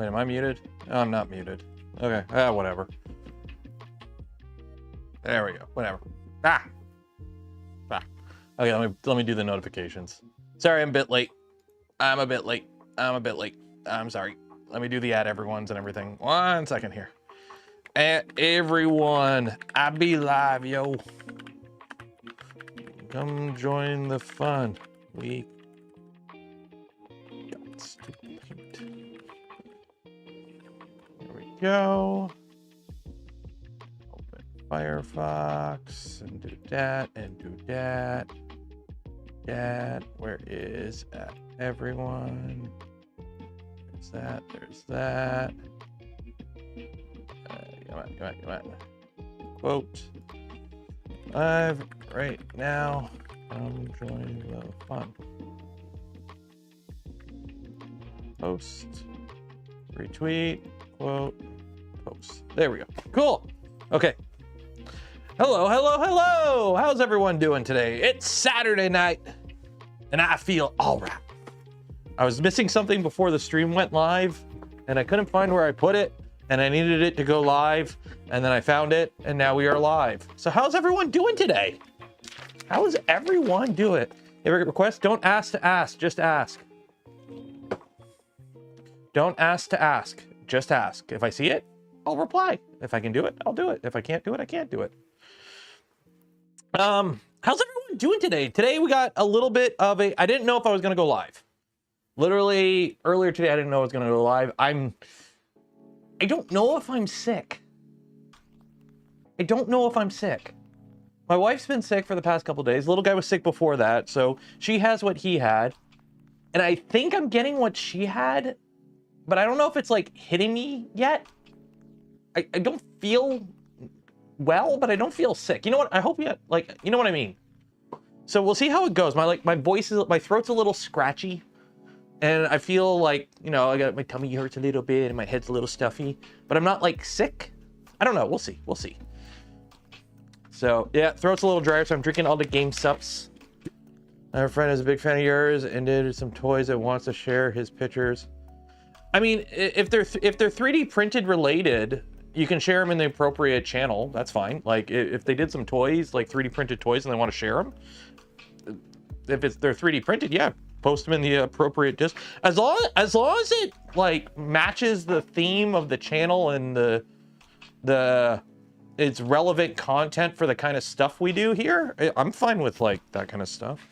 Wait, am I muted? Oh, I'm not muted. Okay, whatever. There we go. Whatever. Ah. Okay, let me do the notifications. Sorry, I'm a bit late. I'm a bit late. I'm sorry. Let me do the everyone's and everything. 1 second here. Everyone, I be live, yo. Come join the fun. We got to paint. There we go. Open Firefox and do that and do that. Where is everyone? There's that. There's that. Come on. Quote. Live right now. Come join the fun. Post. Retweet. Quote. Post. There we go. Cool. Okay. Hello. How's everyone doing today? It's Saturday night, and I feel all right. I was missing something before the stream went live, and I couldn't find where I put it, and I needed it to go live, and then I found it, and now we are live. So how's everyone doing today? How is everyone doing? If you request, don't ask to ask, just ask. Don't ask to ask, just ask. If I see it, I'll reply. If I can do it, I'll do it. If I can't do it, I can't do it. How's everyone doing today? Today we got a little bit of I didn't know if I was gonna go live. Literally earlier today, I didn't know I was gonna go live. I don't know if I'm sick. I don't know if I'm sick. My wife's been sick for the past couple days. The little guy was sick before that, so she has what he had. And I think I'm getting what she had, but I don't know if it's like hitting me yet. I don't feel well, but I don't feel sick. You know what? I hope you like, you know what I mean? So we'll see how it goes. My voice is, my throat's a little scratchy. And I feel like, you know, my tummy hurts a little bit and my head's a little stuffy, but I'm not like sick. I don't know. We'll see. So yeah, throat's a little dry, so I'm drinking all the Game Sups. I have a friend who's a big fan of yours and did some toys that wants to share his pictures. I mean, if they're 3D printed related, you can share them in the appropriate channel. That's fine. Like if they did some toys, like 3D printed toys, and they want to share them, if they're 3D printed, yeah, post them in the appropriate disc. As long as it like matches the theme of the channel and it's relevant content for the kind of stuff we do here, I'm fine with like that kind of stuff.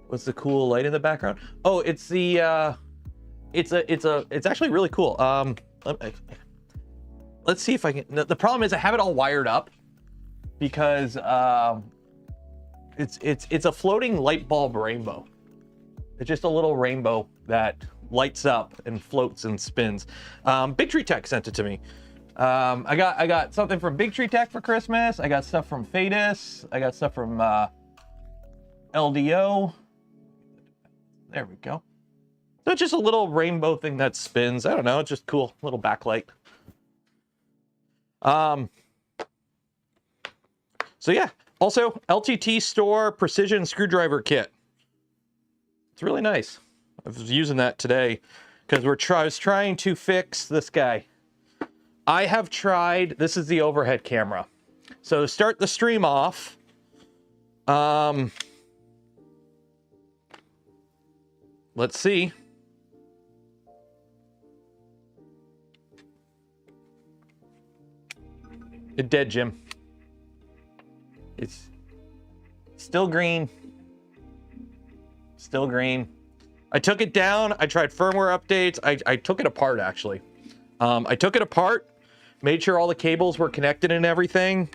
What's the cool light in the background? Oh, it's the it's actually really cool. Let's see if I can. The problem is I have it all wired up because it's a floating light bulb rainbow. It's just a little rainbow that lights up and floats and spins. Big Tree Tech sent it to me. I got something from Big Tree Tech for Christmas. I got stuff from Fadus. I got stuff from LDO. There we go. So it's just a little rainbow thing that spins. I don't know. It's just cool. Little backlight. So yeah. Also, LTT Store Precision Screwdriver Kit. It's really nice. I was using that today because I was trying to fix this guy. I have tried. This is the overhead camera. So to start the stream off, let's see. It's dead, Jim. It's still green. Still green. I took it down. I tried firmware updates. I took it apart, actually. I took it apart, made sure all the cables were connected and everything.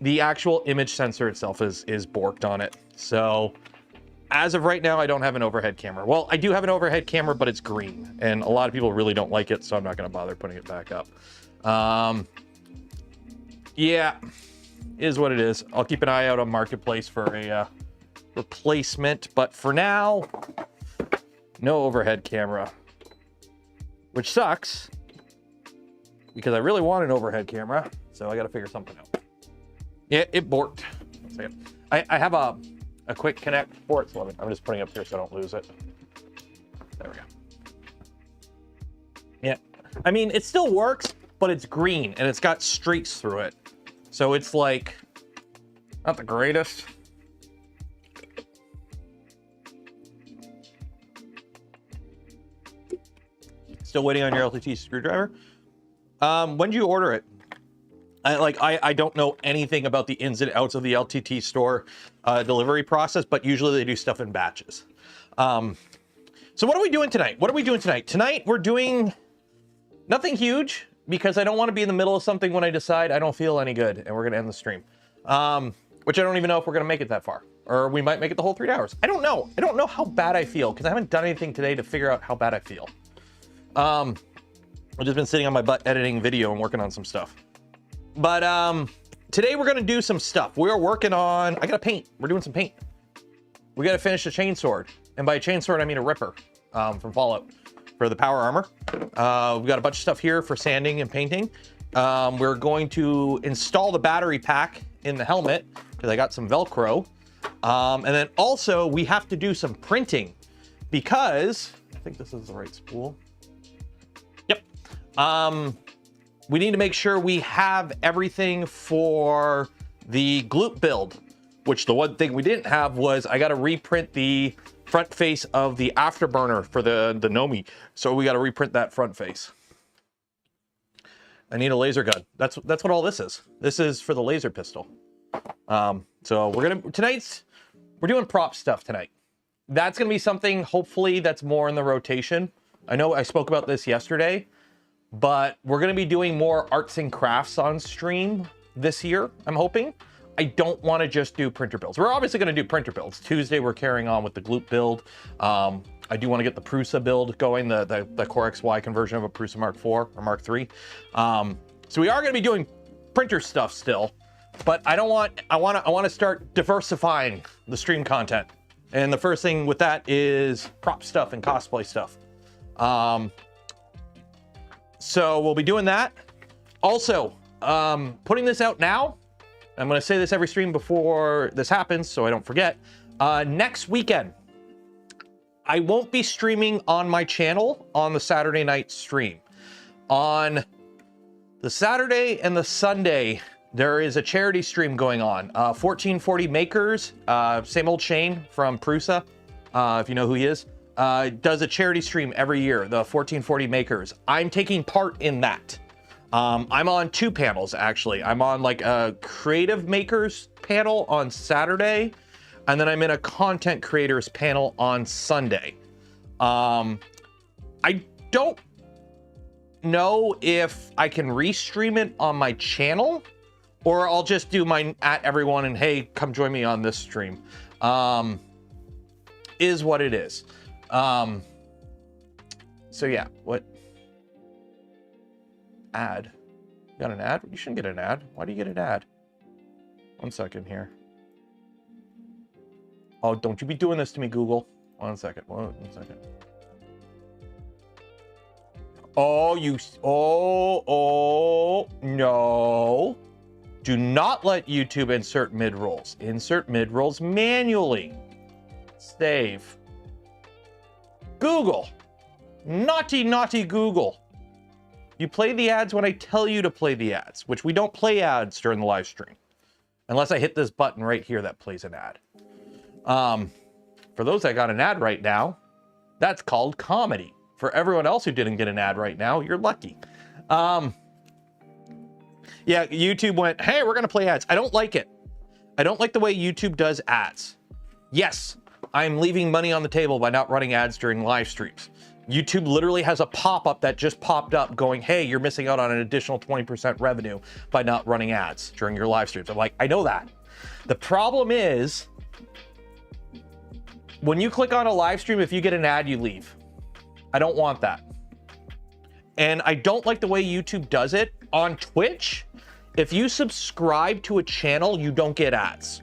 The actual image sensor itself is borked on it. So as of right now, I don't have an overhead camera. Well, I do have an overhead camera, but it's green. And a lot of people really don't like it, so I'm not going to bother putting it back up. Yeah, is what it is. I'll keep an eye out on Marketplace for a replacement. But for now, no overhead camera. Which sucks, because I really want an overhead camera. So I got to figure something out. Yeah, it borked. I have a a quick connect for it. So I'm just putting it up here so I don't lose it. There we go. Yeah, I mean, it still works, but it's green and it's got streaks through it. So it's like, not the greatest. Still waiting on your LTT screwdriver. When did you order it? I don't know anything about the ins and outs of the LTT store delivery process, but usually they do stuff in batches. So what are we doing tonight? Tonight we're doing nothing huge because I don't want to be in the middle of something when I decide I don't feel any good and we're going to end the stream. Which I don't even know if we're going to make it that far, or we might make it the whole 3 hours. I don't know. I don't know how bad I feel because I haven't done anything today to figure out how bad I feel. I've just been sitting on my butt editing video and working on some stuff. But today we're gonna do some stuff. We're working on, I gotta paint. We're doing some paint. We gotta finish the chainsword. And by a chainsword, I mean a ripper from Fallout for the power armor. We've got a bunch of stuff here for sanding and painting. We're going to install the battery pack in the helmet because I got some Velcro. And then also we have to do some printing because, I think this is the right spool. We need to make sure we have everything for the glute build, which the one thing we didn't have was I got to reprint the front face of the afterburner for the Nomi. So we got to reprint that front face. I need a laser gun. That's what all this is. This is for the laser pistol. So we're doing prop stuff tonight. That's going to be something hopefully that's more in the rotation. I know I spoke about this yesterday, but we're going to be doing more arts and crafts on stream this year, I'm hoping. I don't want to just do printer builds. We're obviously going to do printer builds. Tuesday, we're carrying on with the glute build. I do want to get the Prusa build going, the Core XY conversion of a Prusa Mark IV or Mark III. So we are going to be doing printer stuff still, but I want to start diversifying the stream content. And the first thing with that is prop stuff and cosplay stuff. So we'll be doing that. Also, putting this out now. I'm going to say this every stream before this happens, so I don't forget. Next weekend, I won't be streaming on my channel on the Saturday night stream. On the Saturday and the Sunday, there is a charity stream going on. 1440 Makers, same old Shane from Prusa, if you know who he is. Does a charity stream every year, the 1440 Makers. I'm taking part in that. I'm on 2 panels, actually. I'm on like a creative makers panel on Saturday, and then I'm in a content creators panel on Sunday. I don't know if I can restream it on my channel, or I'll just do mine at everyone and hey, come join me on this stream. Is what it is. So yeah, what? Ad. You got an ad? You shouldn't get an ad. Why do you get an ad? 1 second here. Oh, don't you be doing this to me, Google. 1 second. 1 second. Oh, no. Do not let YouTube insert mid-rolls. Insert mid-rolls manually. Save. Google. Naughty, naughty Google. You play the ads when I tell you to play the ads, which we don't play ads during the live stream. Unless I hit this button right here that plays an ad. For those that got an ad right now, that's called comedy. For everyone else who didn't get an ad right now, you're lucky. Yeah, YouTube went, hey, we're going to play ads. I don't like it. I don't like the way YouTube does ads. Yes, I'm leaving money on the table by not running ads during live streams. YouTube literally has a pop-up that just popped up going, hey, you're missing out on an additional 20% revenue by not running ads during your live streams. I'm like, I know that. The problem is, when you click on a live stream, if you get an ad, you leave. I don't want that. And I don't like the way YouTube does it. On Twitch, if you subscribe to a channel, you don't get ads.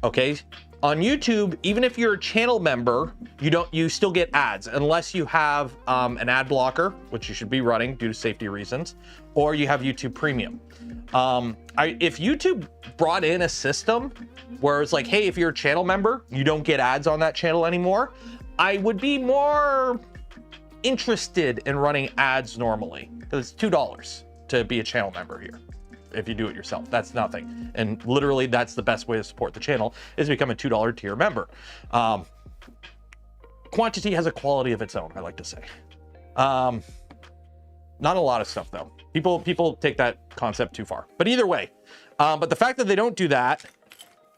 Okay? On YouTube, even if you're a channel member, you still get ads unless you have an ad blocker, which you should be running due to safety reasons, or you have YouTube Premium. If YouTube brought in a system where it's like, hey, if you're a channel member, you don't get ads on that channel anymore, I would be more interested in running ads normally, because it's $2 to be a channel member here. If you do it yourself, that's nothing. And literally that's the best way to support the channel, is become a $2 tier member. Quantity has a quality of its own, I like to say. Not a lot of stuff though. People take that concept too far, but either way, but the fact that they don't do that,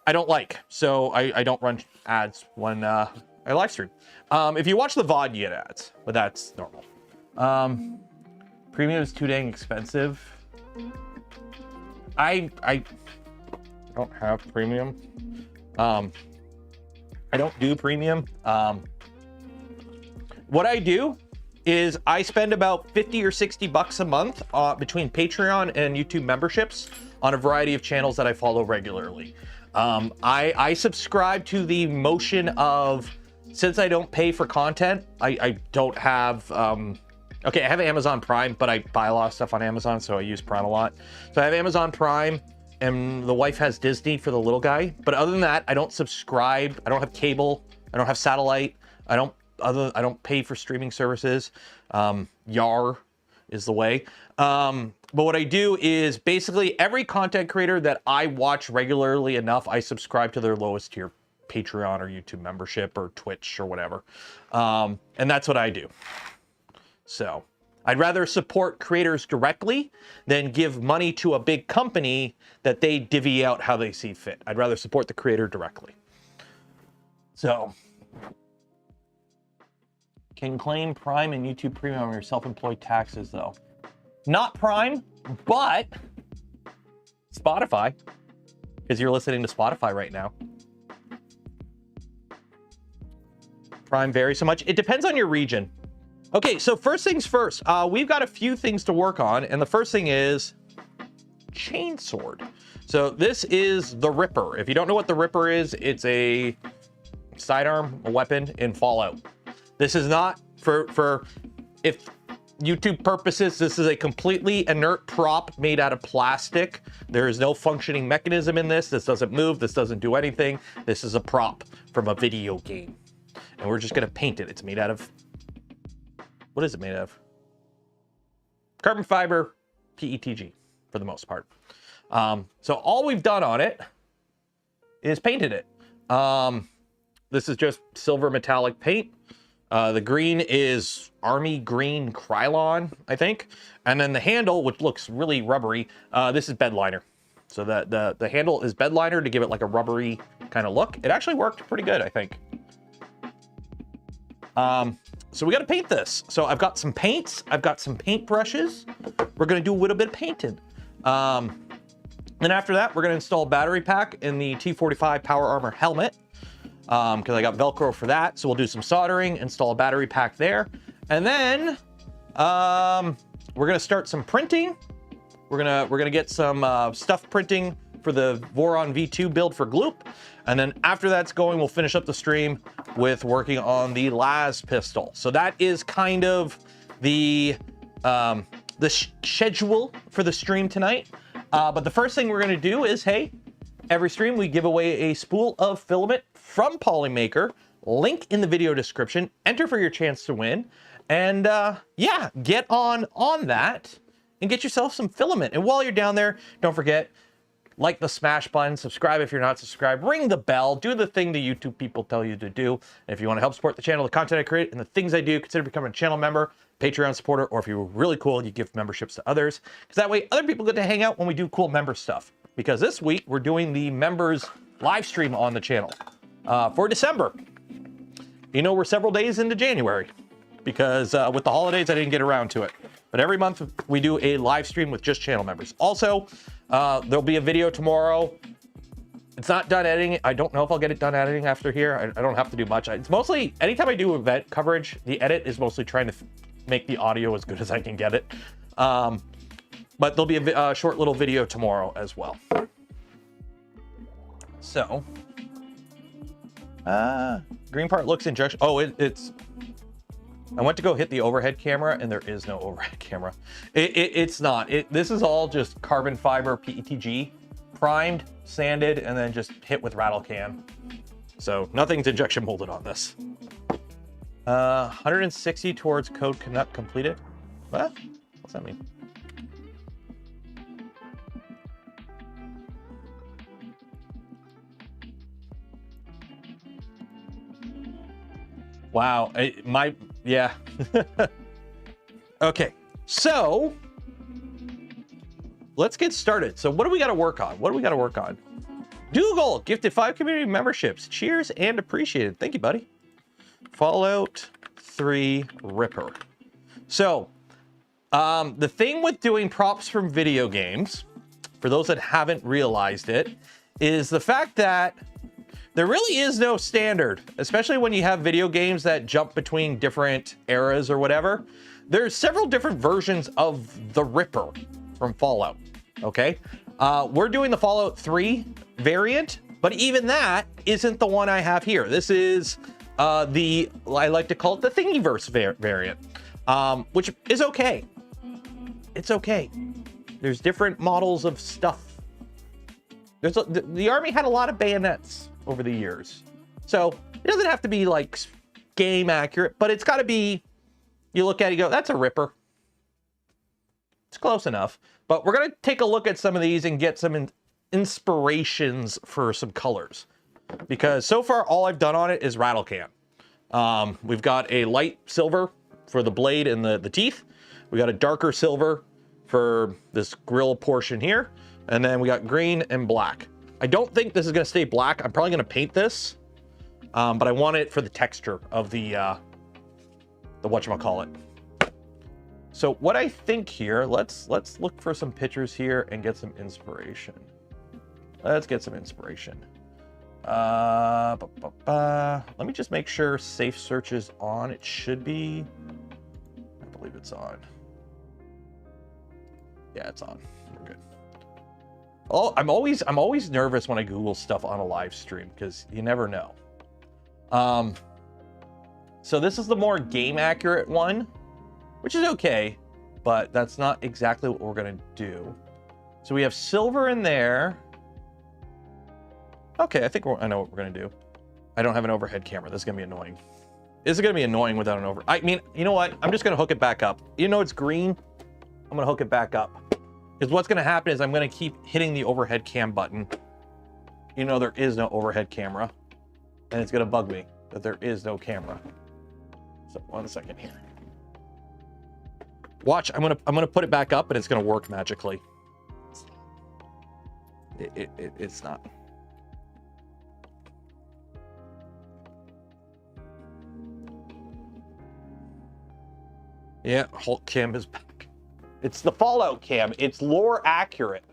I don't like. So I don't run ads when I live stream. If you watch the VOD, you get ads, but that's normal. Premium is too dang expensive. I don't have premium. I don't do premium. What I do is I spend about 50 or 60 bucks a month between Patreon and YouTube memberships on a variety of channels that I follow regularly. I subscribe to the motion of, since I don't pay for content, I don't have, okay, I have Amazon Prime, but I buy a lot of stuff on Amazon, so I use Prime a lot. So I have Amazon Prime, and the wife has Disney for the little guy. But other than that, I don't subscribe. I don't have cable. I don't have satellite. I don't pay for streaming services. YAR is the way. But what I do is basically every content creator that I watch regularly enough, I subscribe to their lowest tier Patreon or YouTube membership or Twitch or whatever. And that's what I do. So I'd rather support creators directly than give money to a big company that they divvy out how they see fit. I'd rather support the creator directly. So, can claim Prime and YouTube Premium on your self-employed taxes though. Not Prime, but Spotify, because you're listening to Spotify right now. Prime varies so much. It depends on your region. Okay, so first things first, we've got a few things to work on, and the first thing is chainsword. So this is the Ripper. If you don't know what the Ripper is, it's a sidearm, a weapon in Fallout. This is not for if YouTube purposes, this is a completely inert prop made out of plastic. There is no functioning mechanism in this. This doesn't move, this doesn't do anything. This is a prop from a video game. And we're just gonna paint it. It's made out of, what is it made of? Carbon fiber, PETG, for the most part. So all we've done on it is painted it. This is just silver metallic paint. The green is Army Green Krylon, I think. And then the handle, which looks really rubbery, this is bed liner. So the handle is bed liner to give it like a rubbery kind of look. It actually worked pretty good, I think. So we got to paint this. So I've got some paints. I've got some paint brushes. We're going to do a little bit of painting. Then after that, we're going to install a battery pack in the T45 Power Armor helmet. Because I got Velcro for that. So we'll do some soldering, install a battery pack there. And then we're going to start some printing. We're gonna get some stuff printing for the Voron V2 build for Gloop. And then after that's going, we'll finish up the stream with working on the Las pistol. So that is kind of the schedule for the stream tonight. But the first thing we're gonna do is, hey, every stream we give away a spool of filament from POLYMAKER. Link in the video description. Enter for your chance to win. And yeah, get on that and get yourself some filament. And while you're down there, don't forget, like the smash button, subscribe if you're not subscribed, ring the bell, do the thing the YouTube people tell you to do. And if you want to help support the channel, the content I create, and the things I do, consider becoming a channel member, Patreon supporter, or if you're really cool, you give memberships to others. Because that way other people get to hang out when we do cool member stuff. Because this week we're doing the members live stream on the channel for December. You know, we're several days into January because with the holidays, I didn't get around to it. But every month we do a live stream with just channel members. Also, there'll be a video tomorrow. It's not done editing. I don't know if I'll get it done editing after here. I don't have to do much. It's mostly, anytime I do event coverage, the edit is mostly trying to make the audio as good as I can get it. But there'll be a short little video tomorrow as well. So, green part looks injection. Oh, it's I went to go hit the overhead camera and there is no overhead camera. It's not. This is all just carbon fiber PETG, primed, sanded, and then just hit with rattle can. So nothing's injection molded on this. 160 towards code Canuck completed. What? What's that mean? Wow, yeah. Okay, so let's get started. So what do we got to work on? What do we got to work on? Dougal gifted 5 community memberships. Cheers and appreciated. Thank you, buddy. Fallout 3 Ripper. So the thing with doing props from video games, for those that haven't realized it, is the fact that there really is no standard, especially when you have video games that jump between different eras or whatever. There's several different versions of the Ripper from Fallout, okay? We're doing the Fallout 3 variant, but even that isn't the one I have here. This is I like to call it the Thingiverse variant, which is okay. It's okay. There's different models of stuff. The army had a lot of bayonets over the years. So it doesn't have to be like game accurate, but it's got to be, you look at it, you go, that's a Ripper. It's close enough. But we're going to take a look at some of these and get some inspirations for some colors. Because so far, all I've done on it is rattle can. We've got a light silver for the blade and the teeth. We got a darker silver for this grill portion here. And then we got green and black. I don't think this is going to stay black. I'm probably going to paint this, but I want it for the texture of the whatchamacallit. So what I think here, let's look for some pictures here and get some inspiration. Let's get some inspiration. Let me just make sure safe search is on. It should be. I believe it's on. Yeah, it's on. We're good. Oh, I'm always nervous when I Google stuff on a live stream because you never know. So this is the more game accurate one, which is okay, but that's not exactly what we're gonna do. So we have silver in there. Okay, I think I know what we're gonna do. I don't have an overhead camera. This is gonna be annoying. This is gonna be annoying without an I mean, you know what? I'm just gonna hook it back up. You know it's green. I'm gonna hook it back up. Because what's going to happen is I'm going to keep hitting the overhead cam button. You know, there is no overhead camera. And it's going to bug me that there is no camera. So 1 second here. Watch, I'm going to put it back up and it's going to work magically. It's not. Yeah, Hulk cam is back. It's the Fallout cam. It's lore accurate.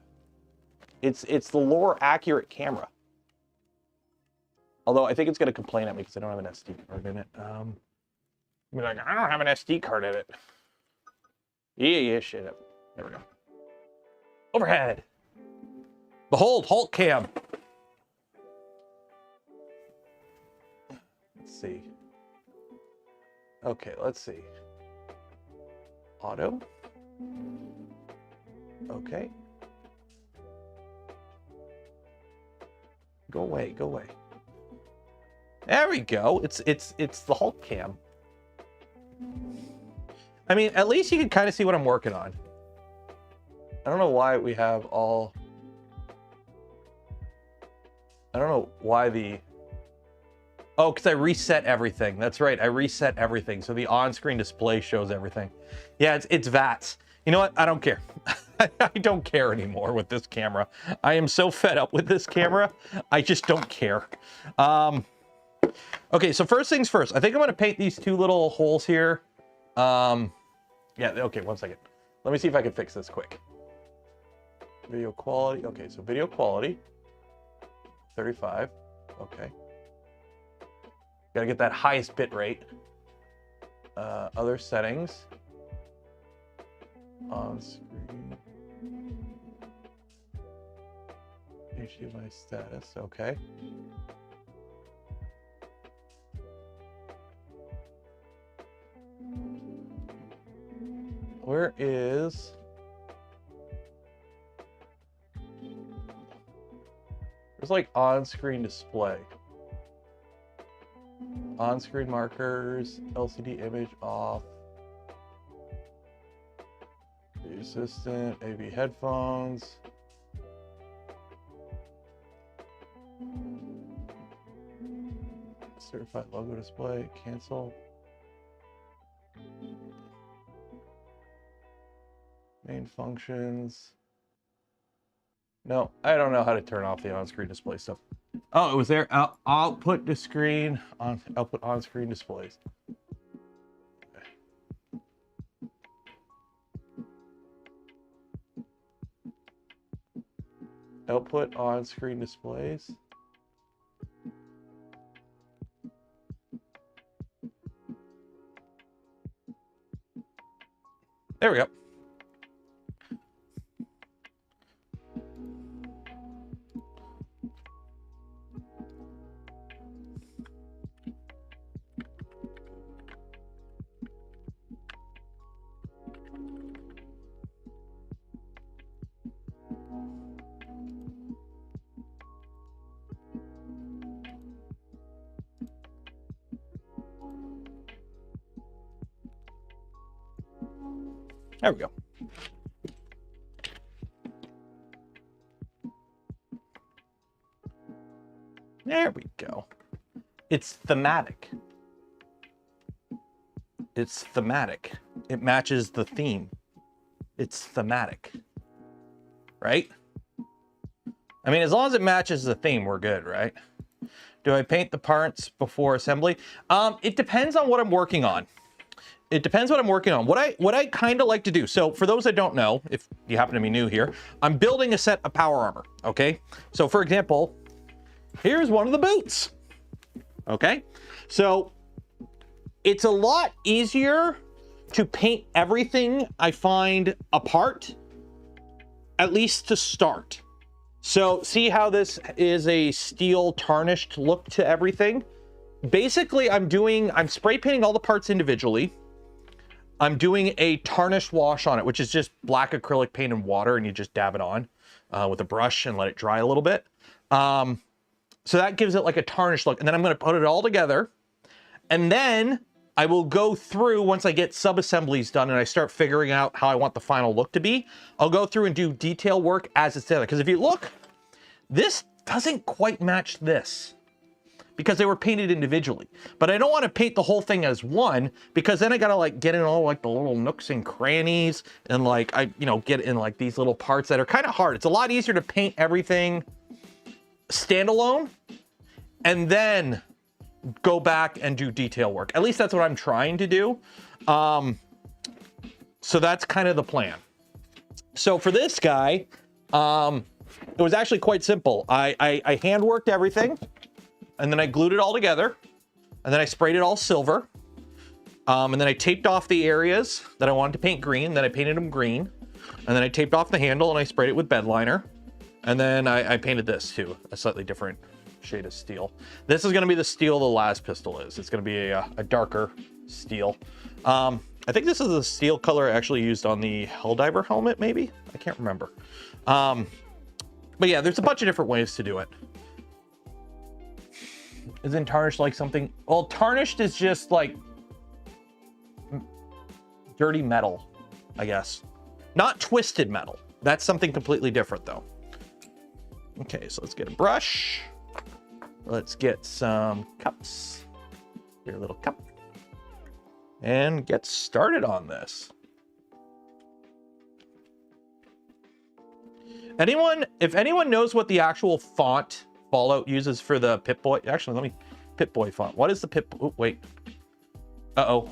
It's the lore accurate camera. Although I think it's going to complain at me because I don't have an SD card in it. I'm like, I don't have an SD card in it. Yeah, shit. There we go. Overhead. Behold, Hulk cam. Let's see. Okay, let's see. Auto. Okay. Go away, go away. There we go. It's the Hulk cam. I mean, at least you can kind of see what I'm working on. I don't know why we have all. I don't know why the. Oh, because I reset everything. That's right. I reset everything. So the on-screen display shows everything. Yeah, it's VATS. You know what? I don't care. I don't care anymore with this camera. I am so fed up with this camera. I just don't care. Okay, so first things first. I think I'm going to paint these two little holes here. Yeah, okay, 1 second. Let me see if I can fix this quick. Video quality. Okay, so video quality. 35. Okay. Gotta get that highest bit rate. Other settings. On screen. HDMI status. Okay. Where is... There's like on-screen display. On-screen markers, LCD image off. The assistant, AV headphones. Certified logo display, cancel. Main functions. No, I don't know how to turn off the on-screen display stuff. Oh, it was there. Output to screen on output on-screen displays. Output on-screen displays. There we go. There we go. There we go. It's thematic. It's thematic. It matches the theme. It's thematic. Right? I mean, as long as it matches the theme, we're good, right? Do I paint the parts before assembly? It depends on what I'm working on. It depends what I'm working on. What I kind of like to do. So for those that don't know, if you happen to be new here, I'm building a set of power armor. Okay. So for example, here's one of the boots. Okay. So it's a lot easier to paint everything I find apart, at least to start. So see how this is a steel tarnished look to everything? Basically, I'm spray painting all the parts individually. I'm doing a tarnished wash on it, which is just black acrylic paint and water, and you just dab it on with a brush and let it dry a little bit. So that gives it like a tarnished look. And then I'm going to put it all together. And then I will go through, once I get sub-assemblies done and I start figuring out how I want the final look to be, I'll go through and do detail work as it's together. Because if you look, this doesn't quite match this, because they were painted individually. But I don't want to paint the whole thing as one, because then I gotta like get in all like the little nooks and crannies, and like get in like these little parts that are kind of hard. It's a lot easier to paint everything standalone and then go back and do detail work. At least that's what I'm trying to do. So that's kind of the plan. So for this guy, it was actually quite simple. I hand worked everything, and then I glued it all together, and then I sprayed it all silver. And then I taped off the areas that I wanted to paint green. Then I painted them green. And then I taped off the handle and I sprayed it with bed liner. And then I painted this too, a slightly different shade of steel. This is gonna be the steel the last pistol is. It's gonna be a darker steel. I think this is the steel color I actually used on the Helldiver helmet, maybe? I can't remember. But yeah, there's a bunch of different ways to do it. Isn't tarnished like something? Well, tarnished is just like dirty metal, I guess. Not twisted metal. That's something completely different though. Okay, so let's get a brush. Let's get some cups. Your little cup. And get started on this. If anyone knows what the actual font Fallout uses for the Pip-Boy, actually, let me, Pip-Boy font. What is the Pip, oh, wait. Uh-oh.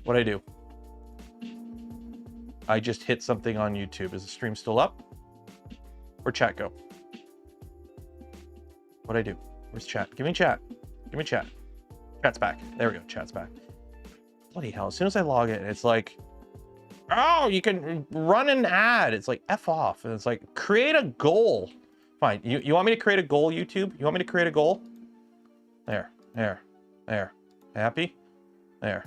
What'd I do? I just hit something on YouTube. Is the stream still up? Where'd chat go? What'd I do? Where's chat? Give me chat. Give me chat. Chat's back. There we go. Chat's back. Bloody hell. As soon as I log in, it's like, oh, you can run an ad. It's like, F off. And it's like, create a goal. Fine. You want me to create a goal, YouTube? You want me to create a goal? There. There. There. Happy? There.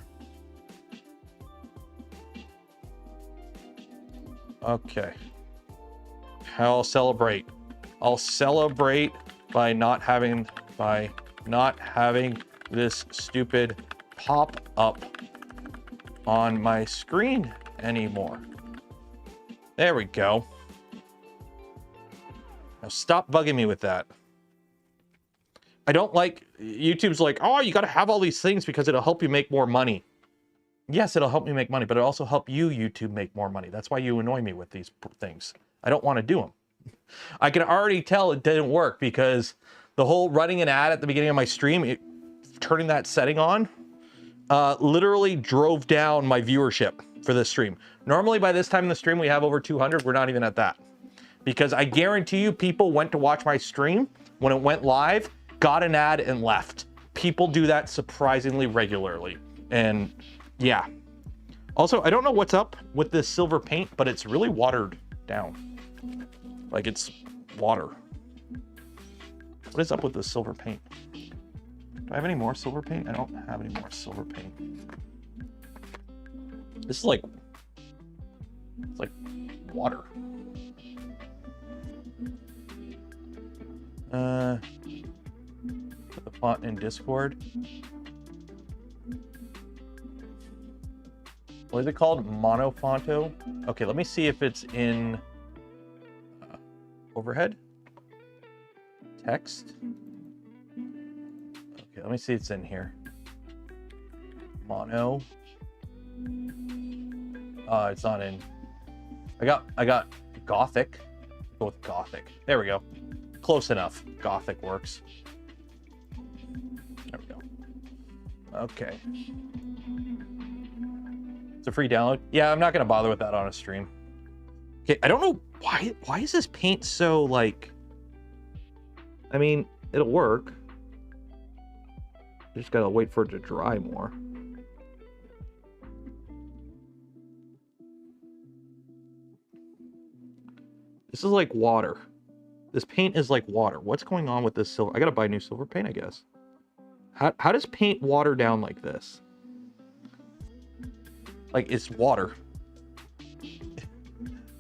Okay. I'll celebrate. I'll celebrate by not having this stupid pop up on my screen anymore. There we go. Now stop bugging me with that. I don't like, YouTube's like, oh, you got to have all these things because it'll help you make more money. Yes, it'll help me make money, but it'll also help you, YouTube, make more money. That's why you annoy me with these things. I don't want to do them. I can already tell it didn't work because the whole running an ad at the beginning of my stream, turning that setting on, literally drove down my viewership for this stream. Normally by this time in the stream, we have over 200. We're not even at that. Because I guarantee you people went to watch my stream when it went live, got an ad and left. People do that surprisingly regularly. And yeah. Also, I don't know what's up with this silver paint, but it's really watered down. Like it's water. What is up with this silver paint? Do I have any more silver paint? I don't have any more silver paint. This is like, it's like water. Put the font in Discord. What is it called? Monofonto? Okay, let me see if it's in overhead. Text. Okay, let me see if it's in here. Mono. It's not in. I got Gothic. Go with Gothic. There we go. Close enough. Gothic works. There we go. Okay. It's a free download. Yeah, I'm not gonna bother with that on a stream. Okay, I don't know why is this paint so like, I mean, it'll work. Just gotta wait for it to dry more. This is like water. This paint is like water. What's going on with this silver? I gotta buy new silver paint, I guess. How does paint water down like this? Like it's water.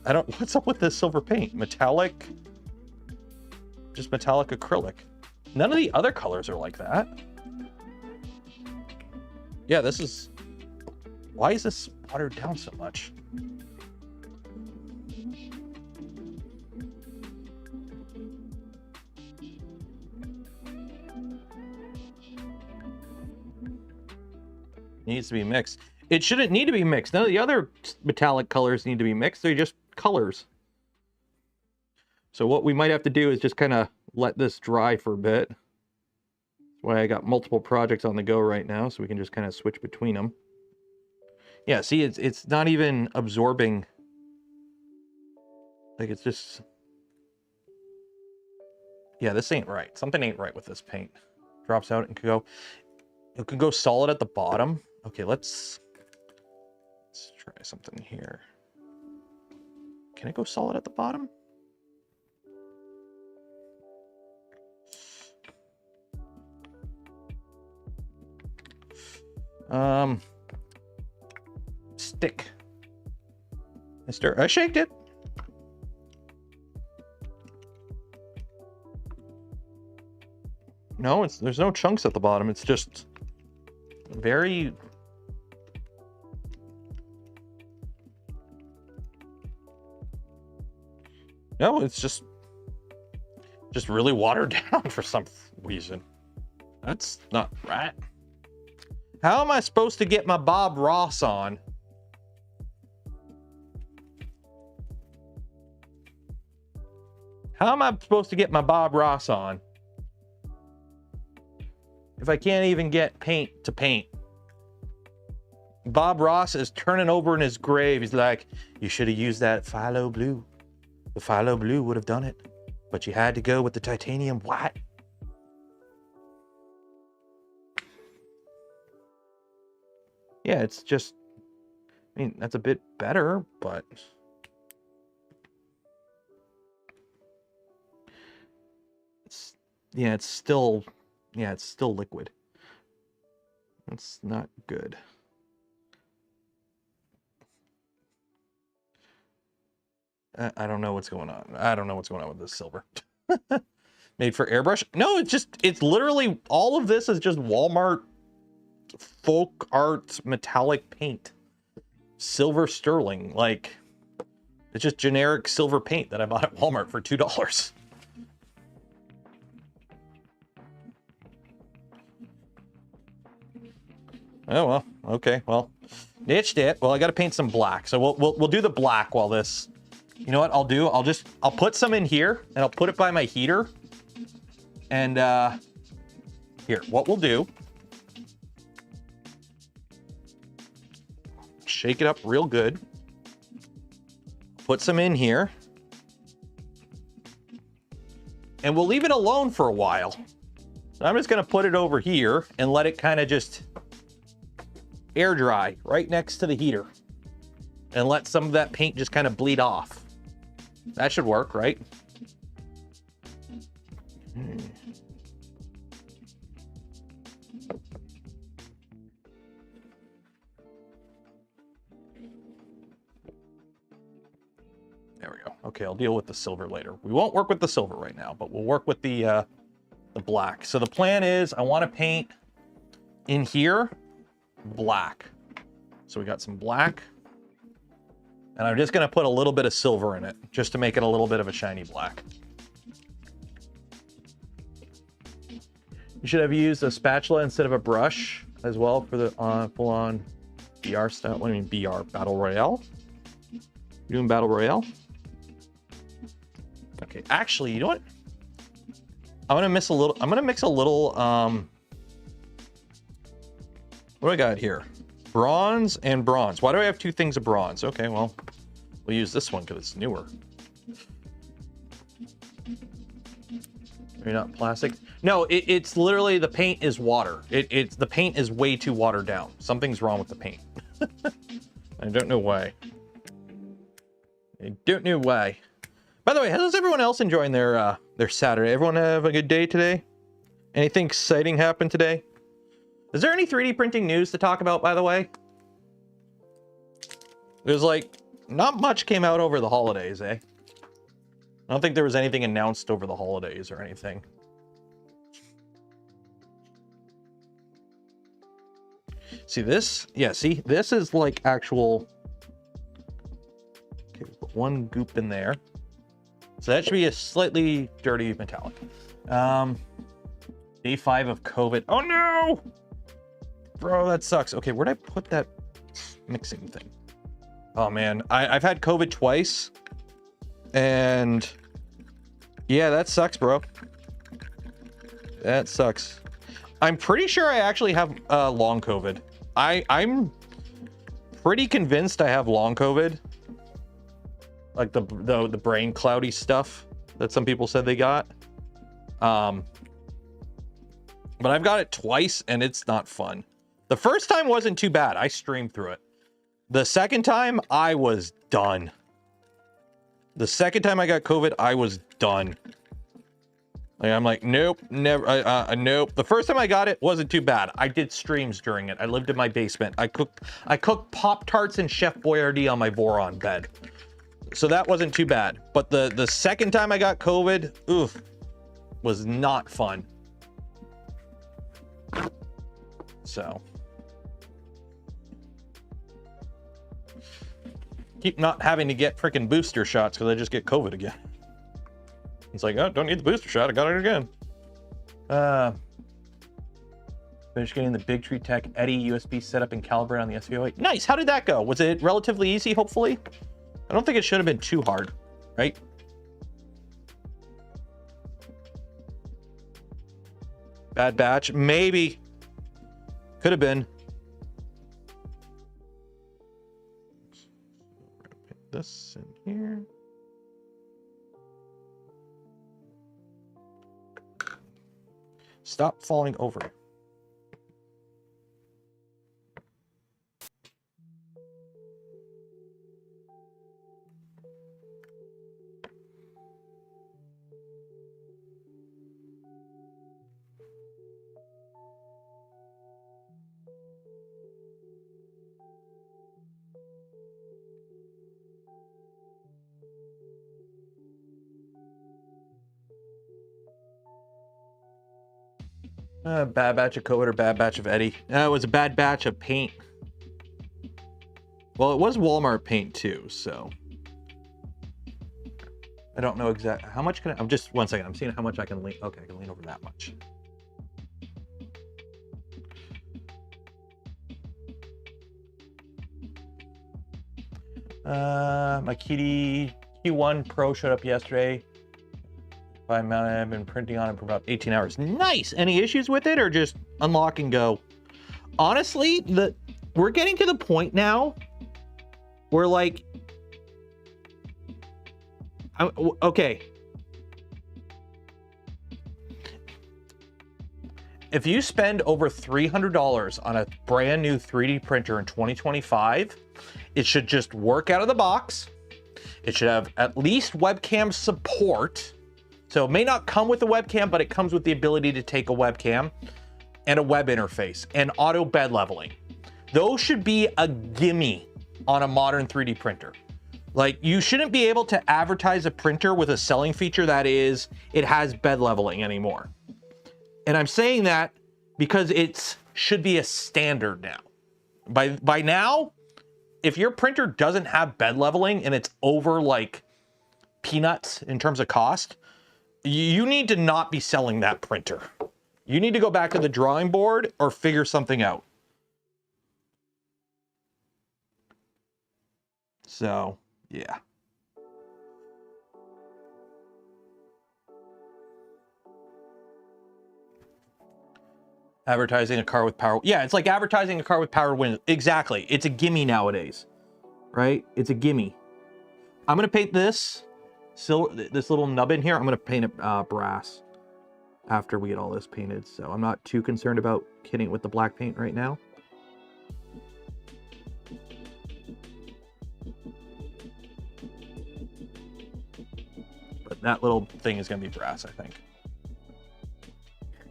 I don't, what's up with this silver paint? Metallic? Just metallic acrylic. None of the other colors are like that. Yeah, this is, why is this watered down so much? Needs to be mixed. It shouldn't need to be mixed. None of the other metallic colors need to be mixed. They're just colors. So what we might have to do is just kind of let this dry for a bit. That's why I got multiple projects on the go right now, so we can just kind of switch between them. Yeah, see, it's not even absorbing. Like it's just, yeah, this ain't right. Something ain't right with this paint. Drops out and it can go solid at the bottom. Okay, let's try something here. Can it go solid at the bottom? Stick. I shaked it. No, there's no chunks at the bottom. It's just very, no, it's just really watered down for some reason. That's not right. How am I supposed to get my Bob Ross on? How am I supposed to get my Bob Ross on if I can't even get paint to paint? Bob Ross is turning over in his grave. He's like, you should have used that phthalo blue. The phthalo blue would have done it, but you had to go with the titanium white. Yeah, it's just, I mean, that's a bit better, but it's, yeah, it's still liquid. That's not good. I don't know what's going on. I don't know what's going on with this silver. Made for airbrush? No, it's literally, all of this is just Walmart folk art metallic paint. Silver sterling. Like, it's just generic silver paint that I bought at Walmart for $2. Oh, well, okay, well, ditched it. Well, I got to paint some black. So we'll do the black while this, you know what I'll do? I'll put some in here and I'll put it by my heater. And here, what we'll do, shake it up real good. Put some in here. And we'll leave it alone for a while. So I'm just gonna put it over here and let it kind of just air dry right next to the heater. And let some of that paint just kind of bleed off. That should work, right? There we go. Okay, I'll deal with the silver later. We won't work with the silver right now, but we'll work with the black. So the plan is I want to paint in here black. So we got some black. And I'm just going to put a little bit of silver in it just to make it a little bit of a shiny black. You should have used a spatula instead of a brush as well for the full-on BR style. What do you mean BR? Battle Royale? You doing Battle Royale? Okay, actually, you know what? I'm gonna mix a little, what do I got here? Bronze and bronze. Why do I have two things of bronze? Okay, well, we'll use this one because it's newer. You're not plastic? No, it's literally, the paint is water. The paint is way too watered down. Something's wrong with the paint. I don't know why. I don't know why. By the way, how's everyone else enjoying their Saturday? Everyone have a good day today? Anything exciting happen today? Is there any 3D printing news to talk about, by the way? There's like, not much came out over the holidays, eh? I don't think there was anything announced over the holidays or anything. See this? Yeah, see? This is like actual... Okay, we'll put one goop in there. So that should be a slightly dirty metallic. Day 5 of COVID. Oh no! Bro, that sucks. Okay, where'd I put that mixing thing? Oh man, I've had COVID twice. And yeah, that sucks, bro. That sucks. I'm pretty sure I actually have long COVID. I'm pretty convinced I have long COVID. Like the brain cloudy stuff that some people said they got. But I've got it twice and it's not fun. The first time wasn't too bad. I streamed through it. The second time I was done. The second time I got COVID, I was done. Like, I'm like, nope, never, nope. The first time I got it wasn't too bad. I did streams during it. I lived in my basement. I cooked Pop-Tarts and Chef Boyardee on my Voron bed. So that wasn't too bad. But the second time I got COVID, oof, was not fun. So. Keep not having to get freaking booster shots because I just get COVID again. It's like, oh, don't need the booster shot. I got it again. Finished getting the Big Tree Tech Eddie USB setup and calibrate on the SVO8. Nice. How did that go? Was it relatively easy, hopefully? I don't think it should have been too hard, right? Bad batch? Maybe. Could have been. Put this in here. Stop falling over. Bad batch of COVID or bad batch of Eddie? It was a bad batch of paint. Well, it was Walmart paint too, so. I don't know exactly. How much can I, I'm just, one second. I'm seeing how much I can lean. Okay, I can lean over that much. My Kitty Q1 Pro showed up yesterday. I've been printing on it for about 18 hours. Nice. Any issues with it or just unlock and go? Honestly, we're getting to the point now where like, okay. If you spend over $300 on a brand new 3D printer in 2025, it should just work out of the box. It should have at least webcam support. So it may not come with a webcam, but it comes with the ability to take a webcam and a web interface and auto bed leveling. Those should be a gimme on a modern 3D printer. Like, you shouldn't be able to advertise a printer with a selling feature that is, it has bed leveling anymore. And I'm saying that because it should be a standard now. By now, if your printer doesn't have bed leveling and it's over like peanuts in terms of cost, you need to not be selling that printer. You need to go back to the drawing board or figure something out. So, yeah. Advertising a car with power. Yeah, it's like advertising a car with power windows. Exactly. It's a gimme nowadays, right? It's a gimme. I'm going to paint this little nub in here. I'm going to paint it brass after we get all this painted. So I'm not too concerned about hitting it with the black paint right now. But that little thing is going to be brass, I think.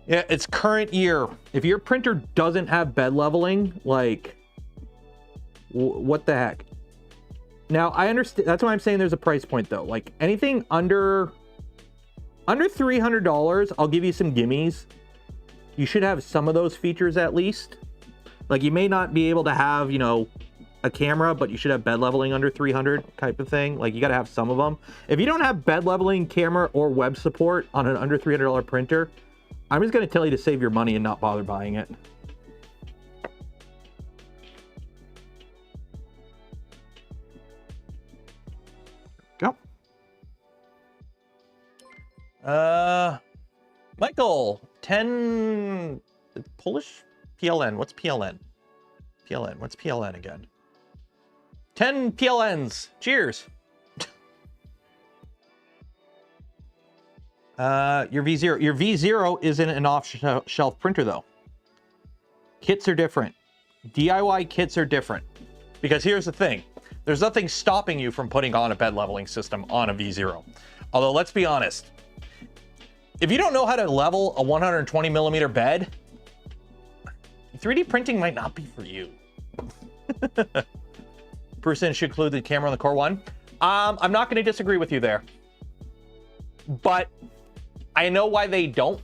Yeah, it's current year. If your printer doesn't have bed leveling, like, what the heck? Now, I understand. That's why I'm saying there's a price point, though. Like, anything under $300, I'll give you some gimmies. You should have some of those features at least. Like, you may not be able to have, you know, a camera, but you should have bed leveling under 300 type of thing. Like, you got to have some of them. If you don't have bed leveling, camera, or web support on an under $300 printer, I'm just going to tell you to save your money and not bother buying it. Go. Michael, 10 Polish PLN. What's PLN? PLN. What's PLN again? 10 PLNs. Cheers. Your V0. Your V0 isn't an off-shelf printer, though. Kits are different. DIY kits are different. Because here's the thing. There's nothing stopping you from putting on a bed leveling system on a V0. Although, let's be honest. If you don't know how to level a 120 millimeter bed, 3D printing might not be for you. Person should include the camera on the Core 1. I'm not going to disagree with you there. But I know why they don't.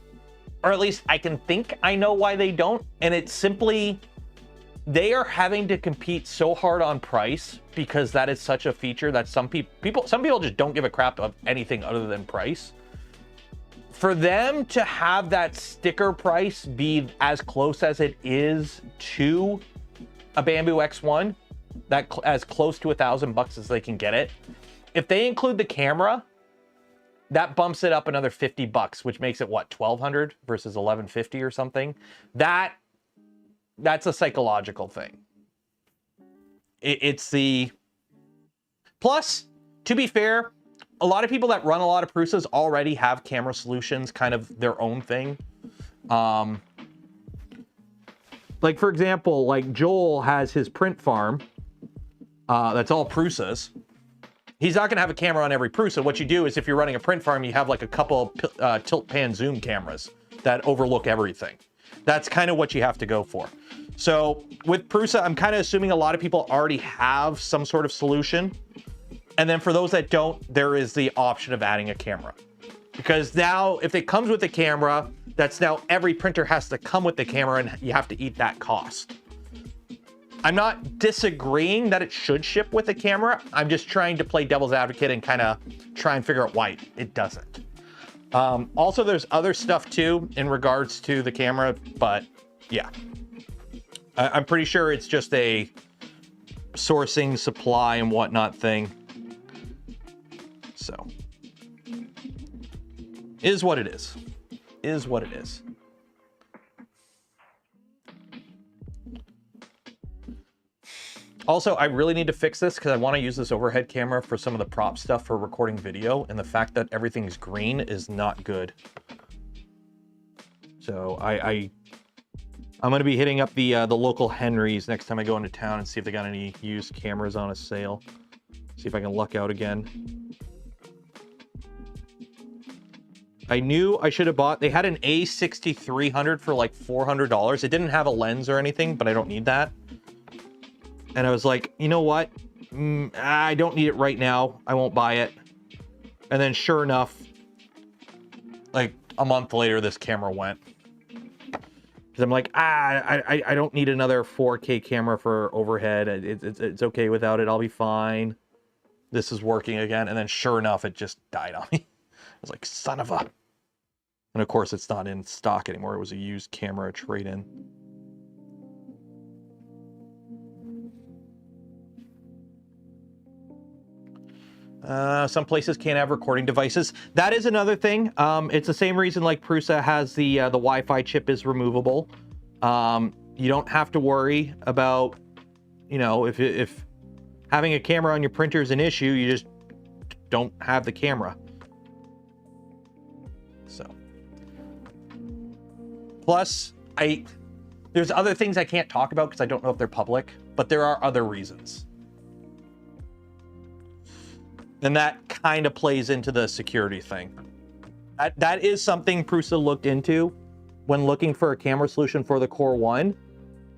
Or at least I can think I know why they don't. And it's simply, they are having to compete so hard on price because that is such a feature that some people just don't give a crap of anything other than price. For them to have that sticker price be as close as it is to a Bamboo X1, that as close to $1,000 as they can get it. If they include the camera, that bumps it up another $50, which makes it what, 1,200 versus 1,150 or something. That's a psychological thing. It's the plus. To be fair, a lot of people that run a lot of Prusas already have camera solutions, kind of their own thing. Like for example, like Joel has his print farm. That's all Prusas. He's not going to have a camera on every Prusa. What you do is if you're running a print farm, you have like a couple tilt pan zoom cameras that overlook everything. That's kind of what you have to go for. So with Prusa, I'm kind of assuming a lot of people already have some sort of solution. And then for those that don't, there is the option of adding a camera. Because now if it comes with the camera, that's now every printer has to come with the camera and you have to eat that cost. I'm not disagreeing that it should ship with a camera. I'm just trying to play devil's advocate and kind of try and figure out why it doesn't. Also, there's other stuff too in regards to the camera, but yeah. I'm pretty sure it's just a sourcing, supply, and whatnot thing. So, is what it is. Is what it is. Also, I really need to fix this because I want to use this overhead camera for some of the prop stuff for recording video, and the fact that everything's green is not good. So I'm going to be hitting up the local Henry's next time I go into town and see if they got any used cameras on a sale. See if I can luck out again. I knew I should have bought, they had an A6300 for like $400. It didn't have a lens or anything, but I don't need that. And I was like, you know what? I don't need it right now. I won't buy it. And then sure enough, like a month later, this camera went. Because I'm like, I don't need another 4K camera for overhead. It's okay without it. I'll be fine. This is working again. And then sure enough, it just died on me. I was like, son of a... And of course, it's not in stock anymore. It was a used camera trade-in. Some places can't have recording devices. That is another thing. It's the same reason like Prusa has the Wi-Fi chip is removable. You don't have to worry about, you know, if having a camera on your printer is an issue, you just don't have the camera. So. Plus, there's other things I can't talk about because I don't know if they're public, but there are other reasons. And that kind of plays into the security thing. That is something Prusa looked into when looking for a camera solution for the Core 1,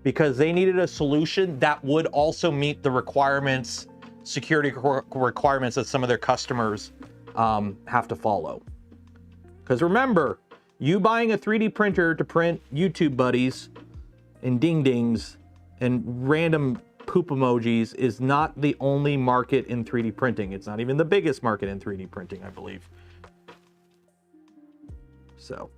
because they needed a solution that would also meet the requirements, security requirements that some of their customers have to follow. Because remember, you buying a 3D printer to print YouTube buddies and ding dings and random poop emojis is not the only market in 3D printing. It's not even the biggest market in 3D printing, I believe. So.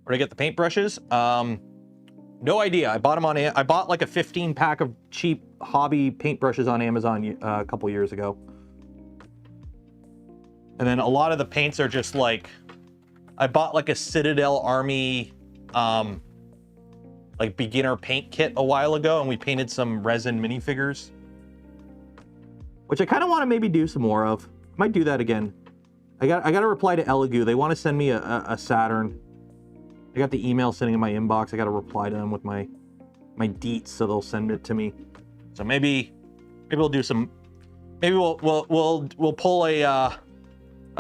Where did I get the paintbrushes? No idea. I bought them on. I bought like a 15 pack of cheap hobby paintbrushes on Amazon a couple years ago. And then a lot of the paints are just like, I bought like a Citadel Army, like beginner paint kit a while ago, and we painted some resin minifigures, which I kind of want to maybe do some more of. Might do that again. I got a reply to Elegoo. They want to send me a Saturn. I got the email sitting in my inbox. I got to reply to them with my deets, so they'll send it to me. So maybe we'll do some. Maybe we'll pull a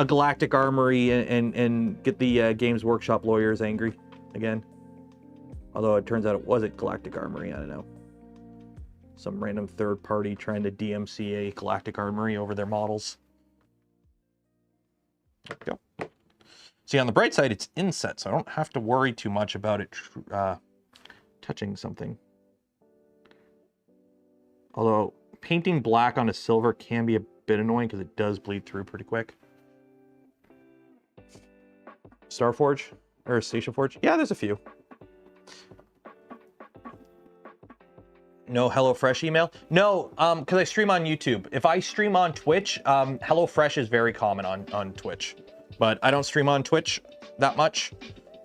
Galactic Armory and get the Games Workshop lawyers angry again. Although it turns out it wasn't Galactic Armory. I don't know. Some random third party trying to DMCA Galactic Armory over their models. There we go. See, on the bright side, it's inset, so I don't have to worry too much about it touching something. Although, painting black on a silver can be a bit annoying because it does bleed through pretty quick. Starforge? Or Station Forge? Yeah, there's a few. No HelloFresh email? No, because I stream on YouTube. If I stream on Twitch, HelloFresh is very common on Twitch. But I don't stream on Twitch that much,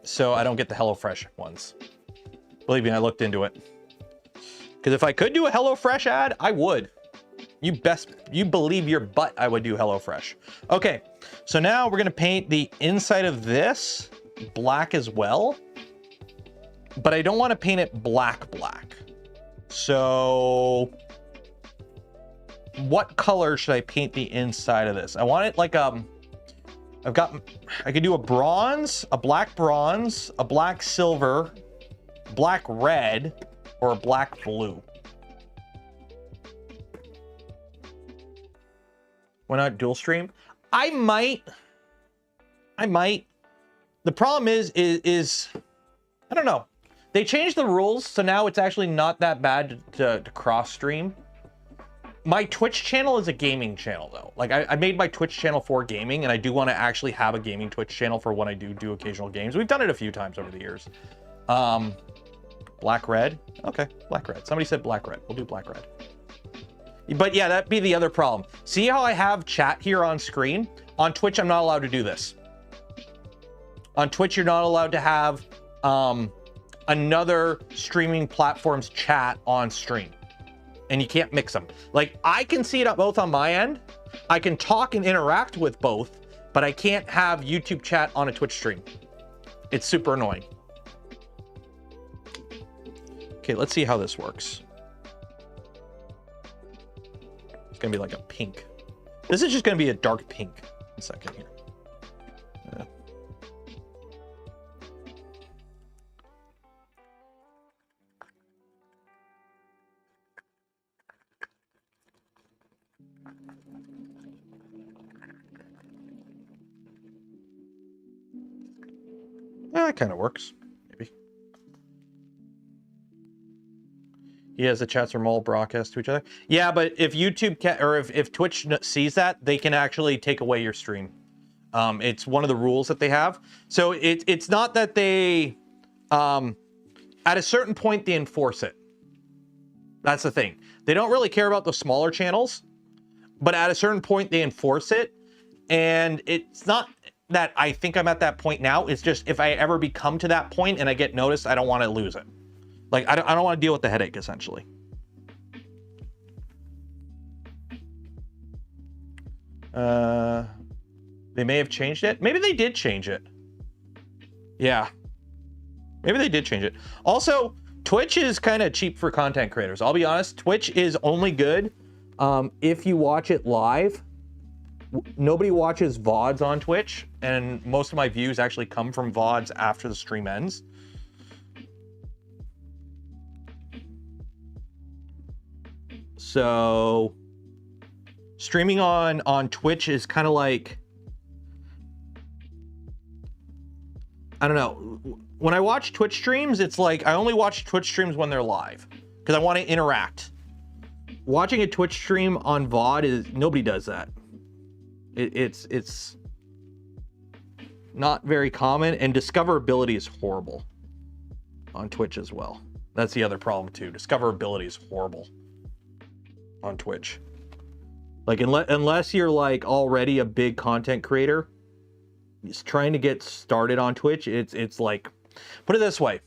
so I don't get the HelloFresh ones. Believe me, I looked into it. Because if I could do a HelloFresh ad, I would. You believe your butt I would do HelloFresh. Okay, so now we're gonna paint the inside of this black as well. But I don't want to paint it black. So what color should I paint the inside of this? I want it like I could do a bronze, a black silver, black red or black blue? Why not dual stream? I might. The problem is I don't know. They changed the rules, so now it's actually not that bad to cross stream. My Twitch channel is a gaming channel though. Like I made my Twitch channel for gaming, and I do want to actually have a gaming Twitch channel for when I do occasional games. We've done it a few times over the years. Black red. Okay, black red. Somebody said black red. We'll do black red. But yeah, that'd be the other problem. See how I have chat here on screen? On Twitch, I'm not allowed to do this. On Twitch, you're not allowed to have another streaming platform's chat on stream. And you can't mix them. Like, I can see it both on my end. I can talk and interact with both, but I can't have YouTube chat on a Twitch stream. It's super annoying. Okay, let's see how this works. It's gonna be like a pink. This is just gonna be a dark pink. 1 second here. That kind of works, maybe. Yeah, the chats are all broadcast to each other. Yeah, but if YouTube or if Twitch sees that, they can actually take away your stream. It's one of the rules that they have. So it's not that they, at a certain point, they enforce it. That's the thing. They don't really care about the smaller channels, but at a certain point, they enforce it. And it's not that I think I'm at that point now. It's just if I ever become to that point and I get noticed, I don't want to lose it. Like, I don't want to deal with the headache, essentially. They may have changed it. Maybe they did change it. Yeah. Maybe they did change it. Also, Twitch is kind of cheap for content creators. I'll be honest. Twitch is only good if you watch it live. Nobody watches VODs on Twitch, and most of my views actually come from VODs after the stream ends. So streaming on Twitch is kind of like, I don't know. When I watch Twitch streams, it's like I only watch Twitch streams when they're live because I want to interact. Watching a Twitch stream on VOD is, nobody does that. It's not very common, and discoverability is horrible on Twitch as well. That's the other problem too. Discoverability is horrible on Twitch. Like unless you're like already a big content creator, it's trying to get started on Twitch. It's like, put it this way.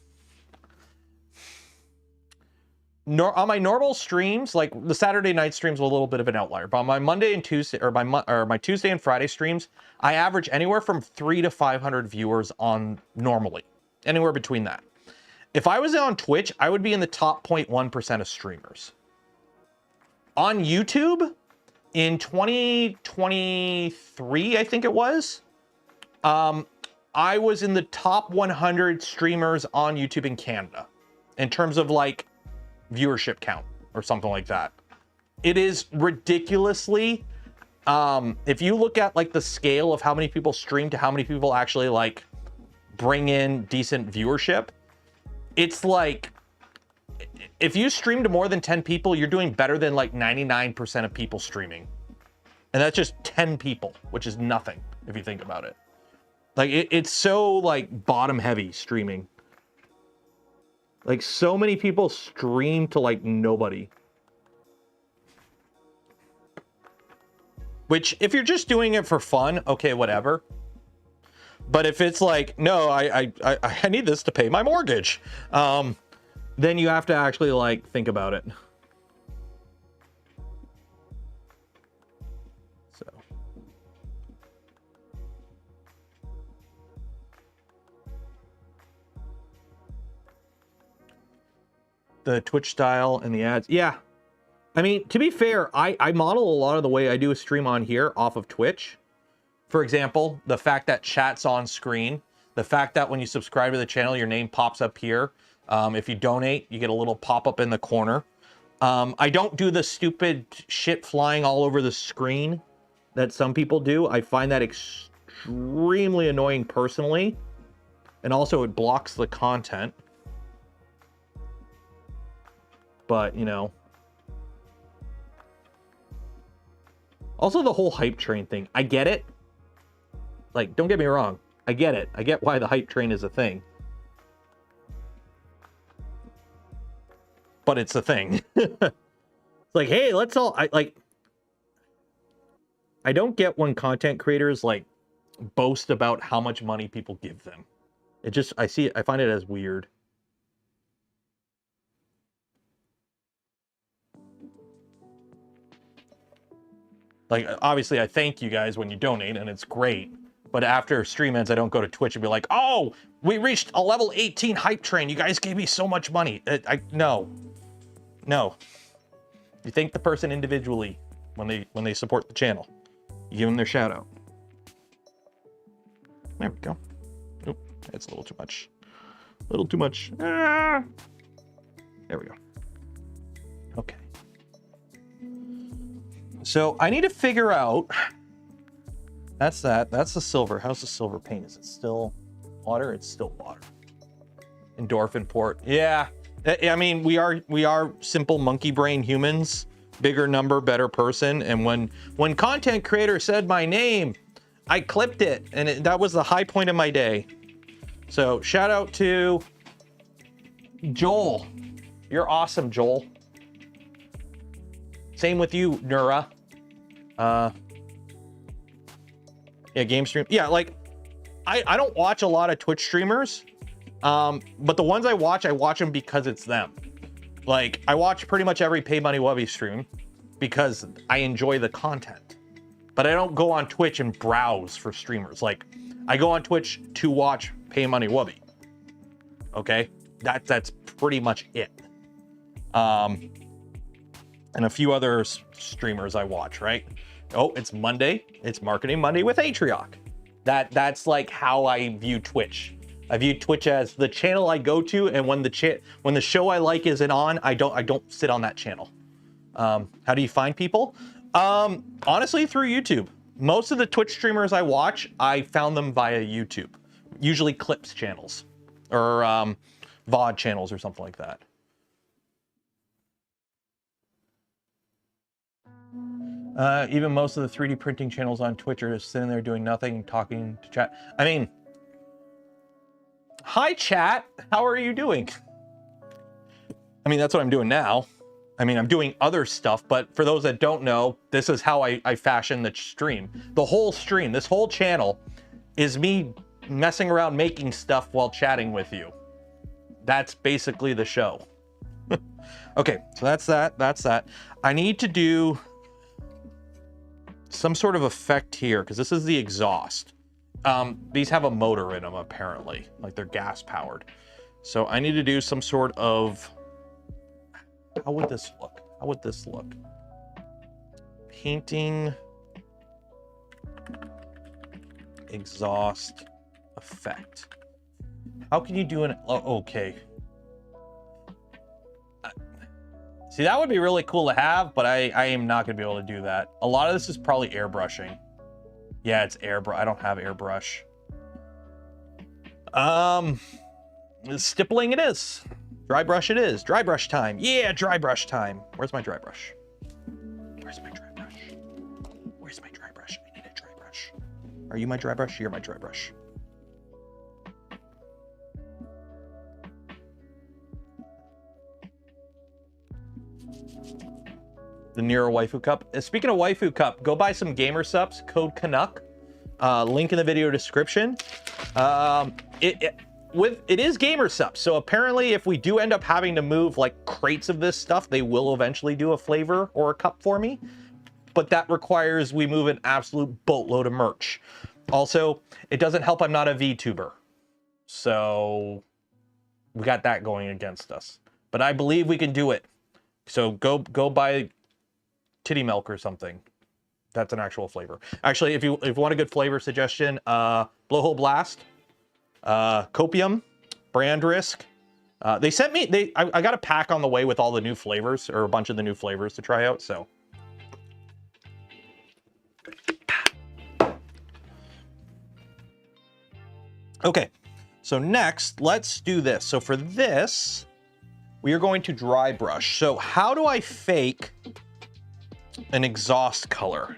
On my normal streams, like the Saturday night streams are a little bit of an outlier, but on my Monday and Tuesday, or my Tuesday and Friday streams, I average anywhere from 300 to 500 viewers on normally, anywhere between that. If I was on Twitch, I would be in the top 0.1% of streamers. On YouTube, in 2023, I think it was, I was in the top 100 streamers on YouTube in Canada in terms of like viewership count or something like that. It is ridiculously, if you look at like the scale of how many people stream to how many people actually like bring in decent viewership, it's like, if you stream to more than 10 people, you're doing better than like 99% of people streaming. And that's just 10 people, which is nothing if you think about it. Like it's so like bottom heavy streaming. Like so many people stream to like nobody. Which if you're just doing it for fun, okay, whatever. But if it's like, no, I need this to pay my mortgage, then you have to actually like think about it. So. The Twitch style and the ads. Yeah. I mean, to be fair, I model a lot of the way I do a stream on here off of Twitch. For example, the fact that chat's on screen, the fact that when you subscribe to the channel, your name pops up here. If you donate, you get a little pop-up in the corner. I don't do the stupid shit flying all over the screen that some people do. I find that extremely annoying personally. And also it blocks the content. But, you know. Also the whole hype train thing. I get it. Like, don't get me wrong. I get it. I get why the hype train is a thing. But it's a thing. It's like, hey, let's all... I don't get when content creators, like, boast about how much money people give them. It just... I find it as weird. Like, obviously, I thank you guys when you donate, and it's great. But after stream ends, I don't go to Twitch and be like, oh, we reached a level 18 hype train. You guys gave me so much money. No. No. You thank the person individually when they support the channel. You give them their shout out. There we go. Oop, it's a little too much. A little too much. Ah. There we go. Okay. So I need to figure out... That's that. That's the silver. How's the silver paint? Is it still water? It's still water. Endorphin port. Yeah. I mean, we are simple monkey brain humans. Bigger number, better person. And when content creator said my name, I clipped it. And that was the high point of my day. So shout out to Joel. You're awesome, Joel. Same with you, Nura. Yeah, game stream. Yeah, like, I don't watch a lot of Twitch streamers, but the ones I watch them because it's them. Like, I watch pretty much every Pay Money Wubby stream because I enjoy the content. But I don't go on Twitch and browse for streamers. Like, I go on Twitch to watch Pay Money Wubby. Okay? That's pretty much it. And a few other streamers I watch, right? Oh, it's Monday. It's Marketing Monday with Atrioc. That's like how I view Twitch. I view Twitch as the channel I go to, and when the show I like isn't on, I don't sit on that channel. How do you find people? Honestly, through YouTube. Most of the Twitch streamers I watch, I found them via YouTube. Usually clips channels or VOD channels or something like that. Even most of the 3D printing channels on Twitch are just sitting there doing nothing, talking to chat. I mean, hi chat, how are you doing? I mean, that's what I'm doing now. I mean, I'm doing other stuff, but for those that don't know, this is how I fashion the stream. The whole stream, this whole channel is me messing around making stuff while chatting with you. That's basically the show. Okay, so that's that. I need to do some sort of effect here, because this is the exhaust. These have a motor in them, apparently. Like, they're gas powered. So I need to do some sort of... How would this look? How would this look? Painting... exhaust effect. How can you do an... Oh, okay. See, that would be really cool to have, but I am not going to be able to do that. A lot of this is probably airbrushing. Yeah, it's airbrush. I don't have airbrush. Stippling it is. Dry brush it is. Dry brush time. Yeah, dry brush time. Where's my dry brush? Where's my dry brush? Where's my dry brush? I need a dry brush. Are you my dry brush? You're my dry brush. The Nero Waifu Cup. Speaking of Waifu Cup, go buy some Gamer Subs, code Canuck. Link in the video description. It is Gamer Subs, so apparently if we do end up having to move like crates of this stuff, they will eventually do a flavor or a cup for me. But that requires we move an absolute boatload of merch. Also, it doesn't help I'm not a VTuber. So we got that going against us. But I believe we can do it. So go buy Titty Milk or something. That's an actual flavor. Actually, if you want a good flavor suggestion, Blowhole Blast, Copium, Brand Risk, They sent me, I got a pack on the way with all the new flavors, or a bunch of the new flavors to try out, so. Okay, so next, let's do this. So for this, we are going to dry brush. So how do I fake an exhaust color?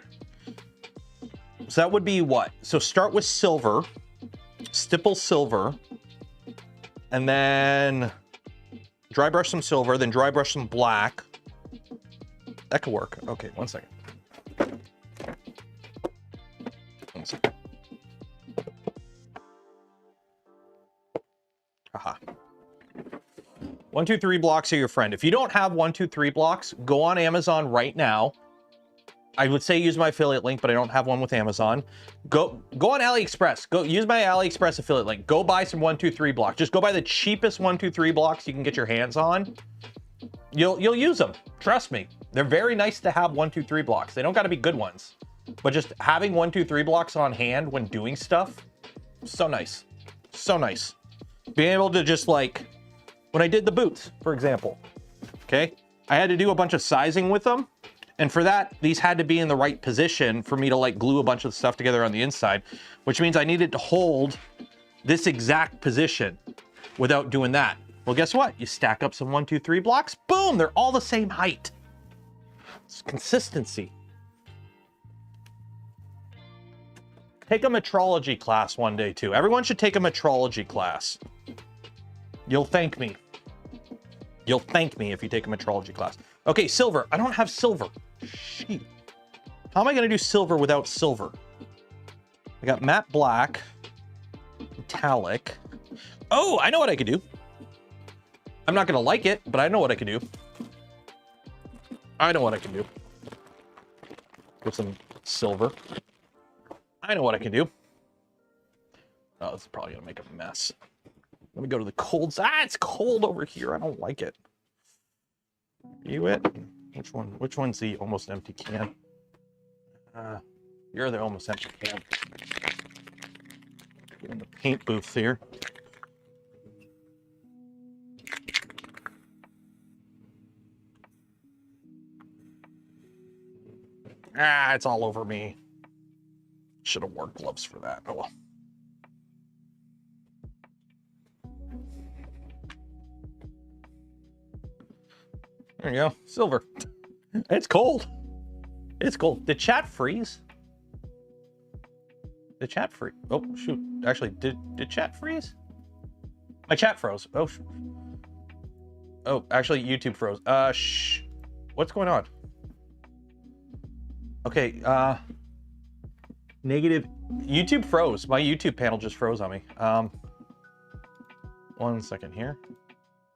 So that would be what? So start with silver, stipple silver, and then dry brush some silver, then dry brush some black. That could work. Okay, 1 second. 1 second. Haha. 1, 2, 3 blocks are your friend. If you don't have 1, 2, 3 blocks, go on Amazon right now. I would say use my affiliate link, but I don't have one with Amazon. Go on AliExpress. Go use my AliExpress affiliate link. Go buy some 1, 2, 3 blocks. Just go buy the cheapest 1, 2, 3 blocks you can get your hands on. You'll use them. Trust me. They're very nice to have 1, 2, 3 blocks. They don't got to be good ones, but just having 1, 2, 3 blocks on hand when doing stuff, so nice. So nice. Being able to just like, when I did the boots, for example, okay, I had to do a bunch of sizing with them. And for that, these had to be in the right position for me to like glue a bunch of stuff together on the inside, which means I needed to hold this exact position without doing that. Well, guess what? You stack up some 1, 2, 3 blocks, boom, they're all the same height. It's consistency. Take a metrology class one day too. Everyone should take a metrology class. You'll thank me. You'll thank me if you take a metrology class. Okay, silver. I don't have silver. Shit. How am I going to do silver without silver? I got matte black, metallic. Oh, I know what I could do. I'm not going to like it, but I know what I can do. I know what I can do. With some silver. I know what I can do. Oh, this is probably going to make a mess. Let me go to the cold side. Ah, it's cold over here. I don't like it. You it? Which one? Which one's the almost empty can? You're the almost empty can. Get in the paint booth here. Ah, it's all over me. Should have worn gloves for that. Oh well. There you go, silver. It's cold. It's cold. Did chat freeze? Did chat freeze? Oh shoot! Actually, did chat freeze? My chat froze. Oh. Oh, actually, YouTube froze. What's going on? Okay. Negative. YouTube froze. My YouTube panel just froze on me. 1 second here.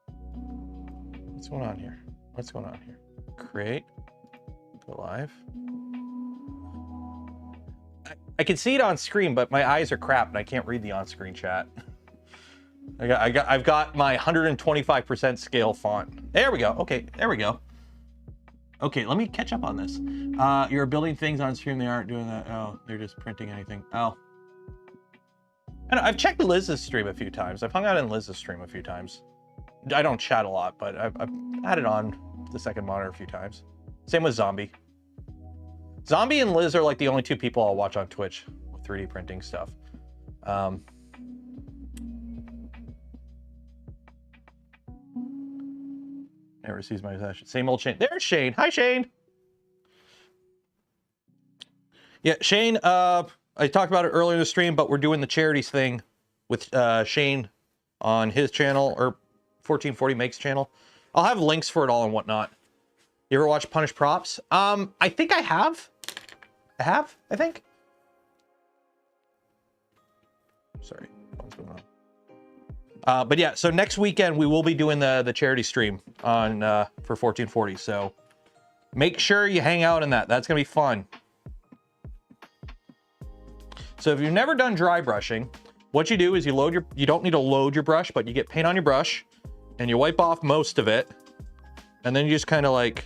What's going on here? What's going on here? Create. Go live. I can see it on screen, but my eyes are crap and I can't read the on-screen chat. I've got my 125% scale font. There we go. Okay, there we go. Okay, let me catch up on this. You're building things on stream. They aren't doing that. Oh, they're just printing anything. Oh. And I've checked Liz's stream a few times. I've hung out in Liz's stream a few times. I don't chat a lot, but I've had it on the second monitor a few times. Same with Zombie. Zombie and Liz are like the only two people I'll watch on Twitch with 3D printing stuff. Never sees my session. Same old Shane. There's Shane. Hi, Shane. Yeah, Shane, I talked about it earlier in the stream, but we're doing the charities thing with Shane on his channel, or 1440 Makes channel. I'll have links for it all and whatnot. You ever watch Punish Props? I think I have. I think. Sorry, what's going on? But yeah, so next weekend we will be doing the charity stream on for 1440. So make sure you hang out in that. That's gonna be fun. So if you've never done dry brushing, what you do is you don't need to load your brush, but you get paint on your brush and you wipe off most of it. And then you just kind of like,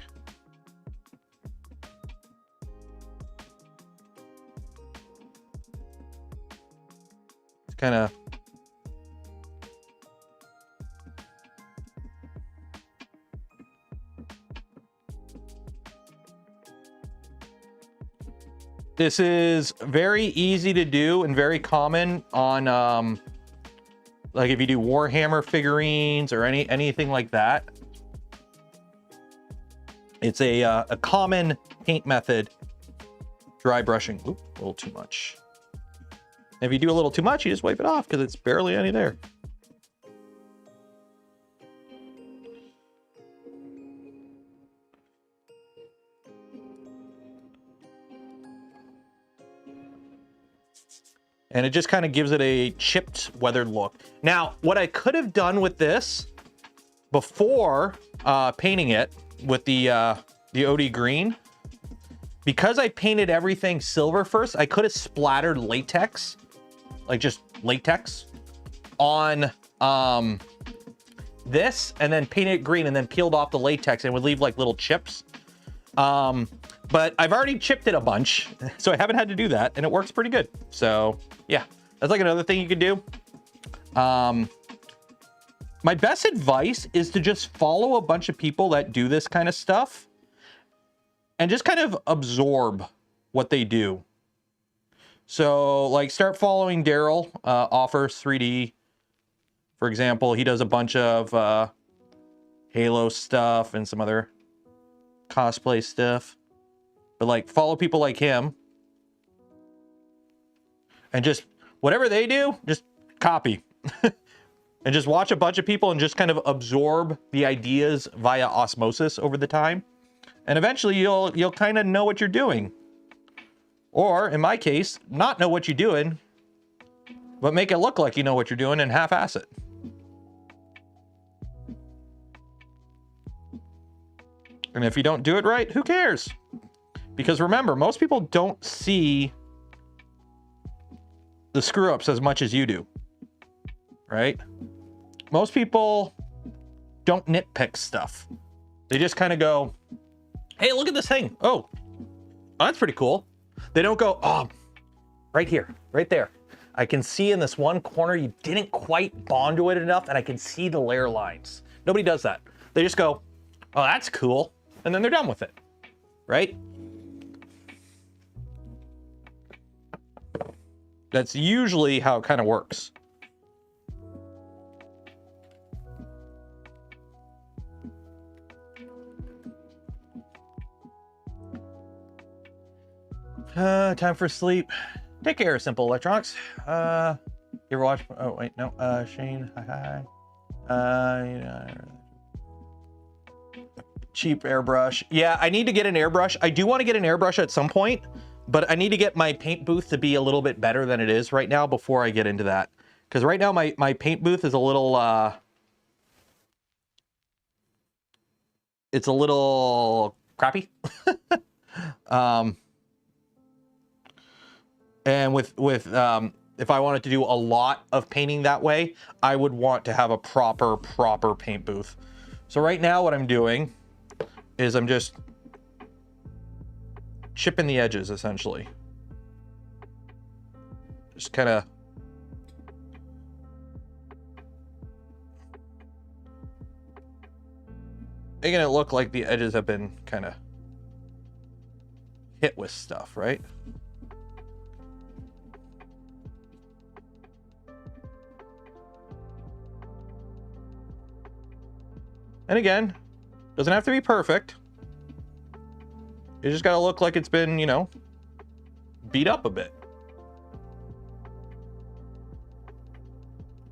This is very easy to do and very common on like if you do Warhammer figurines or anything like that. It's a common paint method. Dry brushing. Oop, a little too much. If you do a little too much, you just wipe it off because it's barely any there. And it just kind of gives it a chipped, weathered look. Now, what I could have done with this before painting it with the OD green, because I painted everything silver first, I could have splattered latex, like just latex, on this, and then painted it green and then peeled off the latex and would leave like little chips. But I've already chipped it a bunch, so I haven't had to do that, and it works pretty good. So yeah, that's like another thing you could do. My best advice is to just follow a bunch of people that do this kind of stuff and just kind of absorb what they do. So like start following Daryl, Offers 3D. For example, he does a bunch of Halo stuff and some other cosplay stuff. But like follow people like him and just whatever they do, just copy. And just watch a bunch of people and just kind of absorb the ideas via osmosis over the time. And eventually you'll kind of know what you're doing. Or in my case, not know what you're doing, but make it look like you know what you're doing and half-ass it. And if you don't do it right, who cares? Because remember, most people don't see the screw-ups as much as you do, right? Most people don't nitpick stuff. They just kind of go, hey, look at this thing. Oh, that's pretty cool. They don't go, oh, right here, right there. I can see in this one corner you didn't quite bond to it enough, and I can see the layer lines. Nobody does that. They just go, oh, that's cool. And then they're done with it, right? That's usually how it kind of works. Time for sleep. Take care, Simple Electronics. You ever watch? Oh wait, no. Shane, hi. Cheap airbrush. Yeah, I need to get an airbrush. I do want to get an airbrush at some point, but I need to get my paint booth to be a little bit better than it is right now before I get into that. Because right now my paint booth is a little it's a little crappy. And with if I wanted to do a lot of painting that way, I would want to have a proper paint booth. So right now what I'm doing is I'm just chipping the edges, essentially. Just kind of making it look like the edges have been kind of hit with stuff, right? And again, doesn't have to be perfect. You just gotta look like it's been, you know, beat up a bit.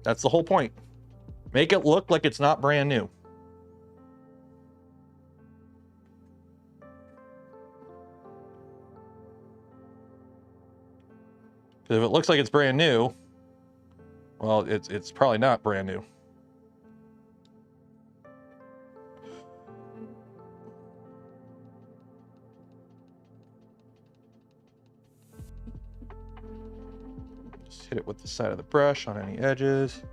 That's the whole point. Make it look like it's not brand new. Because if it looks like it's brand new, well, it's probably not brand new. Hit it with the side of the brush on any edges.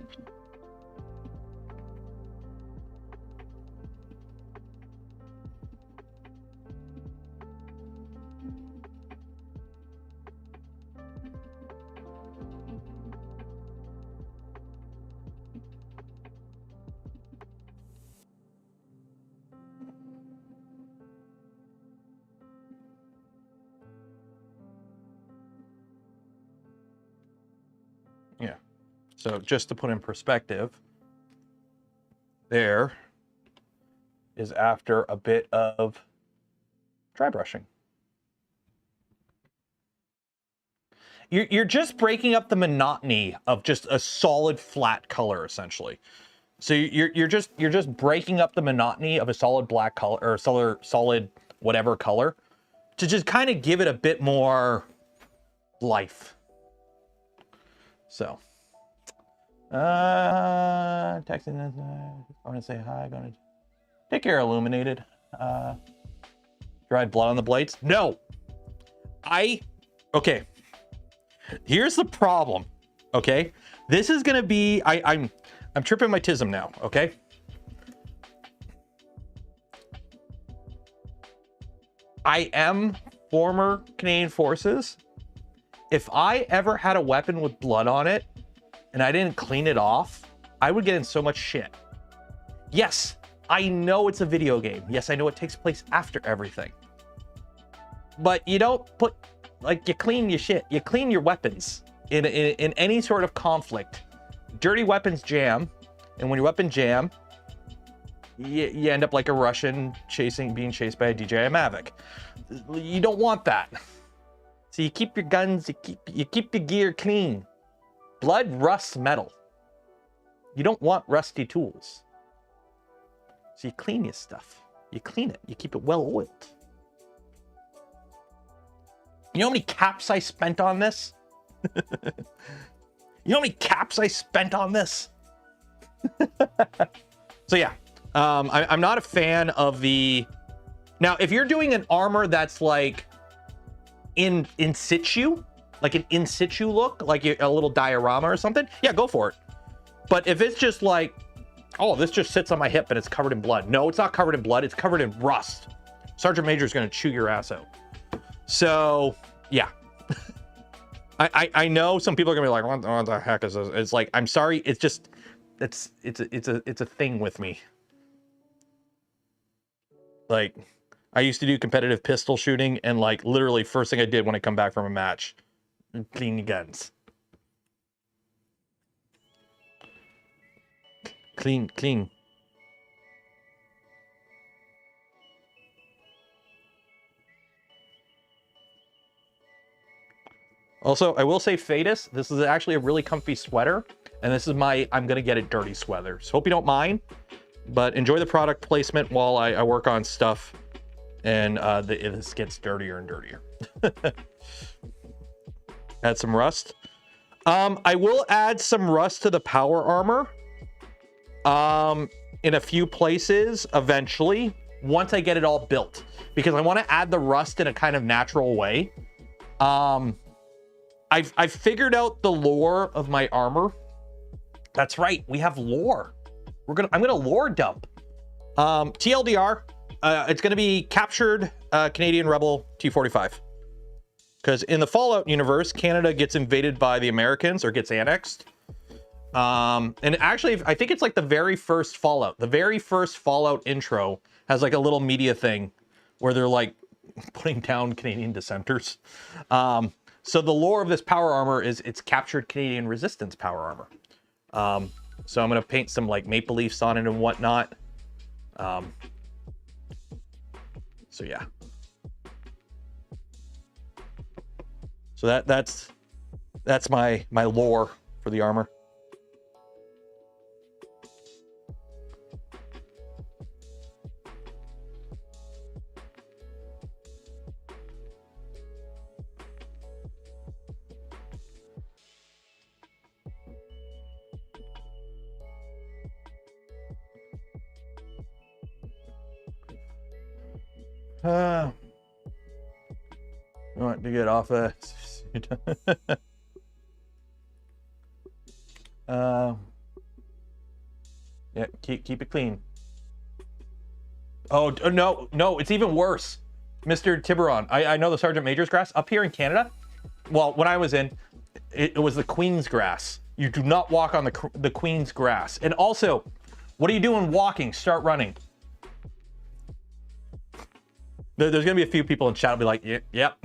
So just to put in perspective, there is after a bit of dry brushing. You're just breaking up the monotony of just a solid flat color, essentially. So you're just breaking up the monotony of a solid black color or solid whatever color to just kind of give it a bit more life. So texting us, I want to say hi, going to take care, Illuminated. Dried blood on the blades? No. Okay. Here's the problem. Okay. This is gonna be I'm tripping my tism now, okay? I am former Canadian Forces. If I ever had a weapon with blood on it and I didn't clean it off, I would get in so much shit. Yes, I know it's a video game. Yes, I know it takes place after everything. But you don't put, like, you clean your shit. You clean your weapons in any sort of conflict. Dirty weapons jam, and when your weapon jam, you end up like a Russian being chased by a DJI Mavic. You don't want that. So you keep your guns, you keep your gear clean. Blood rusts metal. You don't want rusty tools. So you clean your stuff. You clean it. You keep it well oiled. You know how many caps I spent on this? You know how many caps I spent on this? So yeah, I'm not a fan of the... Now, if you're doing an armor that's like in situ, like an in situ look, like a little diorama or something, yeah, go for it. But if it's just like, oh, this just sits on my hip and it's covered in blood. No, it's not covered in blood. It's covered in rust. Sergeant Major is going to chew your ass out. So yeah. I know some people are gonna be like, what the heck is this? It's like, I'm sorry, it's just, it's a thing with me. Like, I used to do competitive pistol shooting, and like literally first thing I did when I come back from a match, clean your guns. Clean. Also, I will say, Fadus, this is actually a really comfy sweater, and this is my I'm gonna get it dirty sweater. So hope you don't mind, but enjoy the product placement while I work on stuff, and this gets dirtier and dirtier. Add some rust. I will add some rust to the power armor in a few places eventually, once I get it all built, because I want to add the rust in a kind of natural way. I've figured out the lore of my armor. That's right, we have lore. I'm gonna lore dump. TLDR, it's gonna be captured Canadian Rebel T-45. Because in the Fallout universe, Canada gets invaded by the Americans or gets annexed. And actually, I think it's like the very first Fallout. The very first Fallout intro has like a little media thing where they're like putting down Canadian dissenters. So the lore of this power armor is it's captured Canadian resistance power armor. So I'm gonna paint some like maple leafs on it and whatnot. So yeah. So that's my lore for the armor. I want to get off of yeah, keep it clean. Oh no, it's even worse, Mr. Tiburon. I know the Sergeant Major's grass up here in Canada. Well, when I was in, it was the Queen's grass. You do not walk on the Queen's grass. And also, what are you doing walking? Start running. There's gonna be a few people in chat will be like, yep.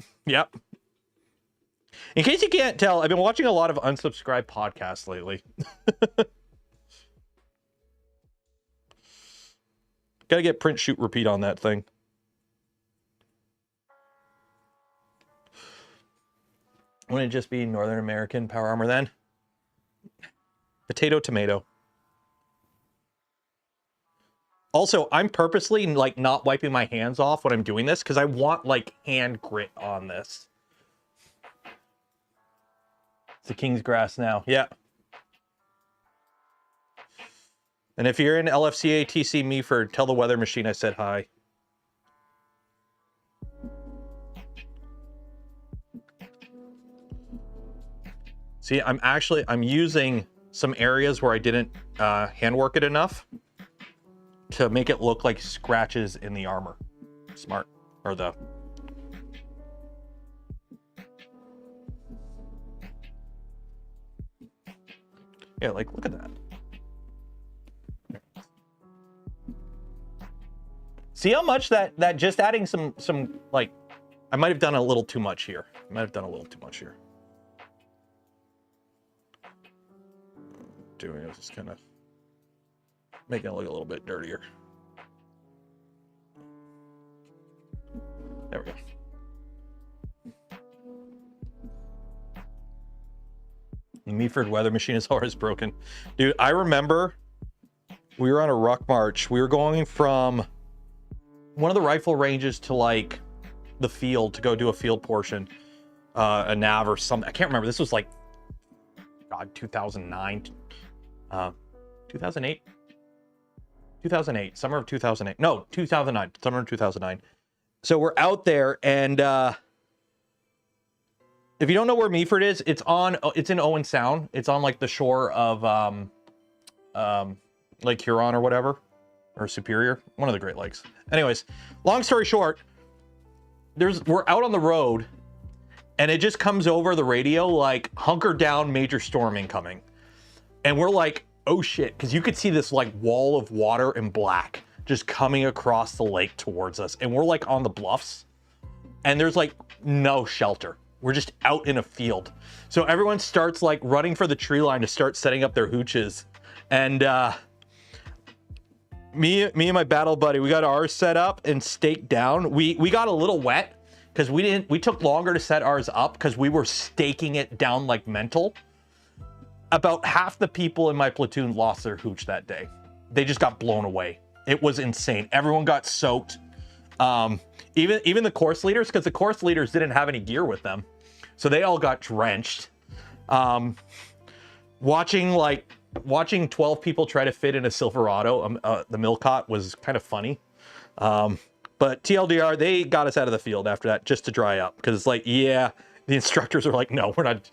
In case you can't tell, I've been watching a lot of unsubscribed podcasts lately. Got to get print, shoot, repeat on that thing. Wouldn't it just be Northern American Power Armor then? Potato, tomato. Also, I'm purposely like not wiping my hands off when I'm doing this because I want like hand grit on this. It's the King's Grass now. Yeah. And if you're in LFCA TC Meaford, tell the weather machine I said hi. See, I'm using some areas where I didn't handwork it enough to make it look like scratches in the armor. Smart. Or the... Yeah, like, look at that. See how much that just adding some like, I might have done a little too much here. I might have done a little too much here. Doing it, just kind of making it look a little bit dirtier. There we go. The Meaford weather machine is always broken. Dude, I remember we were on a ruck march. We were going from one of the rifle ranges to like the field to go do a field portion, a nav or something. I can't remember. This was like, God, 2009, 2008, 2008, summer of 2008. No, 2009, summer of 2009. So we're out there, and if you don't know where Meaford is, it's in Owen Sound. It's on like the shore of Lake Huron or whatever, or Superior, one of the Great Lakes. Anyways, long story short, we're out on the road, and it just comes over the radio like, hunker down, major storm incoming. And we're like, oh shit, because you could see this like wall of water and black just coming across the lake towards us. And we're like on the bluffs, and there's like no shelter. We're just out in a field. So everyone starts like running for the tree line to start setting up their hooches. And me and my battle buddy, we got ours set up and staked down. We got a little wet because we took longer to set ours up because we were staking it down like mental. About half the people in my platoon lost their hooch that day. They just got blown away. It was insane. Everyone got soaked. Even the course leaders, because the course leaders didn't have any gear with them. So they all got drenched. Watching 12 people try to fit in a Silverado, the Milcott, was kind of funny. But TLDR, they got us out of the field after that just to dry up. Because it's like, yeah, the instructors are like, no, we're not.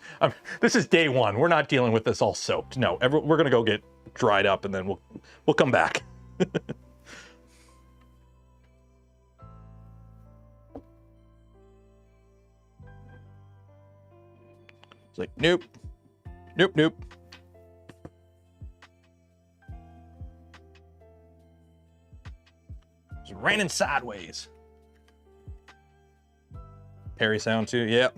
This is day one. We're not dealing with this all soaked. No, we're going to go get dried up, and then we'll come back. It's like, nope. Nope, nope. It's raining sideways. Perry sound too, yep.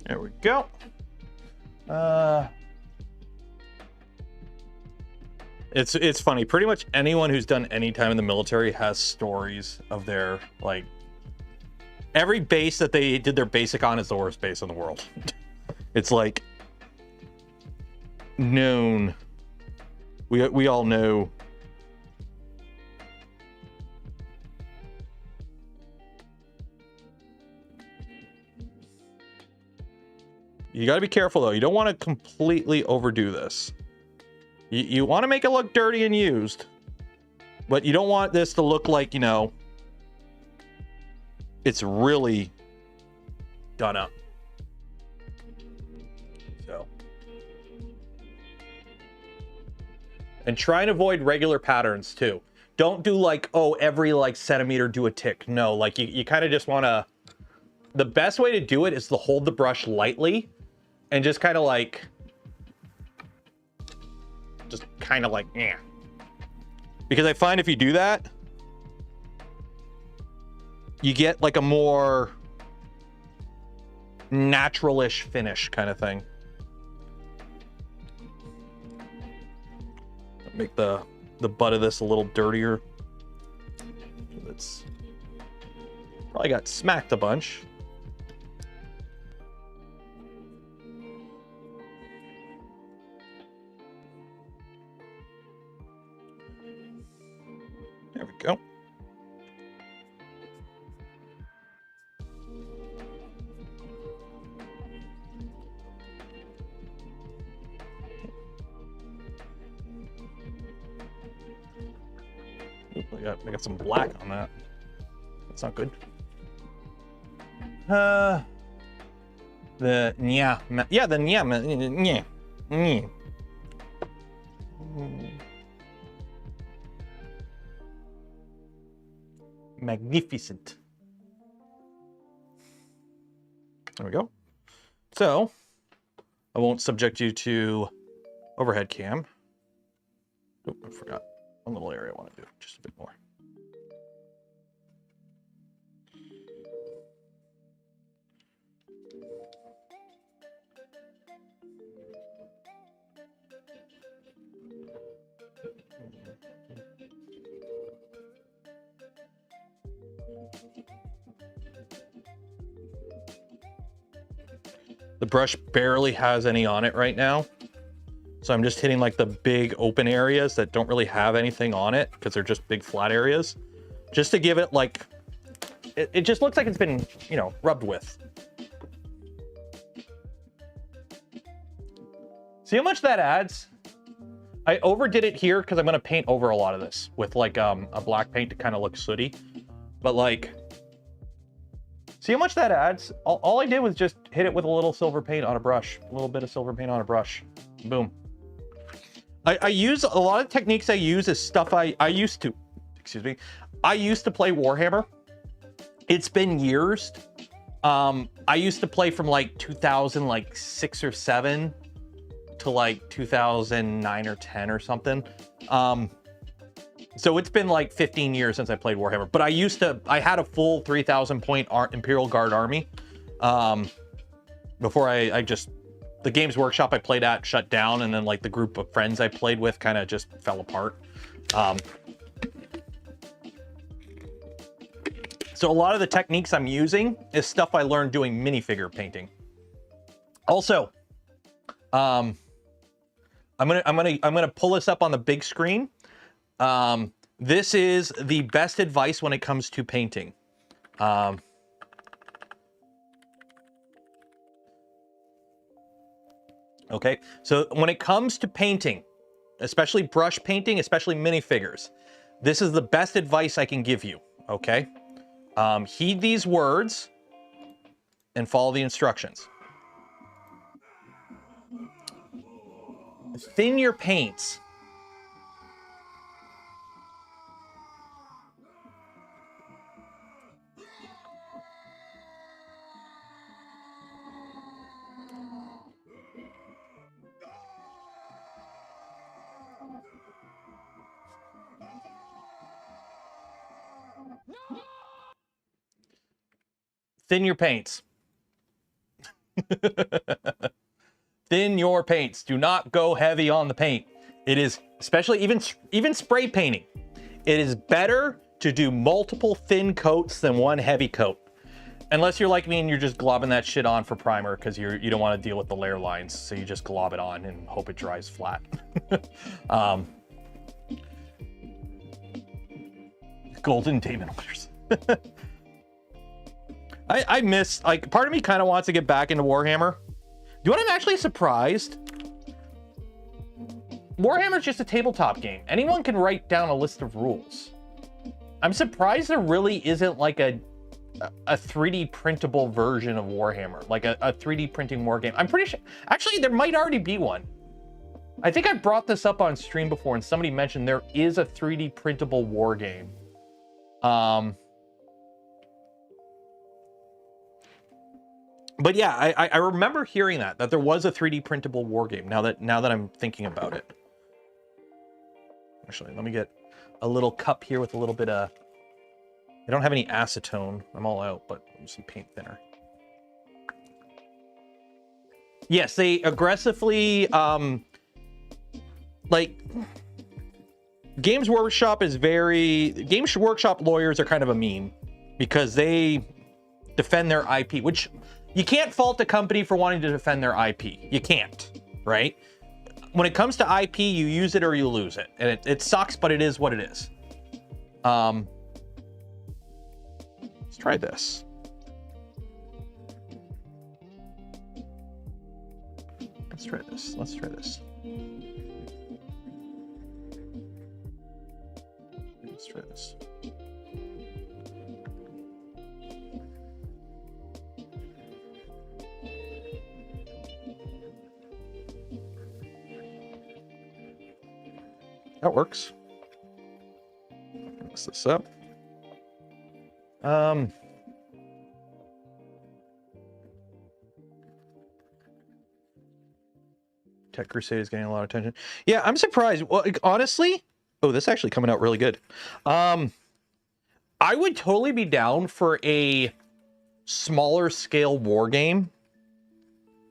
There we go. It's funny. Pretty much anyone who's done any time in the military has stories of their, like, every base that they did their basic on is the worst base in the world. It's like known. We all know. You got to be careful though. You don't want to completely overdo this. You want to make it look dirty and used, but you don't want this to look like, you know, it's really done up. So, and try and avoid regular patterns too. Don't do like, oh, every like centimeter do a tick. No, like you kind of just want to, the best way to do it is to hold the brush lightly and just kind of like, yeah. Because I find if you do that, you get like a more natural-ish finish kind of thing. Make the butt of this a little dirtier. It's probably got smacked a bunch. There we go. Oop, I got some black on that. That's not good. The magnificent. There we go. So I won't subject you to overhead cam. Oh, I forgot one little area I want to do just a bit more. The brush barely has any on it right now. So I'm just hitting like the big open areas that don't really have anything on it because they're just big flat areas. Just to give it like, it just looks like it's been, you know, rubbed with. See how much that adds? I overdid it here because I'm going to paint over a lot of this with like a black paint to kind of look sooty. But like, see how much that adds? All I did was just hit it with a little silver paint on a brush. A little bit of silver paint on a brush. Boom. I use a lot of techniques I use is stuff I used to, excuse me, I used to play Warhammer. It's been years. I used to play from like 2006 or 7 to like 2009 or 10 or something. So it's been like 15 years since I played Warhammer, but I had a full 3,000 point Imperial Guard army. Before the Games Workshop I played at shut down, and then like the group of friends I played with kind of just fell apart. So a lot of the techniques I'm using is stuff I learned doing minifigure painting. Also, I'm gonna pull this up on the big screen. This is the best advice when it comes to painting. Okay, so when it comes to painting, especially brush painting, especially minifigures, this is the best advice I can give you, okay? Heed these words and follow the instructions. Thin your paints. Thin your paints. Thin your paints. Do not go heavy on the paint. It is, especially even spray painting, it is better to do multiple thin coats than one heavy coat. Unless you're like me and you're just globbing that shit on for primer because you don't want to deal with the layer lines, so you just glob it on and hope it dries flat. Golden Demon Orders. I miss, like, part of me kind of wants to get back into Warhammer. Do you know what I'm actually surprised? Warhammer's just a tabletop game. Anyone can write down a list of rules. I'm surprised there really isn't like a 3D printable version of Warhammer, like a 3D printing war game. I'm pretty sure, actually, there might already be one. I think I brought this up on stream before and somebody mentioned there is a 3D printable war game. But yeah, I remember hearing that there was a 3D printable war game now that I'm thinking about it. Actually, let me get a little cup here with a little bit of, I don't have any acetone. I'm all out, but some paint thinner. Yes, they aggressively, like, Games Workshop lawyers are kind of a meme because they defend their IP, which you can't fault a company for wanting to defend their IP. You can't, right? When it comes to IP, you use it or you lose it. And it sucks, but it is what it is. Let's try this. Let's try this. Let's try this. Let's try this. That works. Mix this up. Tech Crusade is getting a lot of attention. Yeah, I'm surprised. Well, honestly, oh, this is actually coming out really good. I would totally be down for a smaller scale war game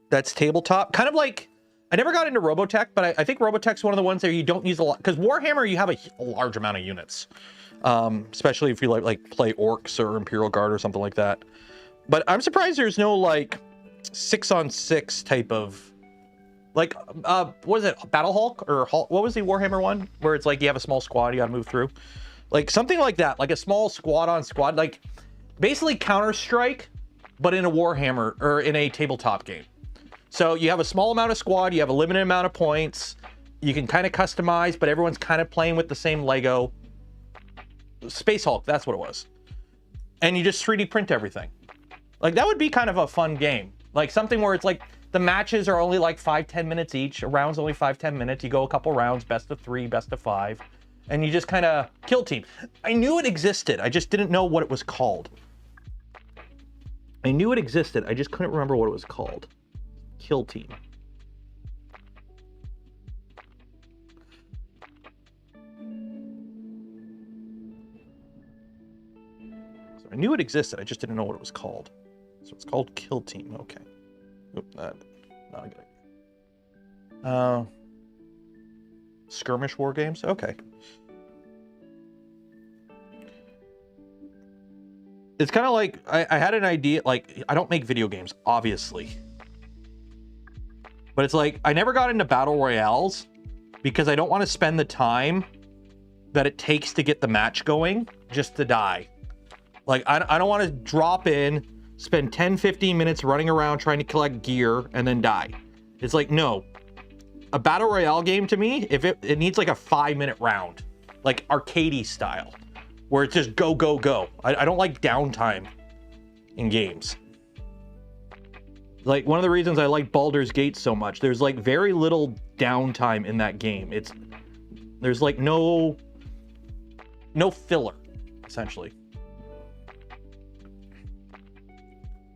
that's tabletop. Kind of like, I never got into Robotech, but I think Robotech's one of the ones that you don't use a lot. Because Warhammer, you have a large amount of units. Especially if you like play Orcs or Imperial Guard or something like that. But I'm surprised there's no like 6-on-6 type of, like, what is it, Battle Hulk? Or Hulk? What was the Warhammer one? Where it's like you have a small squad you gotta move through. Like something like that, like a small squad on squad, like basically Counter-Strike, but in a Warhammer or in a tabletop game. So you have a small amount of squad, you have a limited amount of points, you can kind of customize, but everyone's kind of playing with the same Lego. Space Hulk, that's what it was. And you just 3D print everything. Like that would be kind of a fun game. Like something where it's like the matches are only like 5-10 minutes each. A round's only 5-10 minutes. You go a couple rounds, best of 3, best of 5. And you just kind of kill team. I knew it existed. I just didn't know what it was called. I knew it existed. I just couldn't remember what it was called. Kill team. So I knew it existed. I just didn't know what it was called. So it's called Kill Team. Okay. Oop, not a good idea. Skirmish war games. Okay. It's kind of like I had an idea. Like I don't make video games, obviously. But it's like, I never got into battle royales because I don't want to spend the time that it takes to get the match going just to die. Like, I don't want to drop in, spend 10, 15 minutes running around trying to collect gear and then die. It's like, no. A battle royale game to me, if it needs like a 5-minute round, like arcadey style, where it's just go, go, go. I don't like downtime in games. Like, one of the reasons I like Baldur's Gate so much, there's like very little downtime in that game. There's like no filler, essentially.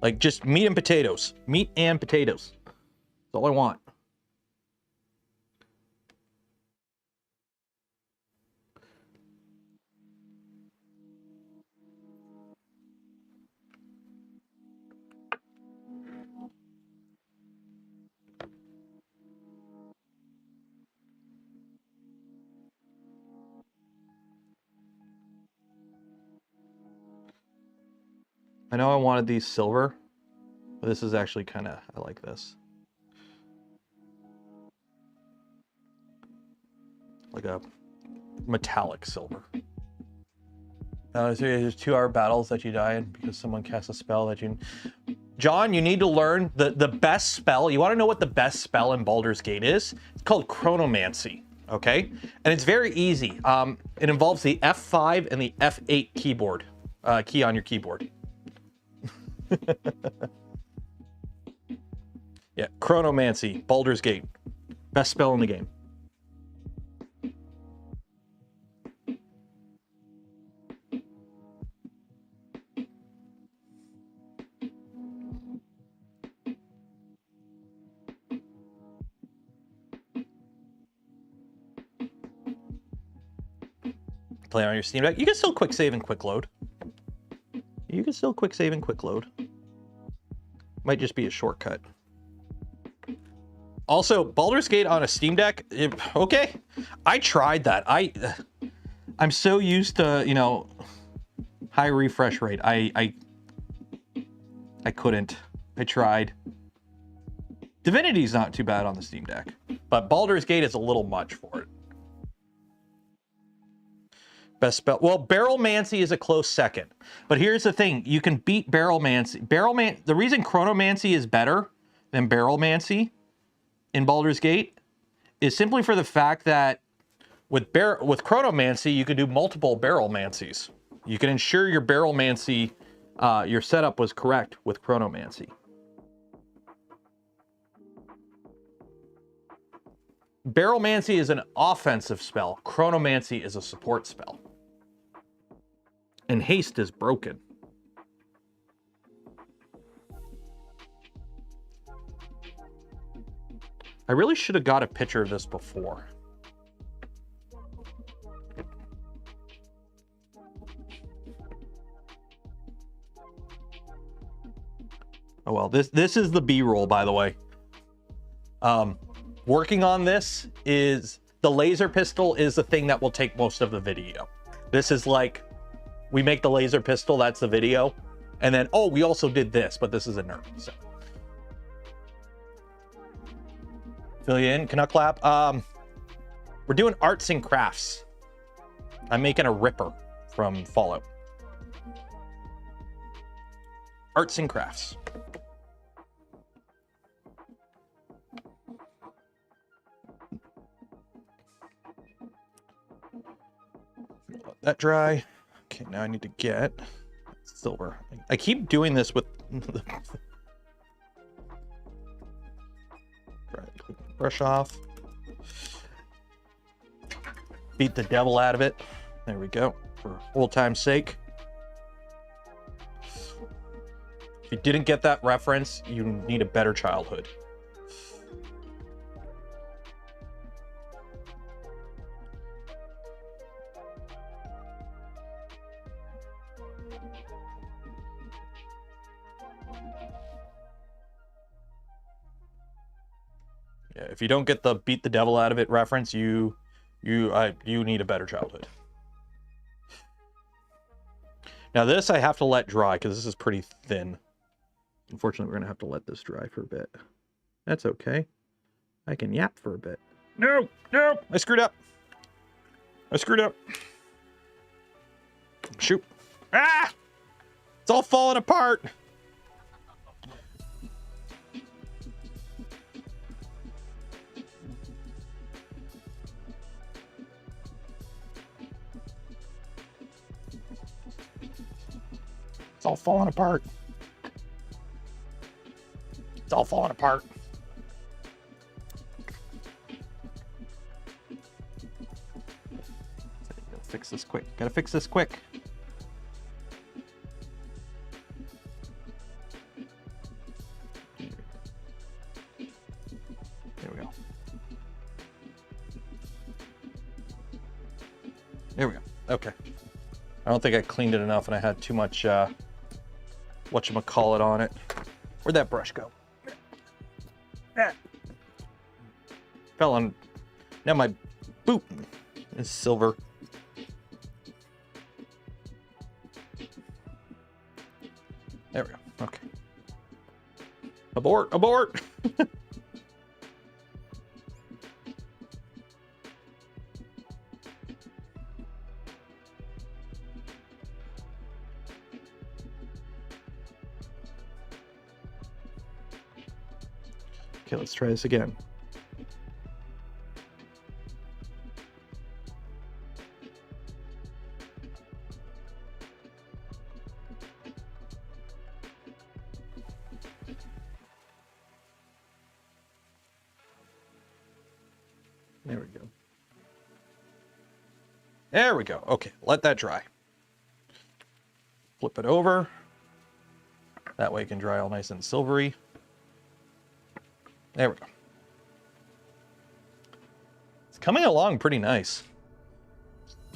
Like just meat and potatoes. Meat and potatoes. That's all I want. I know I wanted these silver, but this is actually kind of, I like this. Like a metallic silver. So there's 2-hour battles that you die in because someone casts a spell that you... John, you need to learn the best spell. You want to know what the best spell in Baldur's Gate is? It's called Chronomancy, okay? And it's very easy. It involves the F5 and the F8 keyboard, key on your keyboard. Yeah, Chronomancy, Baldur's Gate. Best spell in the game. Play on your Steam Deck. You can still quick save and quick load. You can still quick save and quick load. Might just be a shortcut. Also, Baldur's Gate on a Steam Deck, okay. I tried that. I'm so used to, you know, high refresh rate. I couldn't. I tried. Divinity's not too bad on the Steam Deck, but Baldur's Gate is a little much for it. Best spell. Well, Barrelmancy is a close second. But here's the thing. You can beat Barrelmancy. The reason Chronomancy is better than Barrelmancy in Baldur's Gate is simply for the fact that with Chronomancy, you can do multiple Barrelmancies. You can ensure your Barrelmancy, your setup was correct with Chronomancy. Barrelmancy is an offensive spell. Chronomancy is a support spell. And haste is broken. I really should have got a picture of this before. Oh well, this is the B-roll, by the way. Working on this is the laser pistol is the thing that will take most of the video. This is like, we make the laser pistol, that's the video. And then, oh, we also did this, but this is a nerf, so. Fill you in, Canuck Lap. We're doing arts and crafts. I'm making a Ripper from Fallout. Arts and crafts. Let that dry. Okay, now I need to get silver. I keep doing this with the brush off. Beat the devil out of it. There we go, for old time's sake. If you didn't get that reference, you need a better childhood. Yeah, if you don't get the beat the devil out of it reference, you need a better childhood. Now this I have to let dry because this is pretty thin. Unfortunately, we're gonna have to let this dry for a bit. That's okay. I can yap for a bit. No, no, I screwed up. I screwed up. Shoot. Ah! It's all falling apart. It's all falling apart. It's all falling apart. Gotta fix this quick. Gotta fix this quick. There we go. There we go. Okay. I don't think I cleaned it enough and I had too much whatchamacallit on it. Where'd that brush go? Ah. Fell on. Now my boot is silver. There we go. Okay. Abort! Abort! Okay, let's try this again. There we go. There we go. Okay, let that dry. Flip it over. That way it can dry all nice and silvery. There we go. It's coming along pretty nice.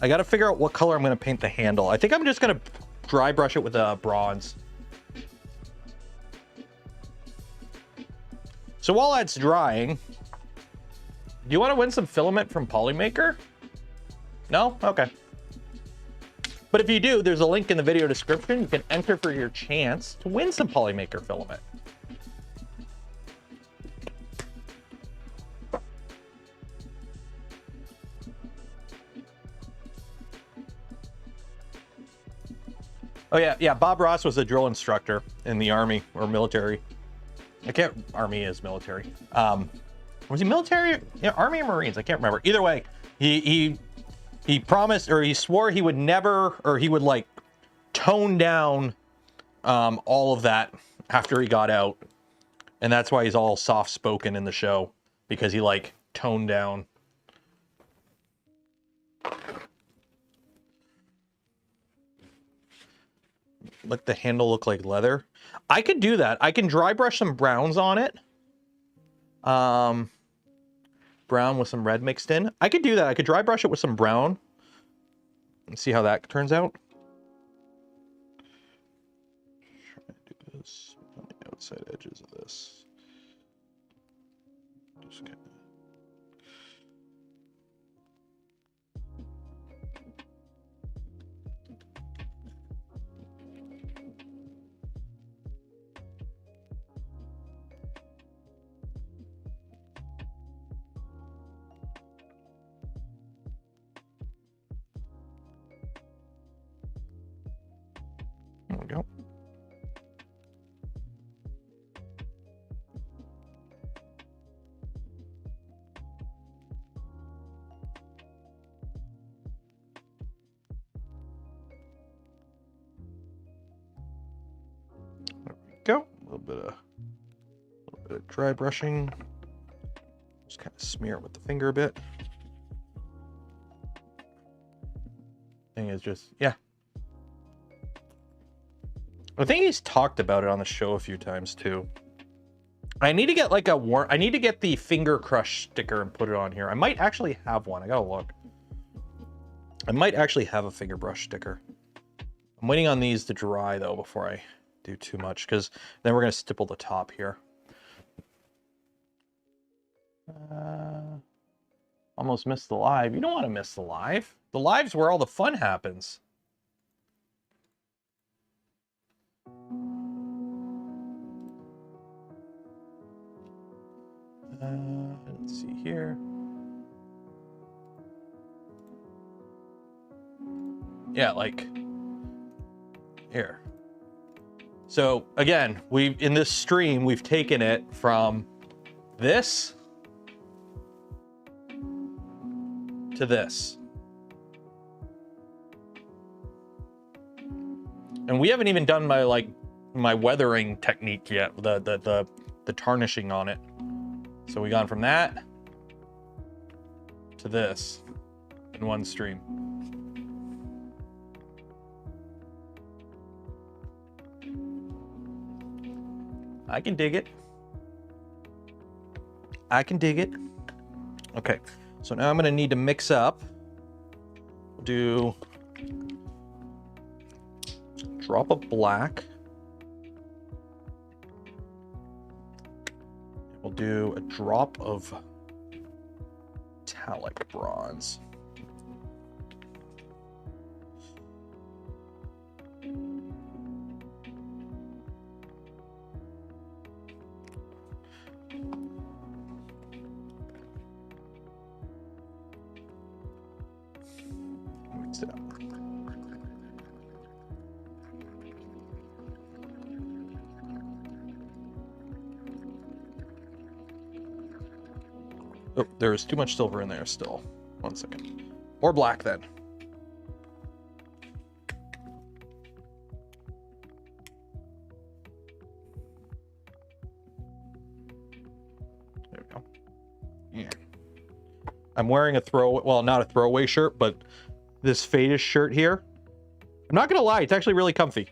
I got to figure out what color I'm going to paint the handle. I think I'm just going to dry brush it with a bronze. So while that's drying, do you want to win some filament from POLYMAKER? No? Okay. But if you do, there's a link in the video description. You can enter for your chance to win some POLYMAKER filament. Oh yeah, Bob Ross was a drill instructor in the Army or military. Army is military. Was he military? Yeah, Army or Marines? I can't remember. Either way, he promised, or he swore he would never, or he would like tone down all of that after he got out. And that's why he's all soft spoken in the show, because he like toned down. Let the handle look like leather. I could do that. I can dry brush some browns on it. Brown with some red mixed in. I could do that. I could dry brush it with some brown and see how that turns out. Try to do this on the outside edges of this. Just kind of. There we go. There we go. A little bit of dry brushing. Just kind of smear it with the finger a bit. Thing is just, yeah. I think he's talked about it on the show a few times too. I need to get like I need to get the finger crush sticker and put it on here. I might actually have one. I gotta look. I might actually have a finger brush sticker. I'm waiting on these to dry though before I do too much, because then we're gonna stipple the top here. Almost missed the live. You don't want to miss the live. The live's where all the fun happens. Let's see here. Yeah, like here. So again, in this stream, we've taken it from this to this. And we haven't even done my weathering technique yet, the tarnishing on it. So we gone from that to this in one stream. I can dig it. I can dig it. Okay, so now I'm gonna need to mix up. We'll do a drop of black. We'll do a drop of metallic bronze. Mix it up. Oh, there's too much silver in there still. 1 second. Or black then. There we go. Yeah. I'm wearing a well, not a throwaway shirt, but this Fadis shirt here. I'm not gonna lie, it's actually really comfy.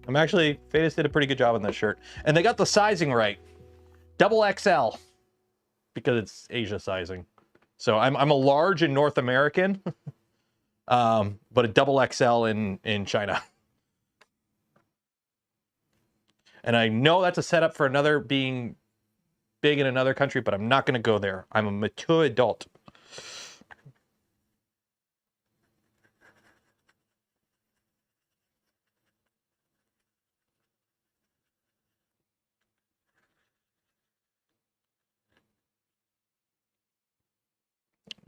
Fadis did a pretty good job on this shirt. And they got the sizing right. Double XL. Because it's Asia sizing. So I'm a large in North American, but a double XL in China. And I know that's a setup for another being big in another country, but I'm not going to go there. I'm a mature adult.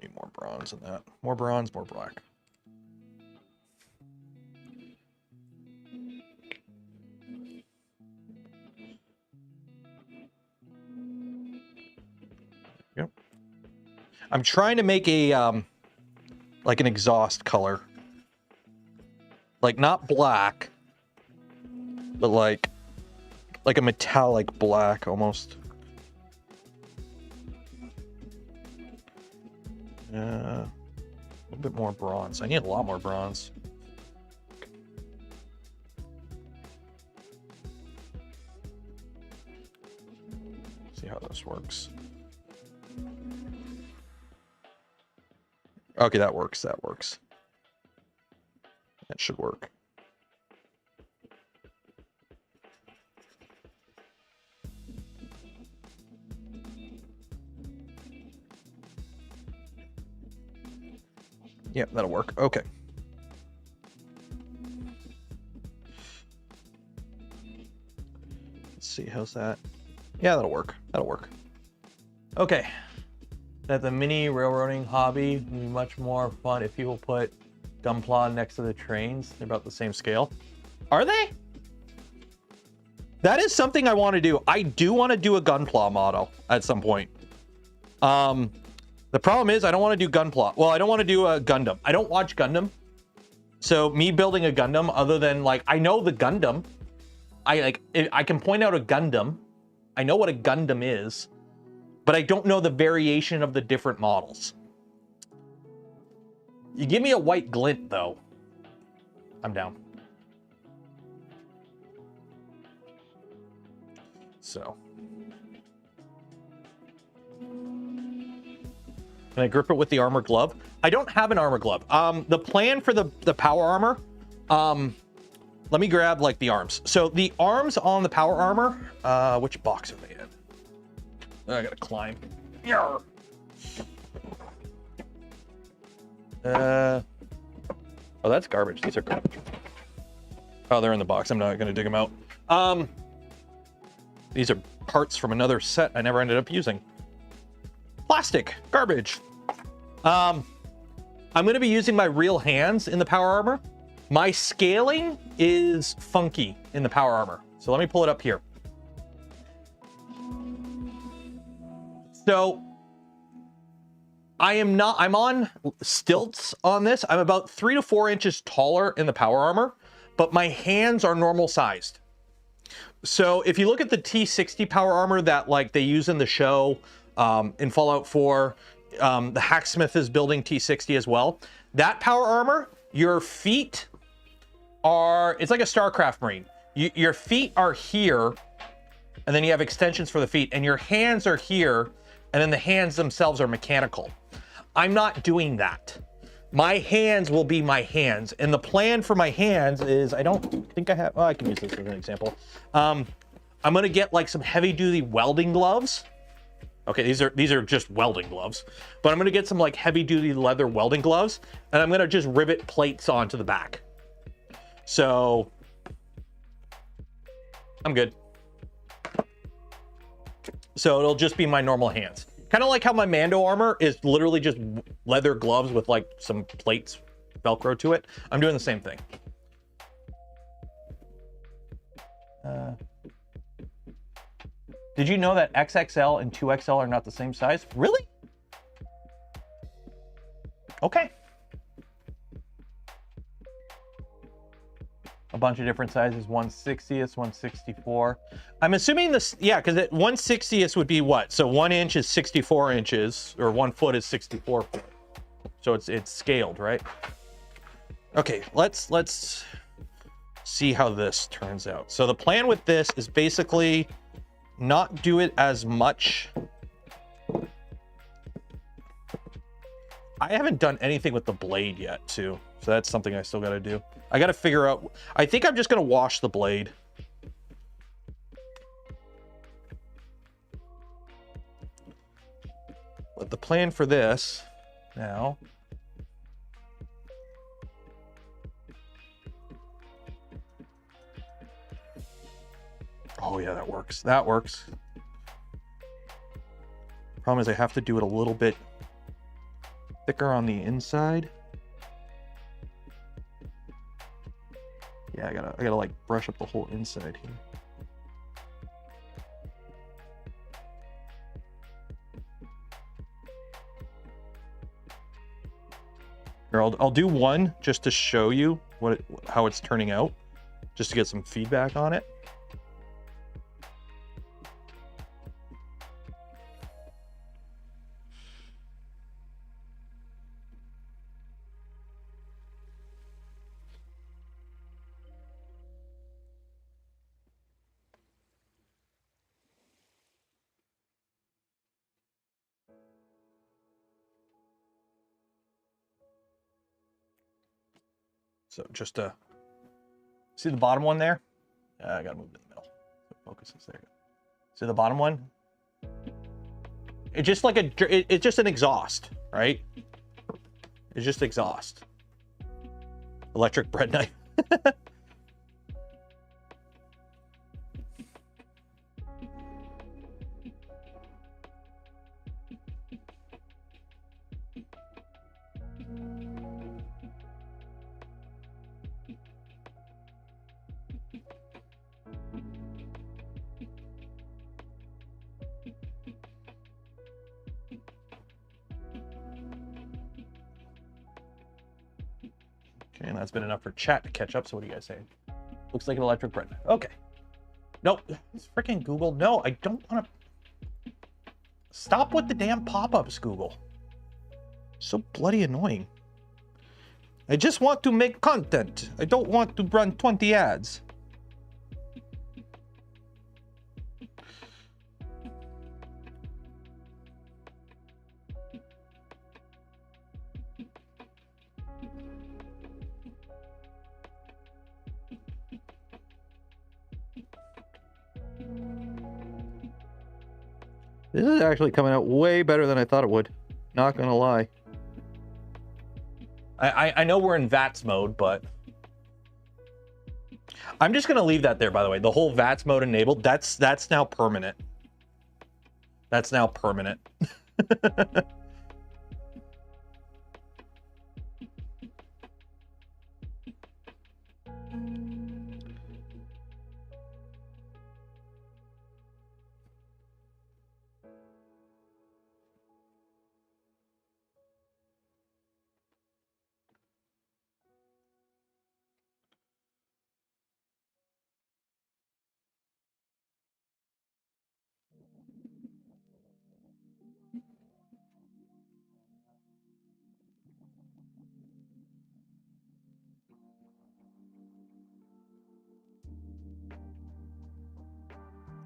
Need more bronze in that. More bronze, more black. Yep. I'm trying to make a like an exhaust color. Like not black, but like a metallic black almost. A little bit more bronze. I need a lot more bronze. See how this works. Okay, that works. That works. That should work. Yep, that'll work. Okay. Let's see, how's that? Yeah, that'll work. That'll work. Okay. That the mini railroading hobby would be much more fun if people put Gunpla next to the trains. They're about the same scale. Are they? That is something I want to do. I do want to do a Gunpla model at some point. The problem is I don't want to do Gunpla. Well, I don't want to do a Gundam. I don't watch Gundam. So me building a Gundam, other than like, I know the Gundam. I can point out a Gundam. I know what a Gundam is, but I don't know the variation of the different models. You give me a white glint though, I'm down. So. Can I grip it with the armor glove? I don't have an armor glove. The plan for the power armor, let me grab like the arms. So the arms on the power armor, which box are they in? I gotta climb. Yarr. Oh, that's garbage. These are garbage. Oh, they're in the box. I'm not gonna dig them out. These are parts from another set I never ended up using. Plastic, garbage. I'm gonna be using my real hands in the power armor. My scaling is funky in the power armor. So let me pull it up here. So I'm on stilts on this. I'm about 3 to 4 inches taller in the power armor, but my hands are normal sized. So if you look at the T60 power armor that like they use in the show, in Fallout 4, the Hacksmith is building T60 as well. That power armor, your feet are, it's like a StarCraft Marine. Your feet are here, and then you have extensions for the feet, and your hands are here, and then the hands themselves are mechanical. I'm not doing that. My hands will be my hands, and the plan for my hands is, I don't think I have, well, I can use this as an example. I'm gonna get like some heavy-duty welding gloves. Okay, these are just welding gloves, but I'm gonna get some like heavy-duty leather welding gloves, and I'm gonna just rivet plates onto the back. So I'm good. So it'll just be my normal hands. Kind of like how my Mando armor is literally just leather gloves with like some plates Velcro to it. I'm doing the same thing. Did you know that XXL and 2XL are not the same size? Really? Okay. A bunch of different sizes, 1/60th, 1/64. I'm assuming this, yeah, because 1/60th would be what? So 1 inch is 64 inches, or 1 foot is 64 foot. So it's scaled, right? Okay, let's see how this turns out. So the plan with this is basically not do it as much. I haven't done anything with the blade yet, too. So that's something I still got to do. I got to figure out. I think I'm just going to wash the blade. But the plan for this now. Oh, yeah, that works. That works. Problem is I have to do it a little bit thicker on the inside. Yeah, I gotta like brush up the whole inside here. Here, I'll do one just to show you how it's turning out, just to get some feedback on it. So just see the bottom one there? I gotta move it in the middle. Focus is there. See the bottom one? It's just like it's just an exhaust, right? It's just exhaust. Electric bread knife. Okay, and that's been enough for chat to catch up. So what do you guys say? Looks like an electric bread knife. Okay. Nope. It's freaking Google. No, I don't want to. Stop with the damn pop-ups, Google. So bloody annoying. I just want to make content. I don't want to run 20 ads. This is actually coming out way better than I thought it would. Not gonna lie. I know we're in VATS mode, but I'm just gonna leave that there, by the way. The whole VATS mode enabled, that's now permanent. That's now permanent.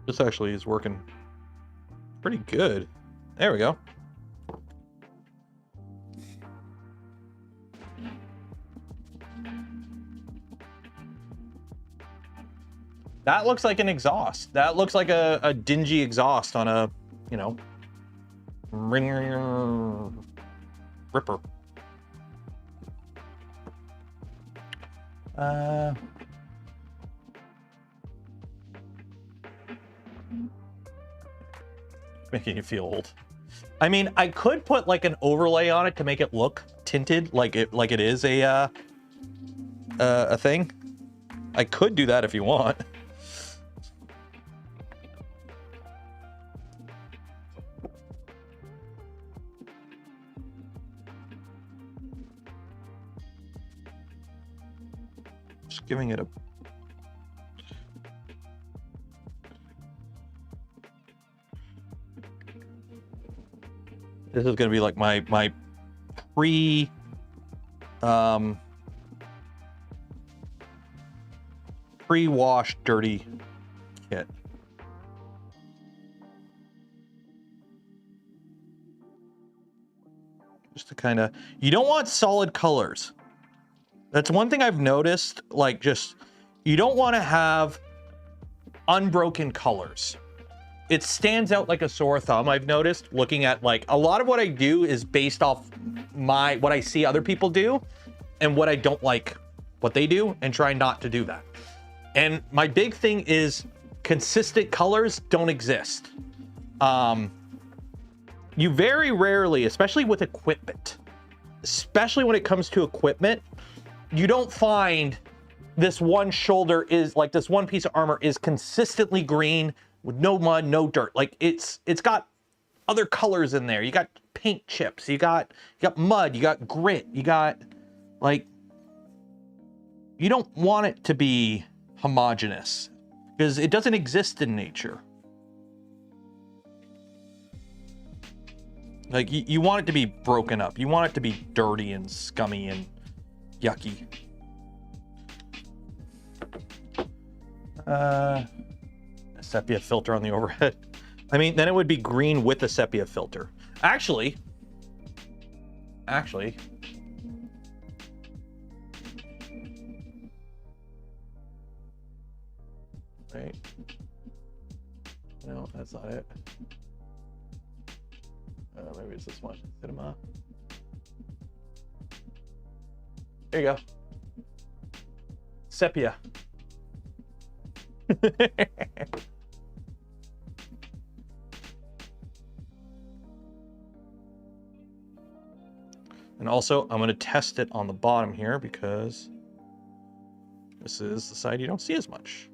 This actually is working pretty good. There we go. That looks like an exhaust. That looks like a dingy exhaust on a, you know, ripper. Making you feel old. I mean, I could put like an overlay on it to make it look tinted, like it is a thing. I could do that if you want. Just giving it a... This is going to be like my pre... pre-wash dirty kit. Just to kind of... You don't want solid colors. That's one thing I've noticed, like just, you don't want to have unbroken colors. It stands out like a sore thumb, I've noticed, looking at like, a lot of what I do is based off what I see other people do and what I don't like what they do and try not to do that. And my big thing is consistent colors don't exist. You very rarely, especially with equipment, especially when it comes to equipment, you don't find this one shoulder is like this one piece of armor is consistently green with no mud, no dirt. Like it's got other colors in there. You got paint chips, you got mud, you got grit, you got like, you don't want it to be homogeneous because it doesn't exist in nature. Like you want it to be broken up. You want it to be dirty and scummy and yucky. A sepia filter on the overhead. I mean, then it would be green with a sepia filter. Actually, right? No, that's not it. Maybe it's this one. Cinema. There you go. Sepia. And also, I'm going to test it on the bottom here because this is the side you don't see as much.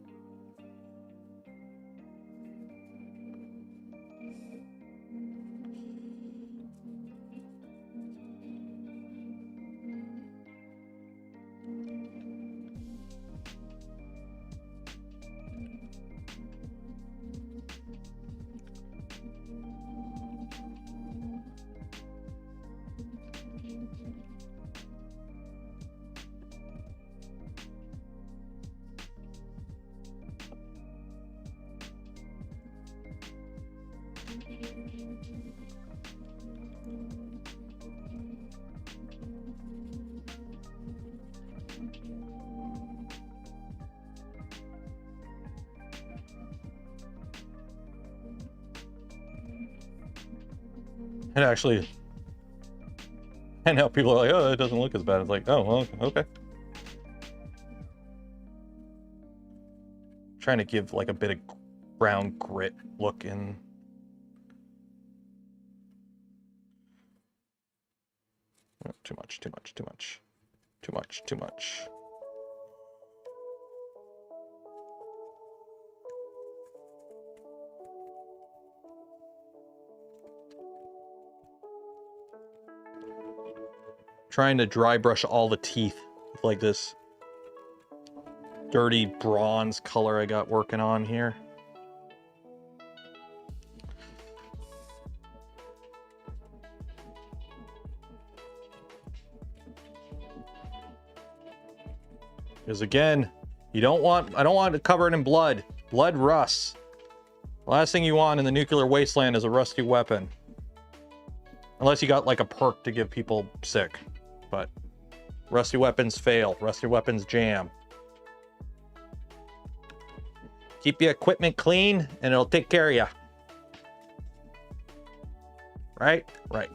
It actually, I know people are like, oh, it doesn't look as bad. It's like, oh, well, okay. Trying to give like a bit of brown grit look in. Oh, too much. Trying to dry brush all the teeth with like this dirty bronze color I got working on here. Because again, I don't want it covered in blood. Blood rusts. The last thing you want in the nuclear wasteland is a rusty weapon. Unless you got like a perk to give people sick. But rusty weapons fail. Rusty weapons jam. Keep your equipment clean and it'll take care of you. Right? Right.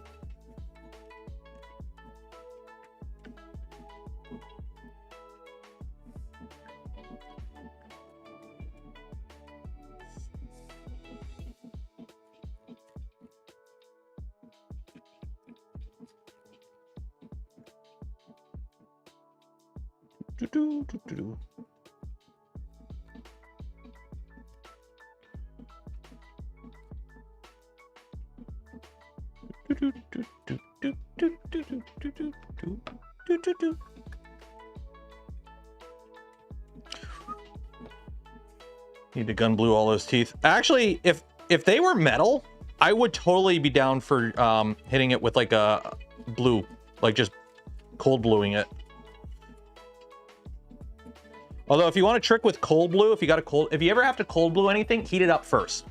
Need to gun blue all those teeth. Actually, if they were metal, I would totally be down for hitting it with like a blue, like just cold bluing it. Although if you want to trick with cold blue, if you ever have to cold blue anything, heat it up first.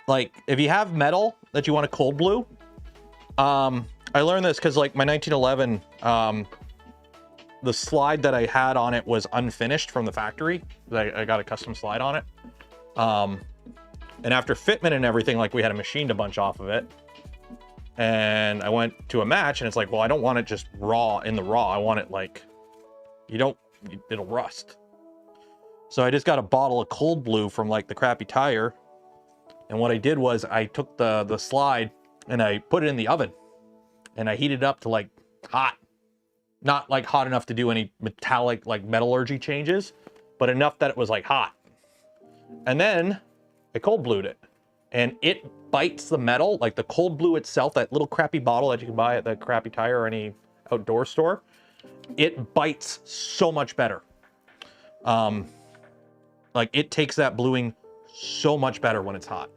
Like if you have metal that you want to cold blue, I learned this because like my 1911, the slide that I had on it was unfinished from the factory. I got a custom slide on it. And after fitment and everything, like we had a machined a bunch off of it. And I went to a match and it's like, well, I don't want it just raw in the raw. I want it like, it'll rust. So I just got a bottle of cold blue from like the crappy tire. And what I did was I took the slide and I put it in the oven and I heated it up to like hot. Not like hot enough to do any metallic like metallurgy changes, but enough that it was like hot. And then I cold blued it and it bites the metal, like the cold blue itself, that little crappy bottle that you can buy at the crappy tire or any outdoor store. It bites so much better. Like it takes that bluing so much better when it's hot.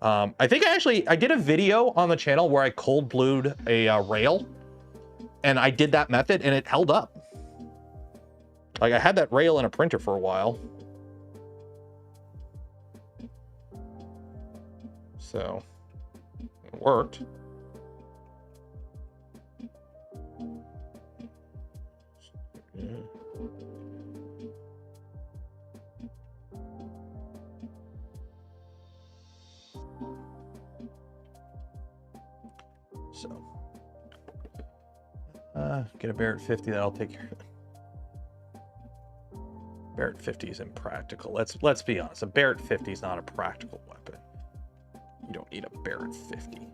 I think I did a video on the channel where I cold blued a rail and I did that method and it held up. Like I had that rail in a printer for a while. So it worked. Yeah. So get a Barrett 50, that'll take care of it. Barrett 50 is impractical. Let's be honest. A Barrett 50 is not a practical weapon. You don't need a Barrett 50.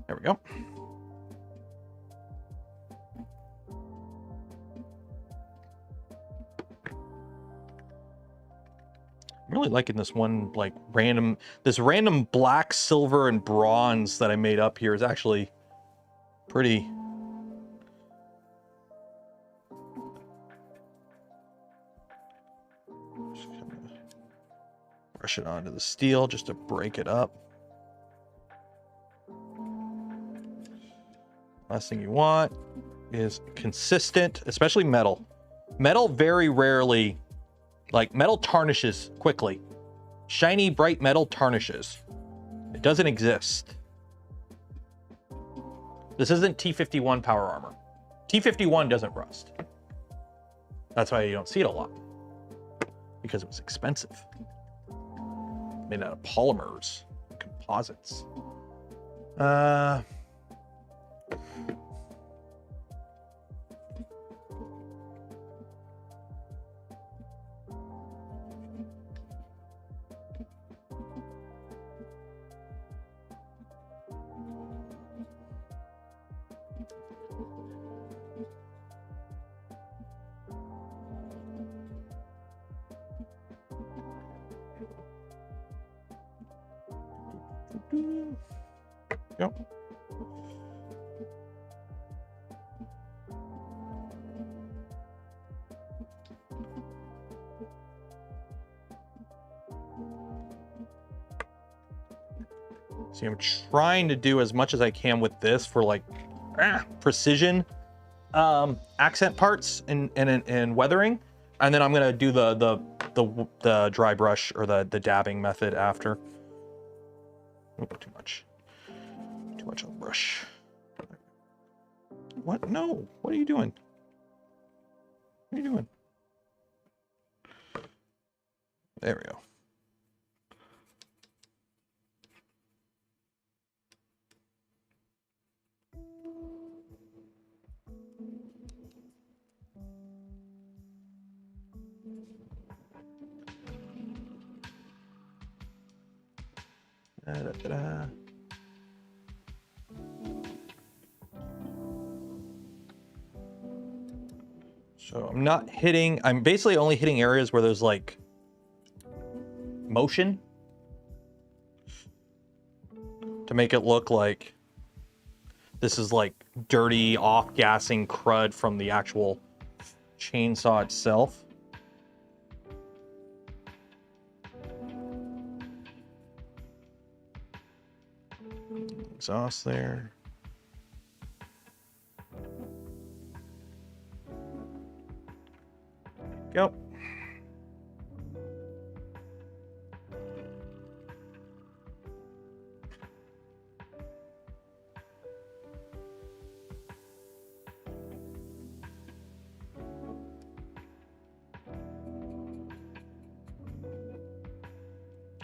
There we go. I'm really liking this one, like this random black, silver, and bronze that I made up here is actually pretty. Just kind of brush it onto the steel just to break it up. Last thing you want is consistent, especially metal. Metal very rarely. Like, metal tarnishes quickly. Shiny, bright metal tarnishes. It doesn't exist. This isn't T51 power armor. T51 doesn't rust. That's why you don't see it a lot. Because it was expensive. Made out of polymers, composites. Yep. See, I'm trying to do as much as I can with this for like precision accent parts and weathering, and then I'm gonna do the dry brush or the dabbing method after. Oop, too much on the brush. What? No. What are you doing? What are you doing? There we go. Da-da-da-da. So I'm basically only hitting areas where there's like motion to make it look like this is like dirty off-gassing crud from the actual chainsaw itself. exhaust there. Go.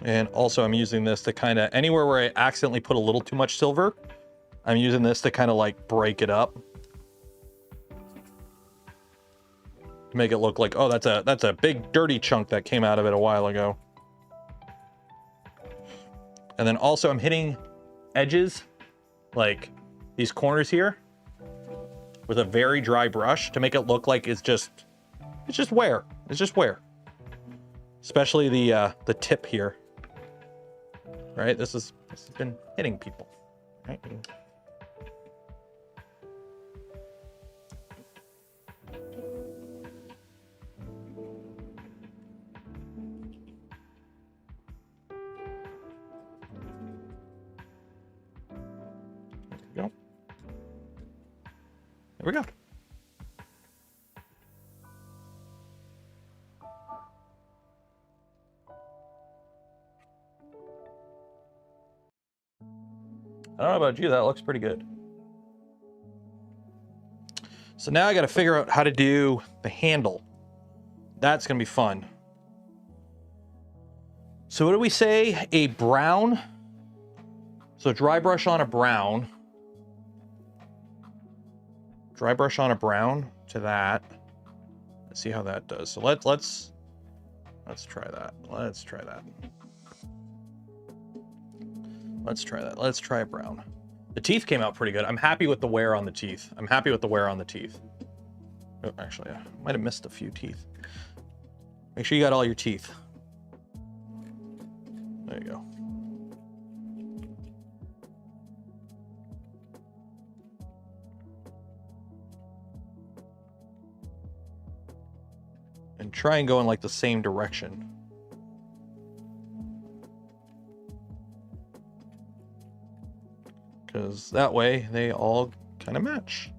And also I'm using this to kind of, anywhere where I accidentally put a little too much silver, I'm using this to kind of like break it up. To make it look like, oh, that's a big dirty chunk that came out of it a while ago. And then also I'm hitting edges, like these corners here, with a very dry brush to make it look like it's just wear. It's just wear. Especially the tip here. Right? This has been hitting people. Right? There we go. I don't know about you, that looks pretty good. So now I got to figure out how to do the handle. That's going to be fun. So what do we say? A brown. So dry brush on a brown. Dry brush on a brown to that. Let's see how that does. So let's try that. Let's try that. Let's try that. Let's try a brown. The teeth came out pretty good. I'm happy with the wear on the teeth. I'm happy with the wear on the teeth. Oh, actually, I might have missed a few teeth. Make sure you got all your teeth. There you go. And try and go in like the same direction. Because that way they all kind of match.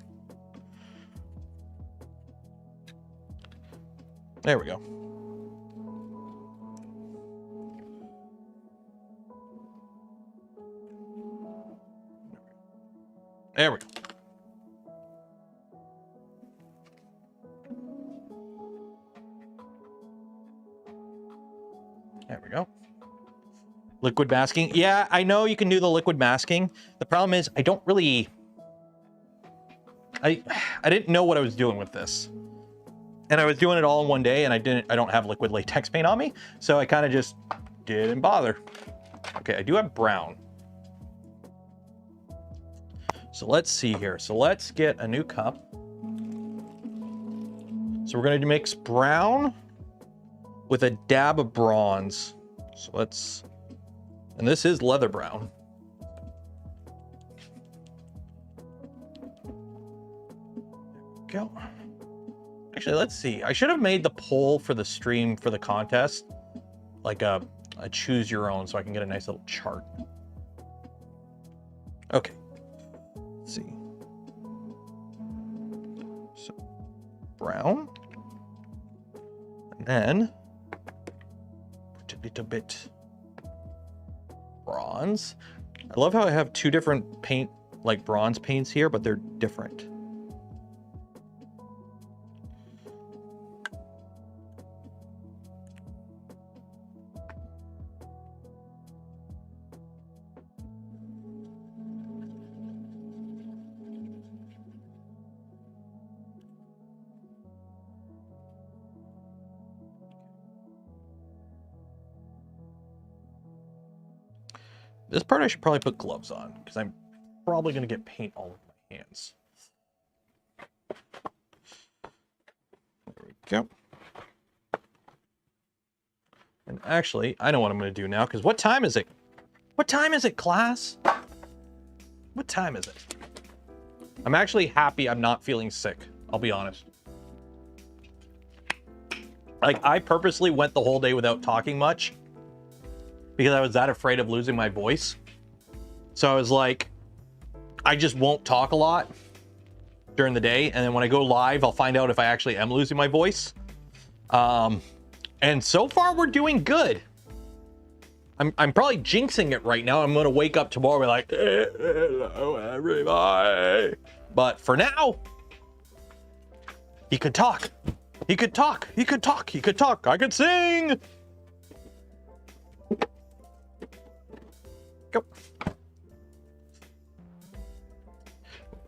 There we go. There we go. There we go. Liquid masking. Yeah, I know you can do the liquid masking. The problem is I don't really... I didn't know what I was doing with this. And I was doing it all in one day and I don't have liquid latex paint on me. So I kind of just didn't bother. Okay, I do have brown. So let's see here. So let's get a new cup. So we're going to mix brown with a dab of bronze. So let's... And this is leather brown. There we go. Actually, let's see. I should have made the poll for the stream for the contest like a choose your own so I can get a nice little chart. Okay. Let's see. So, brown. And then put a little bit bronze. I love how I have two different paint, like bronze paints here, but they're different. This part I should probably put gloves on because I'm probably going to get paint all over my hands. There we go. And actually, I know what I'm going to do now because what time is it? What time is it, class? What time is it? I'm actually happy I'm not feeling sick. I'll be honest. Like, I purposely went the whole day without talking much because I was that afraid of losing my voice. So I was like, I just won't talk a lot during the day, and then when I go live, I'll find out if I actually am losing my voice. And so far, we're doing good. I'm probably jinxing it right now. I'm gonna wake up tomorrow and be like, hello, everybody. But for now, he could talk. He could talk. He could talk. He could talk. I could sing. Go.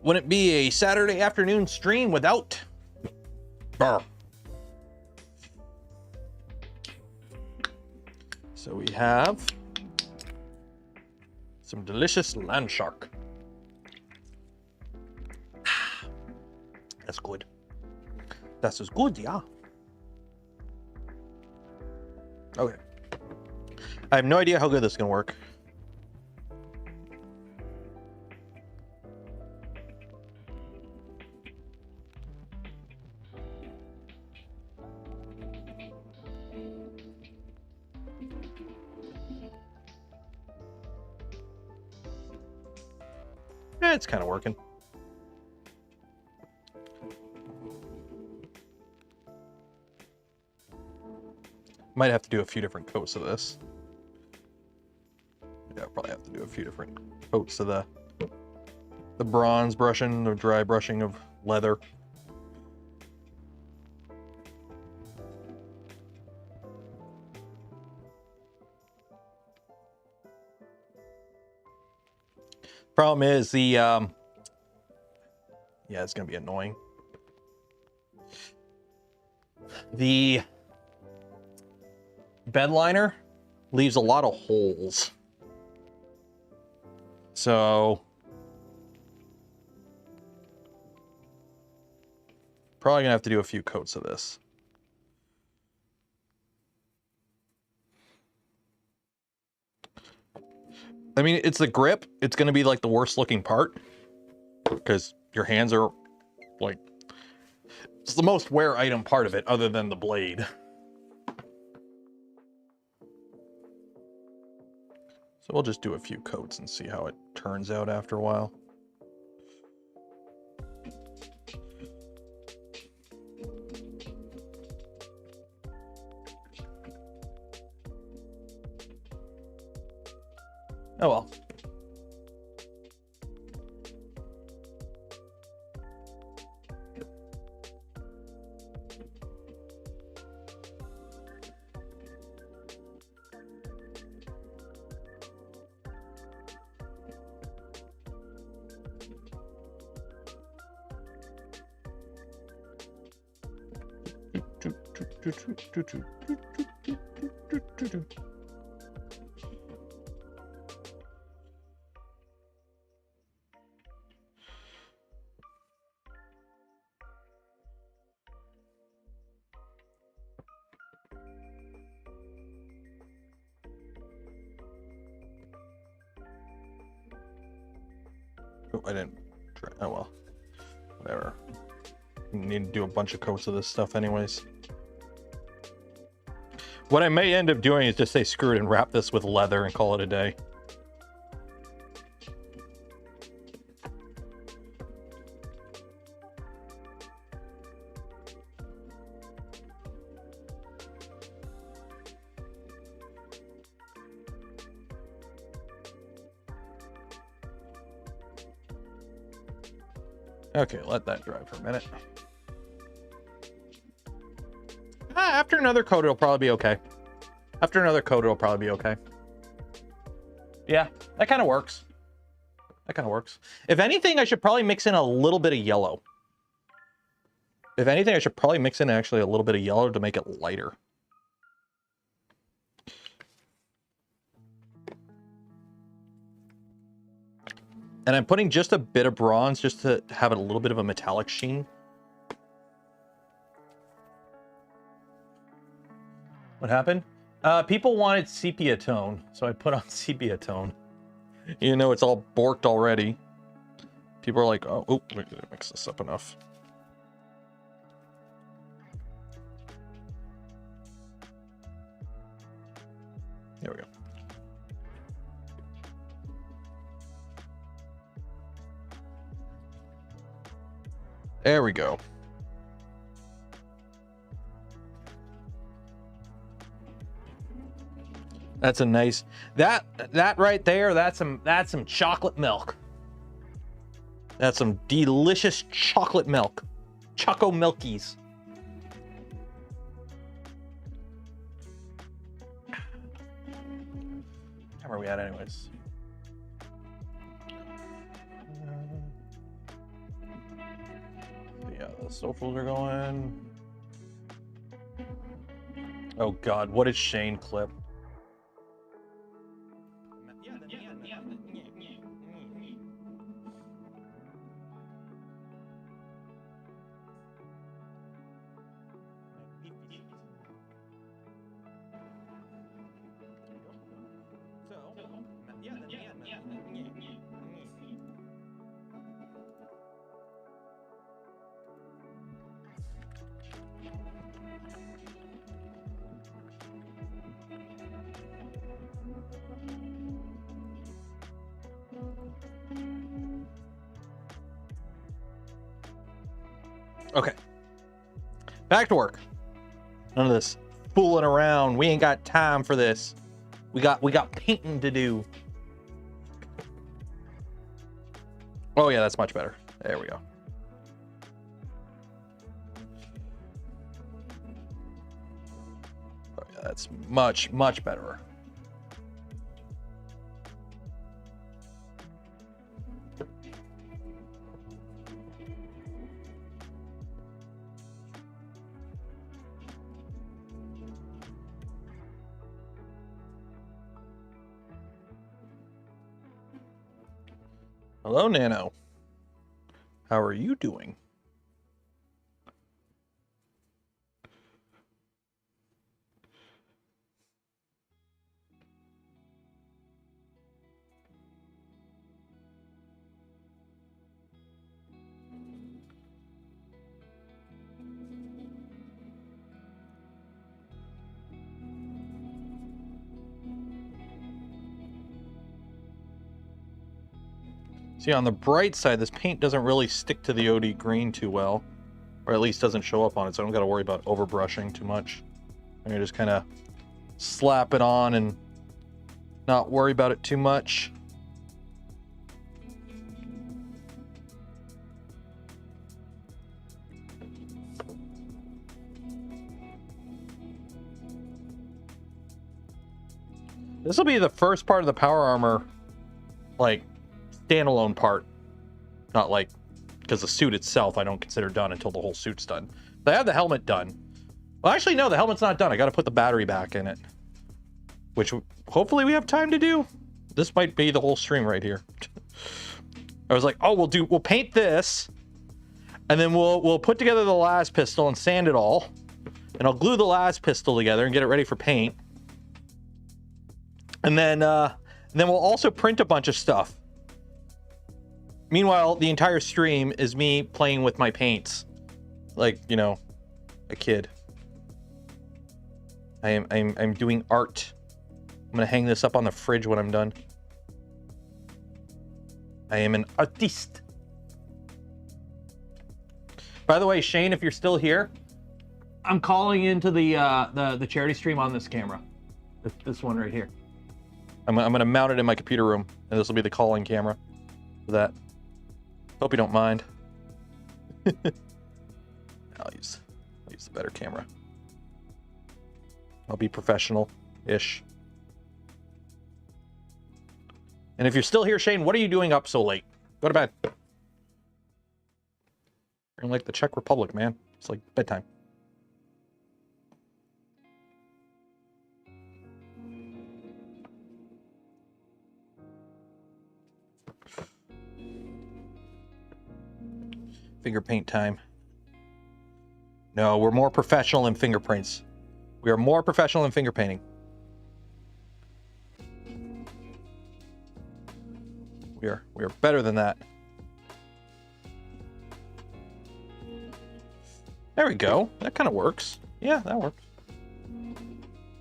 Wouldn't it be a Saturday afternoon stream without Burr? So we have some delicious land shark. That's good. That's as good, yeah. Okay. I have no idea how good this is gonna work. It's kind of working. Might have to do a few different coats of this. Yeah, I'll probably have to do a few different coats of the bronze brushing, the dry brushing of leather. Problem is the yeah, it's gonna be annoying. The bed liner leaves a lot of holes, so probably gonna have to do a few coats of this. I mean, it's the grip. It's going to be like the worst looking part because your hands are like, it's the most wear item part of it other than the blade. So we'll just do a few coats and see how it turns out after a while. Oh well. Oh, I didn't try. Oh well, whatever. Need to do a bunch of coats of this stuff anyways. What I may end up doing is just say screw it and wrap this with leather and call it a day. Okay, let that dry for a minute. After another coat, it'll probably be okay. After another coat, it'll probably be okay. Yeah, that kind of works. That kind of works. If anything, I should probably mix in a little bit of yellow. If anything, I should probably mix in actually a little bit of yellow to make it lighter. And I'm putting just a bit of bronze just to have it a little bit of a metallic sheen. What happened? People wanted sepia tone, so I put on sepia tone. You know, it's all borked already. People are like, oh, we didn't mix this up enough. There we go. There we go. That's a nice, that right there, that's some chocolate milk. That's some delicious chocolate milk. Choco Milkies. How are we at anyways? Yeah, the socials are going. Oh God, what did Shane clip? Okay. Back to work. None of this fooling around. We ain't got time for this. We got painting to do. Oh yeah, that's much better. There we go. Oh yeah, that's much better. Hello, Nano. How are you doing? See, on the bright side, this paint doesn't really stick to the OD green too well, or at least doesn't show up on it, so I don't got to worry about overbrushing too much. I'm gonna just kind of slap it on and not worry about it too much. This will be the first part of the power armor, like, standalone part. Not like, because the suit itself I don't consider done until the whole suit's done. But I have the helmet done. Well, actually, no, the helmet's not done. I got to put the battery back in it, which hopefully we have time to do. This might be the whole stream right here. I was like, oh, we'll paint this, and then we'll put together the last pistol and sand it all, and I'll glue the last pistol together and get it ready for paint. And then we'll also print a bunch of stuff. Meanwhile, the entire stream is me playing with my paints, like, you know, a kid. I'm doing art. I'm gonna hang this up on the fridge when I'm done. I am an artiste. By the way, Shane, if you're still here, I'm calling into the charity stream on this camera. This one right here. I'm gonna mount it in my computer room, and this will be the calling camera for that. Hope you don't mind. I'll use the better camera. I'll be professional-ish. And if you're still here, Shane, what are you doing up so late? Go to bed. You're like the Czech Republic, man. It's like bedtime. Finger paint time. No, we're more professional in fingerprints. We are more professional in finger painting. We are better than that. There we go. That kind of works. Yeah, that works.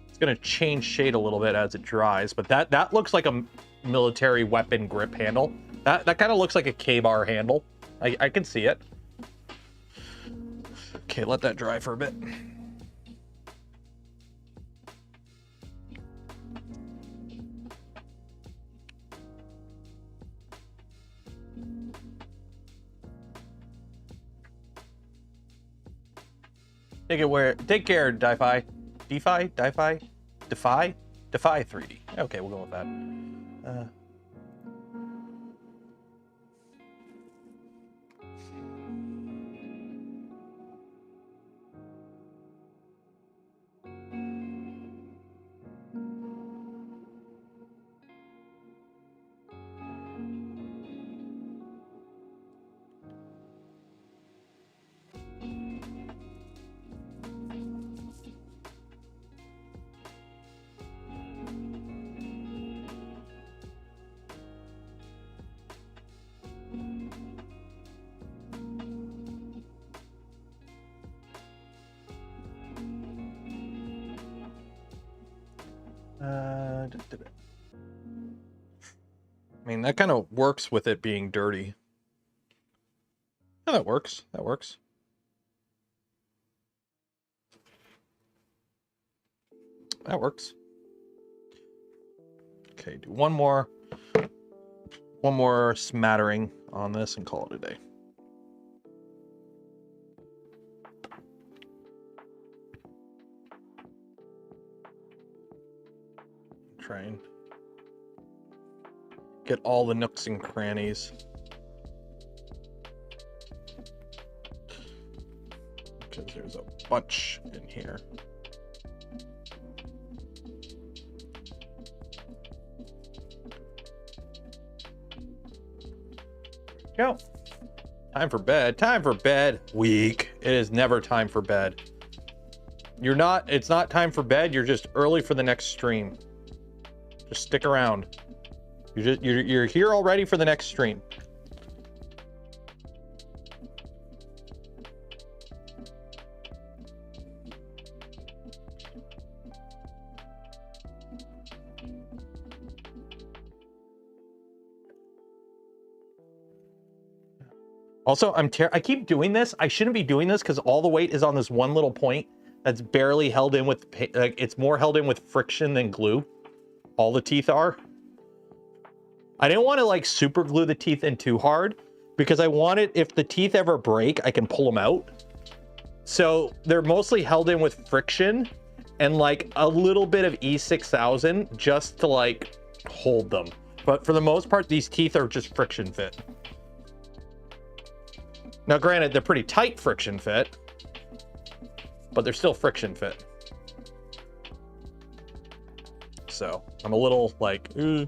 It's gonna change shade a little bit as it dries, but that looks like a military weapon grip handle. That kind of looks like a K-bar handle. I can see it. Okay, let that dry for a bit. Take care, Defy 3D. Okay, we'll go with that. I mean, that kind of works with it being dirty. Oh, that works. That works. That works. Okay, do one more smattering on this and call it a day. Try and get all the nooks and crannies. Because there's a bunch in here. Go. Time for bed. Time for bed. Weak. It is never time for bed. It's not time for bed. You're just early for the next stream. Just stick around. You're here already for the next stream. Also, I keep doing this. I shouldn't be doing this because all the weight is on this one little point that's barely held in with, like, it's more held in with friction than glue. All the teeth are. I didn't want to like super glue the teeth in too hard because I wanted, if the teeth ever break, I can pull them out. So they're mostly held in with friction and like a little bit of E6000 just to like hold them. But for the most part, these teeth are just friction fit. Now, granted, they're pretty tight friction fit, but they're still friction fit. So I'm a little like, okay.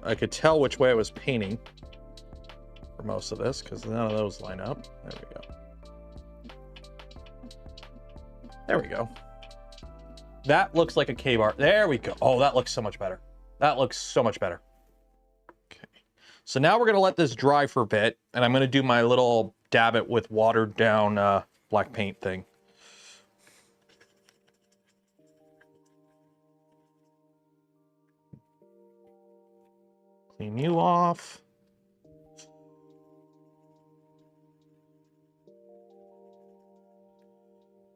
I could tell which way I was painting for most of this because none of those line up. There we go. There we go. That looks like a K-bar. There we go. Oh, that looks so much better. That looks so much better. Okay. So now we're going to let this dry for a bit, and I'm going to do my little dab it with watered down black paint thing. Clean you off.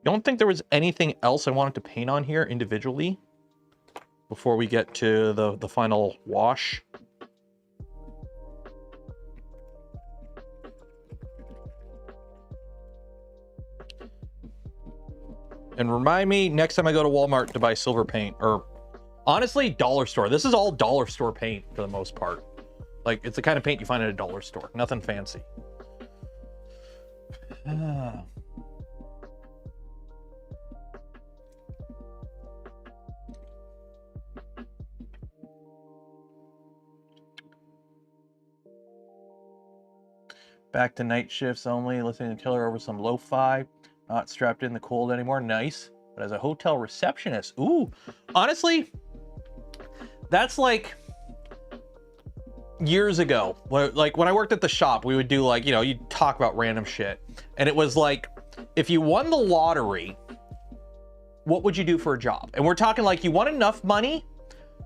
Don't think there was anything else I wanted to paint on here individually before we get to the final wash. And remind me next time I go to Walmart to buy silver paint, or honestly, dollar store. This is all dollar store paint for the most part. Like, it's the kind of paint you find at a dollar store. Nothing fancy. Back to night shifts only, listening to Killer over some lo-fi. Not strapped in the cold anymore. Nice. But as a hotel receptionist, ooh, honestly, that's like years ago. Like when I worked at the shop, we would do like, you know, you'd talk about random shit. And it was like, if you won the lottery, what would you do for a job? And we're talking like you won enough money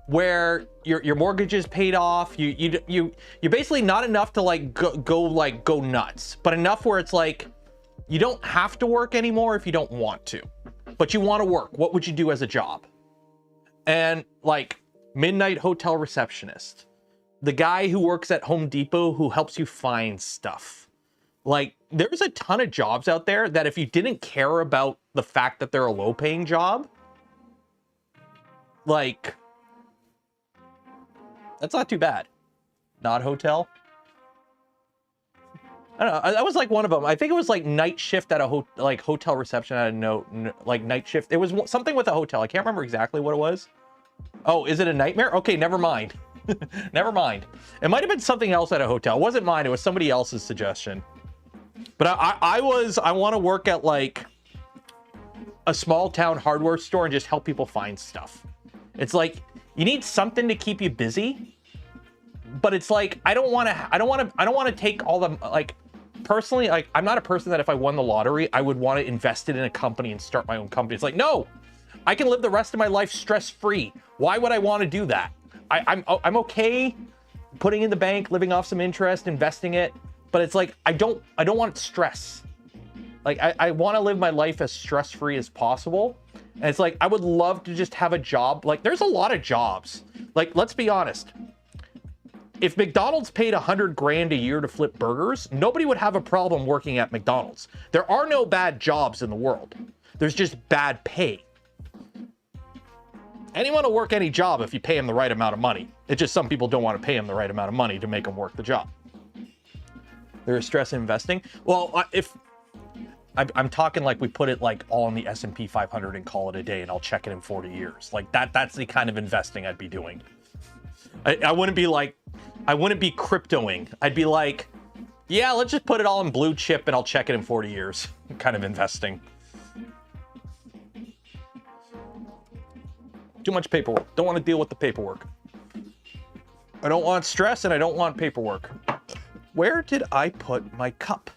where your mortgage is paid off. You're basically not enough to like go nuts, but enough where it's like you don't have to work anymore if you don't want to, but you want to work. What would you do as a job? And like midnight hotel receptionist, the guy who works at Home Depot who helps you find stuff. Like there's a ton of jobs out there that if you didn't care about the fact that they're a low paying job, like that's not too bad. Not hotel. I don't know. That was like one of them. I think it was like night shift at a hotel reception. I don't know, like night shift. It was something with a hotel. I can't remember exactly what it was. Oh, is it a nightmare? Okay, never mind. Never mind. It might have been something else at a hotel. It wasn't mine. It was somebody else's suggestion. But I want to work at like a small town hardware store and just help people find stuff. It's like you need something to keep you busy, but it's like I don't want to take all the like. Personally, like I'm not a person that if I won the lottery, I would want to invest it in a company and start my own company. It's like, no, I can live the rest of my life stress-free. Why would I want to do that? I'm okay putting in the bank, living off some interest, investing it, but it's like I don't want stress. Like I want to live my life as stress-free as possible. And it's like I would love to just have a job. Like there's a lot of jobs. Like let's be honest. If McDonald's paid $100 grand a year to flip burgers, nobody would have a problem working at McDonald's. There are no bad jobs in the world. There's just bad pay. Anyone will work any job if you pay them the right amount of money. It's just some people don't want to pay them the right amount of money to make them work the job. There is stress in investing. Well, if I'm talking like we put it like all in the S&P 500 and call it a day and I'll check it in 40 years. Like that's the kind of investing I'd be doing. I wouldn't be cryptoing. I'd be like, yeah, let's just put it all in blue chip and I'll check it in 40 years. Kind of investing. Too much paperwork. Don't want to deal with the paperwork. I don't want stress and I don't want paperwork. Where did I put my cup?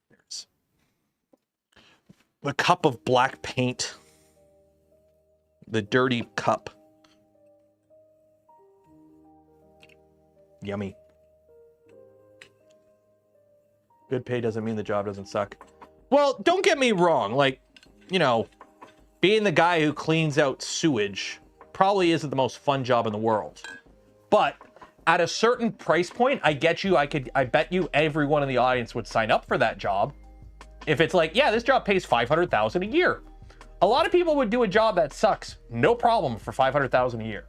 There's the cup of black paint. The dirty cup. Yummy. Good pay doesn't mean the job doesn't suck. Well, don't get me wrong. Like, you know, being the guy who cleans out sewage probably isn't the most fun job in the world. But at a certain price point, I bet you everyone in the audience would sign up for that job. If it's like, yeah, this job pays $500,000 a year. A lot of people would do a job that sucks. No problem for $500,000 a year.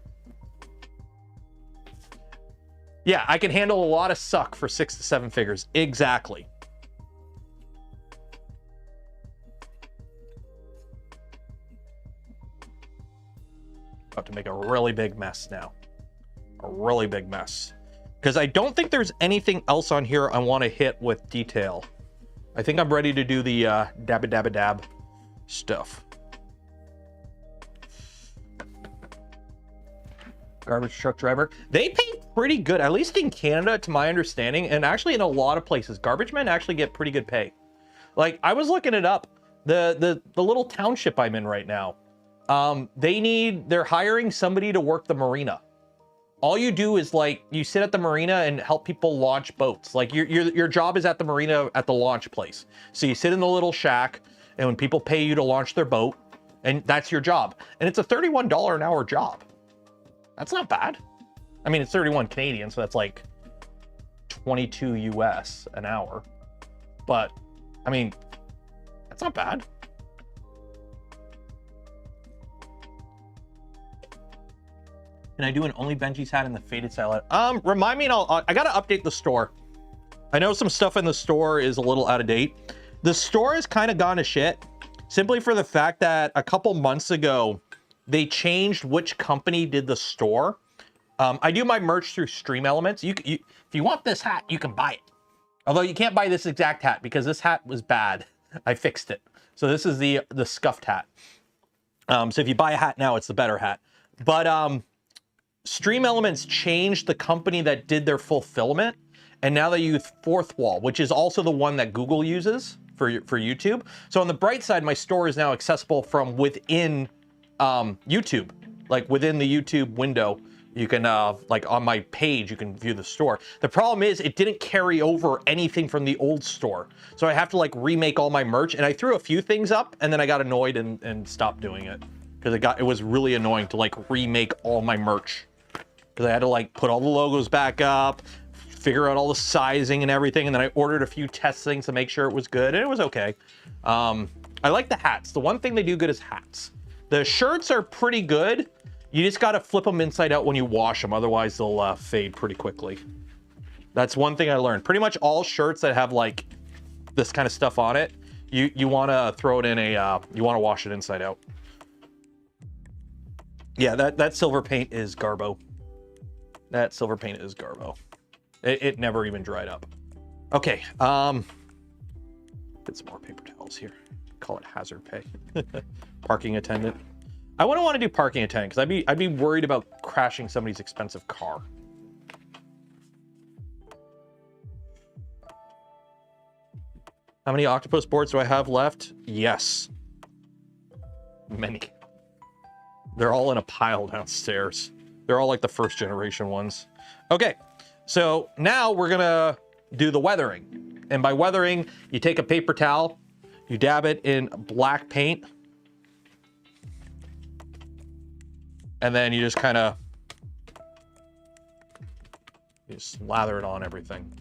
Yeah, I can handle a lot of suck for 6 to 7 figures. Exactly. About to make a really big mess now. A really big mess. Because I don't think there's anything else on here I want to hit with detail. I think I'm ready to do the dab stuff. Garbage truck driver. They pay pretty good, at least in Canada, to my understanding, and actually in a lot of places. Garbage men actually get pretty good pay. Like, I was looking it up. The little township I'm in right now, they're hiring somebody to work the marina. All you do is like, you sit at the marina and help people launch boats. Like your job is at the marina at the launch place. So you sit in the little shack and when people pay you to launch their boat, and that's your job. And it's a $31 an hour job. That's not bad. I mean, it's 31 Canadian, so that's like 22 US an hour. But I mean, that's not bad. Can I do an only Benji's hat in the faded style? Remind me, and I gotta update the store. I know some stuff in the store is a little out of date. The store has kind of gone to shit, simply for the fact that a couple months ago, they changed which company did the store. I do my merch through Stream Elements. If you want this hat, you can buy it. Although you can't buy this exact hat because this hat was bad. I fixed it. So this is the scuffed hat. So if you buy a hat now, it's the better hat. But Stream Elements changed the company that did their fulfillment, and now they use Fourth Wall, which is also the one that Google uses for YouTube. So on the bright side, my store is now accessible from within YouTube. like within the YouTube window. You can, like on my page, you can view the store. The problem is it didn't carry over anything from the old store. So I have to like remake all my merch, and I threw a few things up and then I got annoyed and stopped doing it. Because it was really annoying to like remake all my merch. Because I had to like put all the logos back up, figure out all the sizing and everything, and then I ordered a few test things to make sure it was good, and it was okay. I like the hats. The one thing they do good is hats. The shirts are pretty good. You just gotta flip them inside out when you wash them, otherwise they'll fade pretty quickly. That's one thing I learned. Pretty much all shirts that have like this kind of stuff on it, you wanna throw it in a, you wanna wash it inside out. Yeah, that silver paint is Garbo. That silver paint is Garbo. It never even dried up. Okay, get some more paper towels here. Call it hazard pay. Parking attendant. I wouldn't want to do parking attendant because I'd be worried about crashing somebody's expensive car. How many octopus boards do I have left? Yes. Many. They're all in a pile downstairs. They're all like the first generation ones. Okay, so now we're gonna do the weathering. And by weathering, you take a paper towel, you dab it in black paint, and then you just kind of lather it on everything.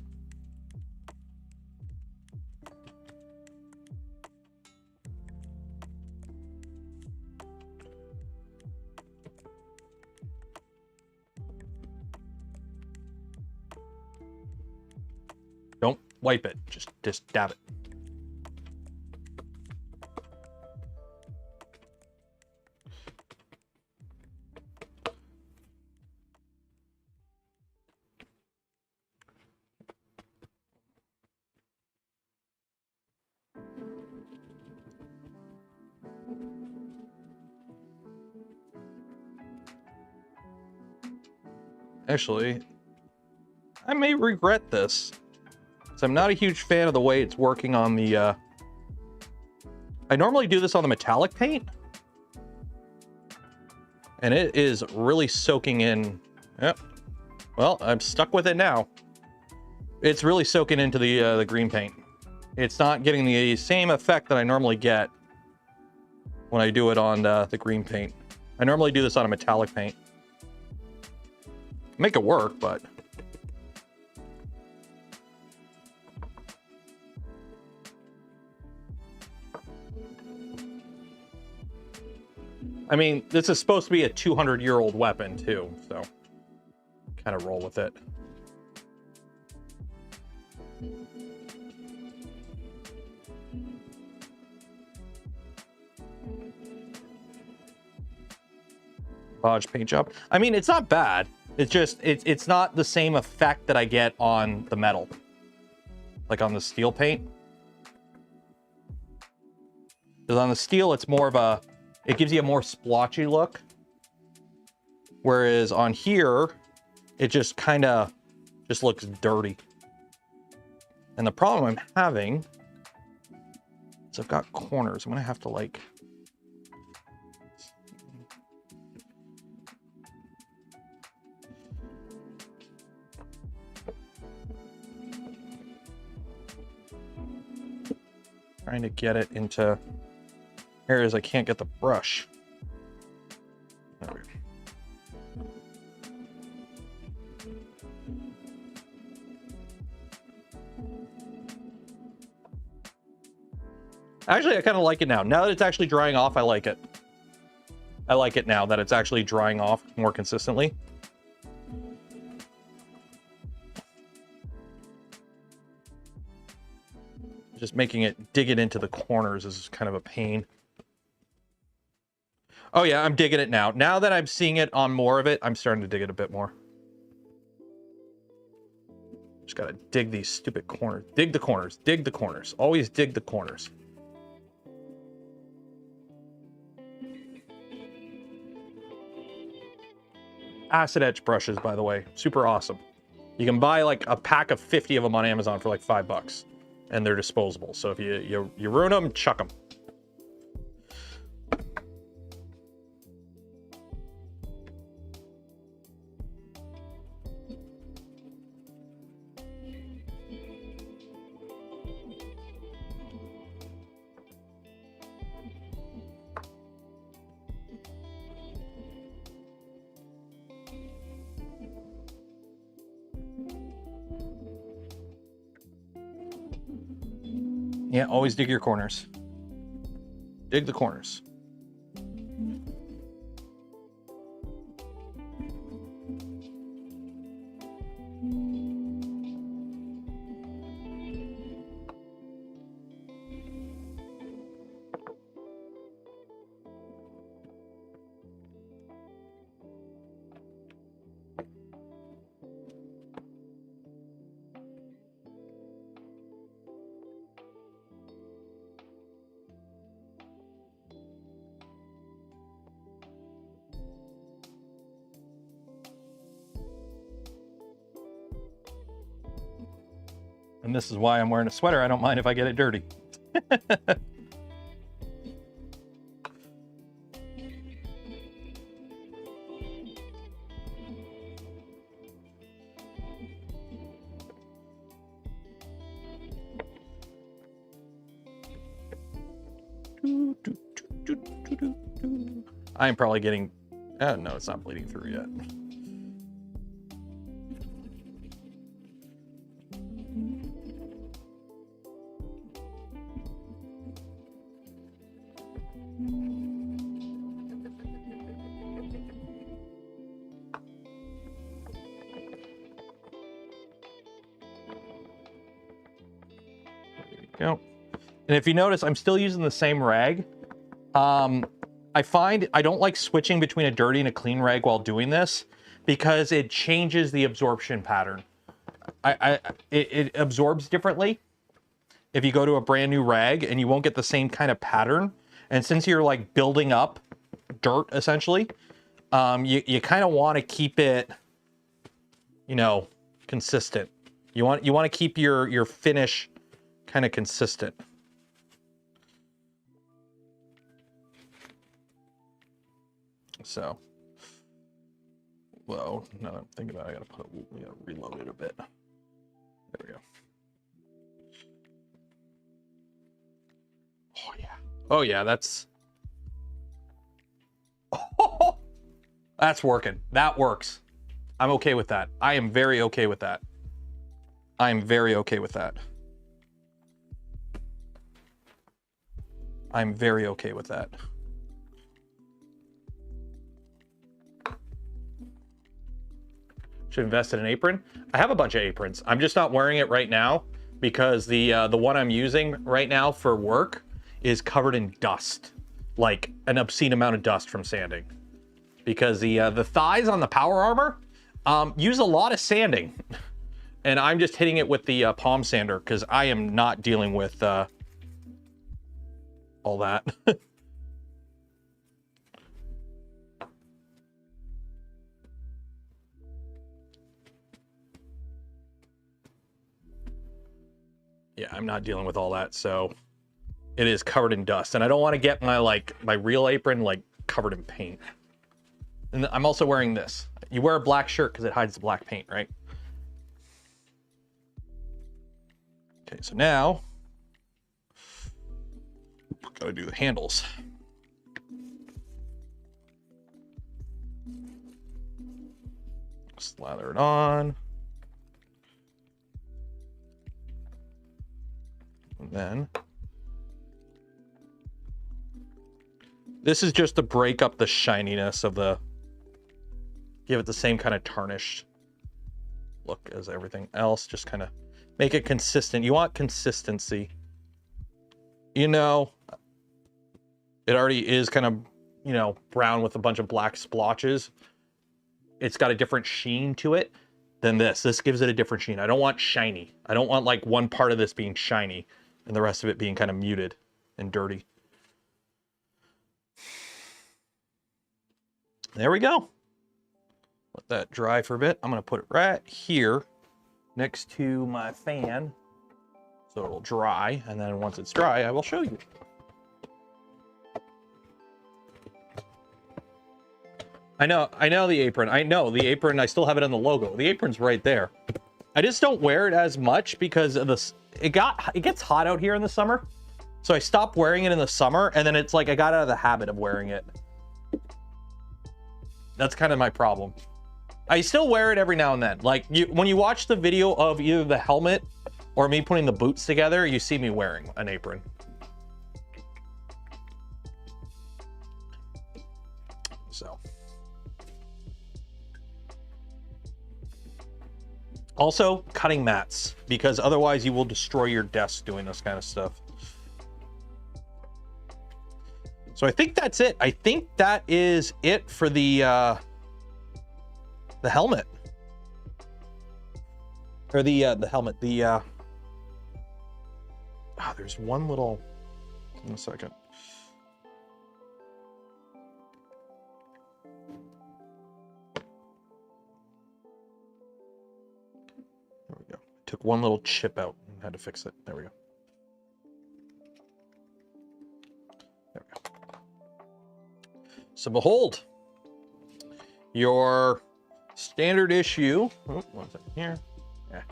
Don't wipe it, just dab it. Actually, I may regret this. So I'm not a huge fan of the way it's working on the, I normally do this on the metallic paint. And it is really soaking in. Yep. Well, I'm stuck with it now. It's really soaking into the green paint. It's not getting the same effect that I normally get when I do it on the green paint. I normally do this on a metallic paint. Make it work, but I mean, this is supposed to be a 200-year-old weapon too, so kind of roll with it. Bodge paint job. I mean, it's not bad. It's just, it's not the same effect that I get on the metal. Like on the steel paint. Because on the steel, it's more of a, it gives you a more splotchy look. Whereas on here, it just kind of just looks dirty. And the problem I'm having is I've got corners. I'm gonna have to like, trying to get it into areas I can't get the brush. There we go. Actually, I kind of like it now. Now that it's actually drying off, I like it. I like it now that it's actually drying off more consistently. Just making it, dig it into the corners is kind of a pain. Oh yeah, I'm digging it now. Now that I'm seeing it on more of it, I'm starting to dig it a bit more. Just gotta dig these stupid corners. Dig the corners, dig the corners. Always dig the corners. Acid etch brushes, by the way, super awesome. You can buy like a pack of 50 of them on Amazon for like $5. And they're disposable. So if you ruin them, chuck them. Yeah, always dig your corners. Dig the corners. And this is why I'm wearing a sweater. I don't mind if I get it dirty. I'm probably getting... no, it's not bleeding through yet. Go. And if you notice, I'm still using the same rag. I find I don't like switching between a dirty and a clean rag while doing this because it changes the absorption pattern. It absorbs differently if you go to a brand new rag, and you won't get the same kind of pattern. And since you're like building up dirt essentially, you kind of want to keep it, you know, consistent. You want to keep your finish kind of consistent. So, well, now that I'm thinking about it, we gotta reload it a bit. There we go. Oh yeah. Oh yeah, that's... Oh, that's working. That works. I'm okay with that. I am very okay with that. I am very okay with that. I'm very okay with that. Should invest in an apron. I have a bunch of aprons. I'm just not wearing it right now because the one I'm using right now for work is covered in dust, like an obscene amount of dust from sanding. Because the thighs on the power armor use a lot of sanding, and I'm just hitting it with the palm sander because I am not dealing with all that. Yeah, I'm not dealing with all that, so it is covered in dust, and I don't want to get my real apron like covered in paint. And I'm also wearing this. You wear a black shirt because it hides the black paint, right? Okay, so now gotta do the handles. Slather it on. And then this is just to break up the shininess of the, give it the same kind of tarnished look as everything else. Just kind of make it consistent. You want consistency. You know, it already is kind of, you know, brown with a bunch of black splotches. It's got a different sheen to it than this. This gives it a different sheen. I don't want shiny. I don't want like one part of this being shiny and the rest of it being kind of muted and dirty. There we go. Let that dry for a bit. I'm going to put it right here next to my fan so it'll dry, and then once it's dry, I will show you. I know the apron. I know the apron. I still have it on the logo. The apron's right there. I just don't wear it as much because of this. It gets hot out here in the summer, so I stopped wearing it in the summer, and then it's like I got out of the habit of wearing it. That's kind of my problem. I still wear it every now and then. Like when you watch the video of either the helmet or me putting the boots together, you see me wearing an apron. So. Also, cutting mats, because otherwise you will destroy your desk doing this kind of stuff. So I think that's it. I think that is it for the helmet. Or the helmet. The there's one little. In a second. There we go. Took one little chip out and had to fix it. There we go. There we go. So behold, your standard issue. Oh, one second here. Yeah.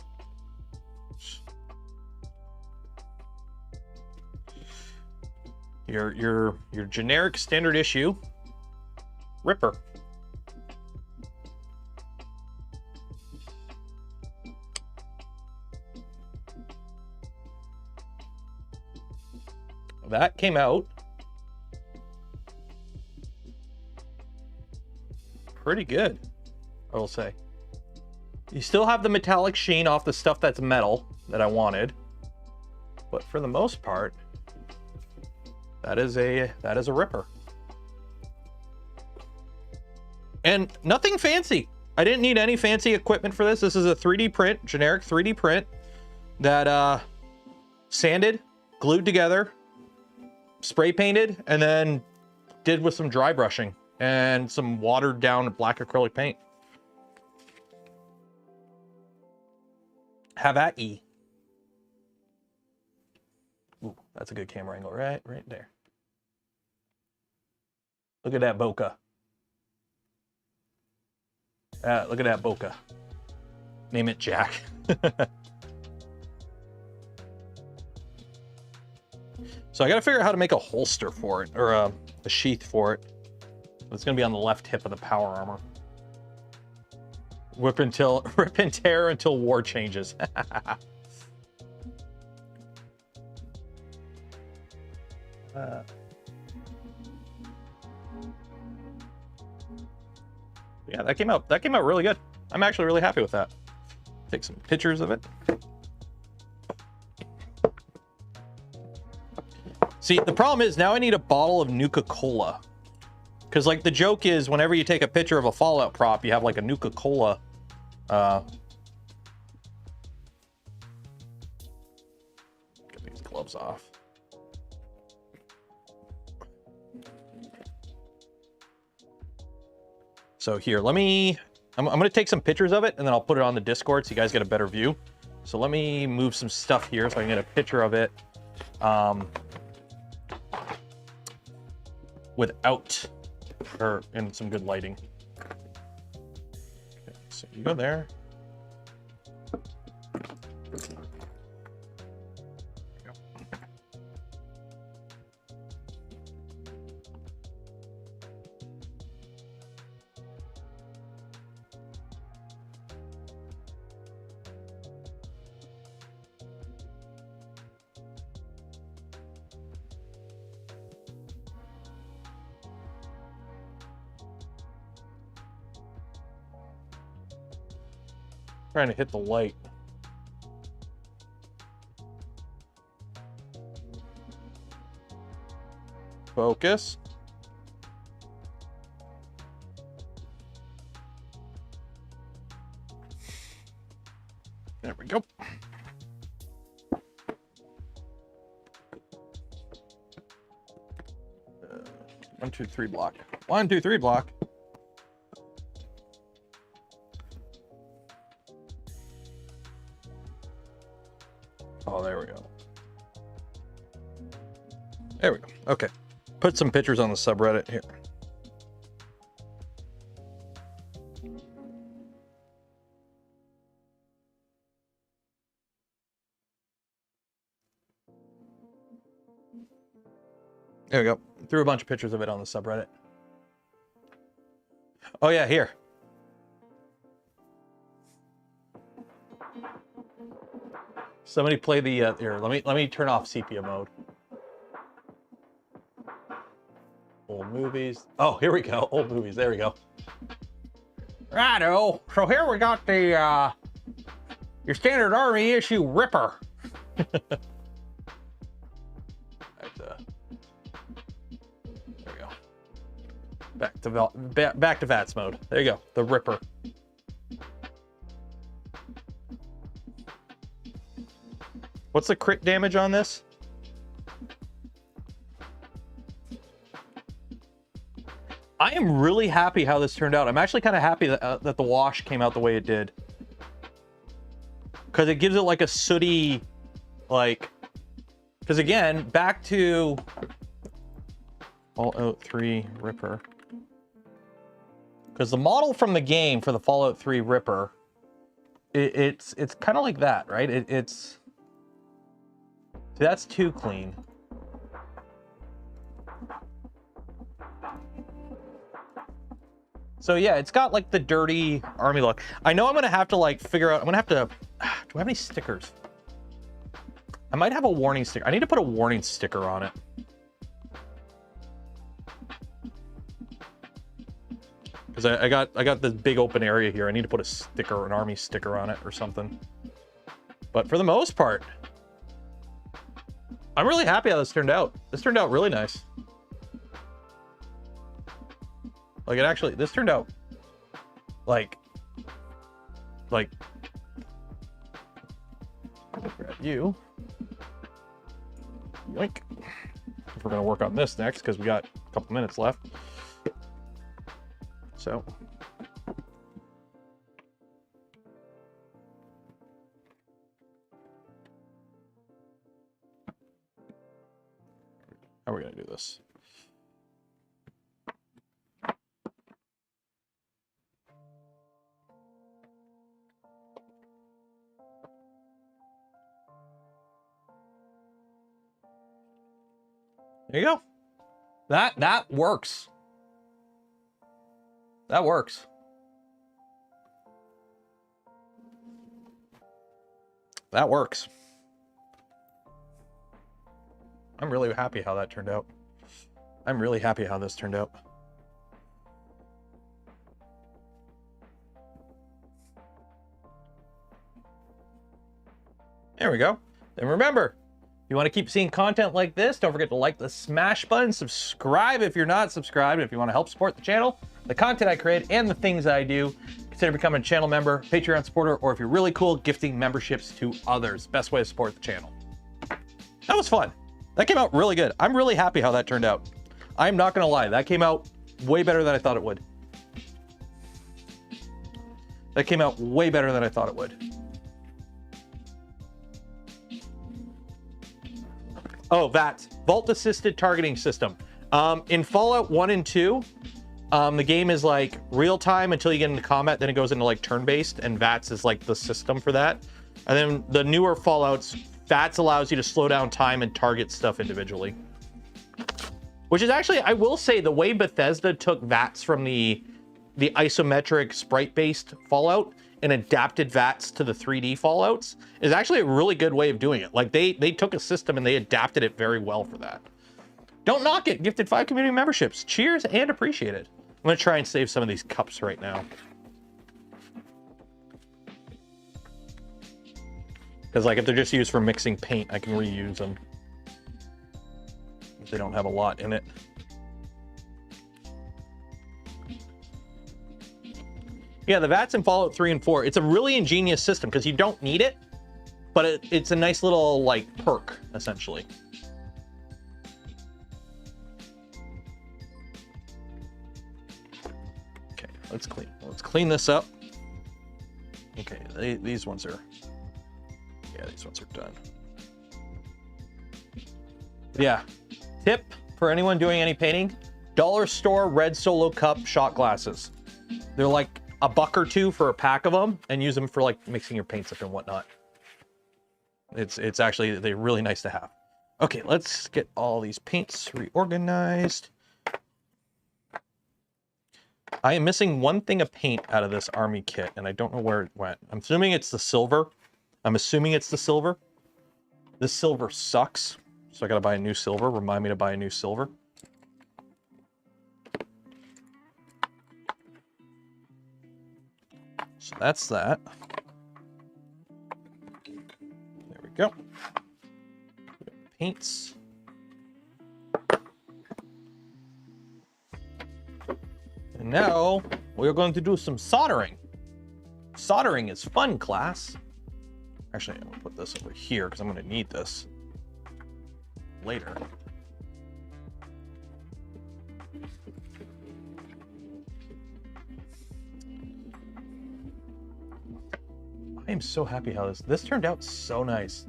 Your generic standard issue Ripper. That came out pretty good, I will say. You still have the metallic sheen off the stuff that's metal that I wanted, but for the most part, that is a Ripper. And nothing fancy. I didn't need any fancy equipment for this. This is a 3D print, generic 3D print that sanded, glued together, spray painted, and then did with some dry brushing and some watered down black acrylic paint. Have at ye. Ooh, that's a good camera angle, right there. Look at that bokeh. Look at that bokeh. Name it Jack. So I gotta figure out how to make a holster for it, or a sheath for it. It's gonna be on the left hip of the power armor. Rip and tear until war changes. Yeah, that came out really good. I'm actually really happy with that. Take some pictures of it. See, the problem is now I need a bottle of Nuka-Cola. Because, like, the joke is whenever you take a picture of a Fallout prop, you have, like, a Nuka-Cola. Get these gloves off. So here, I'm going to take some pictures of it, and then I'll put it on the Discord so you guys get a better view. So let me move some stuff here so I can get a picture of it. Without her in some good lighting. Okay, so you go there. Trying to hit the light. Focus. There we go. 1, 2, 3 block. 1, 2, 3 block. Oh, there we go. There we go. Okay. Put some pictures on the subreddit here. There we go. Threw a bunch of pictures of it on the subreddit. Oh yeah, here. Somebody play the here. Let me turn off sepia mode. Old movies. Oh, here we go. Old movies. There we go. Righto. So here we got the your standard Army issue Ripper. There we go. Back to VATS mode. There you go. The Ripper. What's the crit damage on this? I am really happy how this turned out. I'm actually kind of happy that, that the wash came out the way it did. Because it gives it like a sooty, like... Because again, back to Fallout 3 Ripper. Because the model from the game for the Fallout 3 Ripper, it's kind of like that, right? See, that's too clean. So yeah, it's got like the dirty army look. I know I'm gonna have to like figure out, I'm gonna have to, do I have any stickers? I might have a warning sticker. I need to put a warning sticker on it. Because I got this big open area here. I need to put a sticker, an army sticker on it or something. But for the most part, I'm really happy how this turned out. This turned out really nice. Like it actually, this turned out like grab you. Yoink. If we're gonna work on this next because we got a couple minutes left. So. How are we gonna do this? There you go. That works. That works. That works. I'm really happy how that turned out. I'm really happy how this turned out. There we go. And remember, if you want to keep seeing content like this, don't forget to like the smash button, subscribe if you're not subscribed. If you want to help support the channel, the content I create, and the things I do, consider becoming a channel member, Patreon supporter, or if you're really cool, gifting memberships to others. Best way to support the channel. That was fun. That came out really good. I'm really happy how that turned out. I'm not going to lie. That came out way better than I thought it would. That came out way better than I thought it would. Oh, VATS, Vault Assisted Targeting System. In Fallout 1 and 2, the game is like real time until you get into combat, then it goes into like turn-based, and VATS is like the system for that. And then the newer Fallouts, VATS allows you to slow down time and target stuff individually. Which is actually, I will say, the way Bethesda took VATS from the isometric sprite-based Fallout and adapted VATS to the 3D Fallouts is actually a really good way of doing it. Like they took a system and they adapted it very well for that. Don't knock it. Gifted 5 community memberships. Cheers and appreciate it. I'm gonna try and save some of these cups right now. Because like if they're just used for mixing paint, I can reuse them. If they don't have a lot in it. Yeah, the VATS in Fallout 3 and 4, it's a really ingenious system because you don't need it, but it's a nice little like perk, essentially. Okay, let's clean this up. Okay, these ones are, yeah, these ones are done. Yeah, tip for anyone doing any painting, dollar store red Solo Cup shot glasses. They're like $1 or $2 for a pack of them, and use them for like mixing your paints up and whatnot. It's actually, they're really nice to have. Okay, let's get all these paints reorganized. I am missing one thing of paint out of this army kit, and I don't know where it went. I'm assuming it's the silver. This silver sucks, so I gotta buy a new silver. Remind me to buy a new silver. So that's that. There we go. Paints. And now we're going to do some soldering. Soldering is fun, class. Actually, I'm gonna put this over here because I'm gonna need this later. I am so happy how this turned out so nice.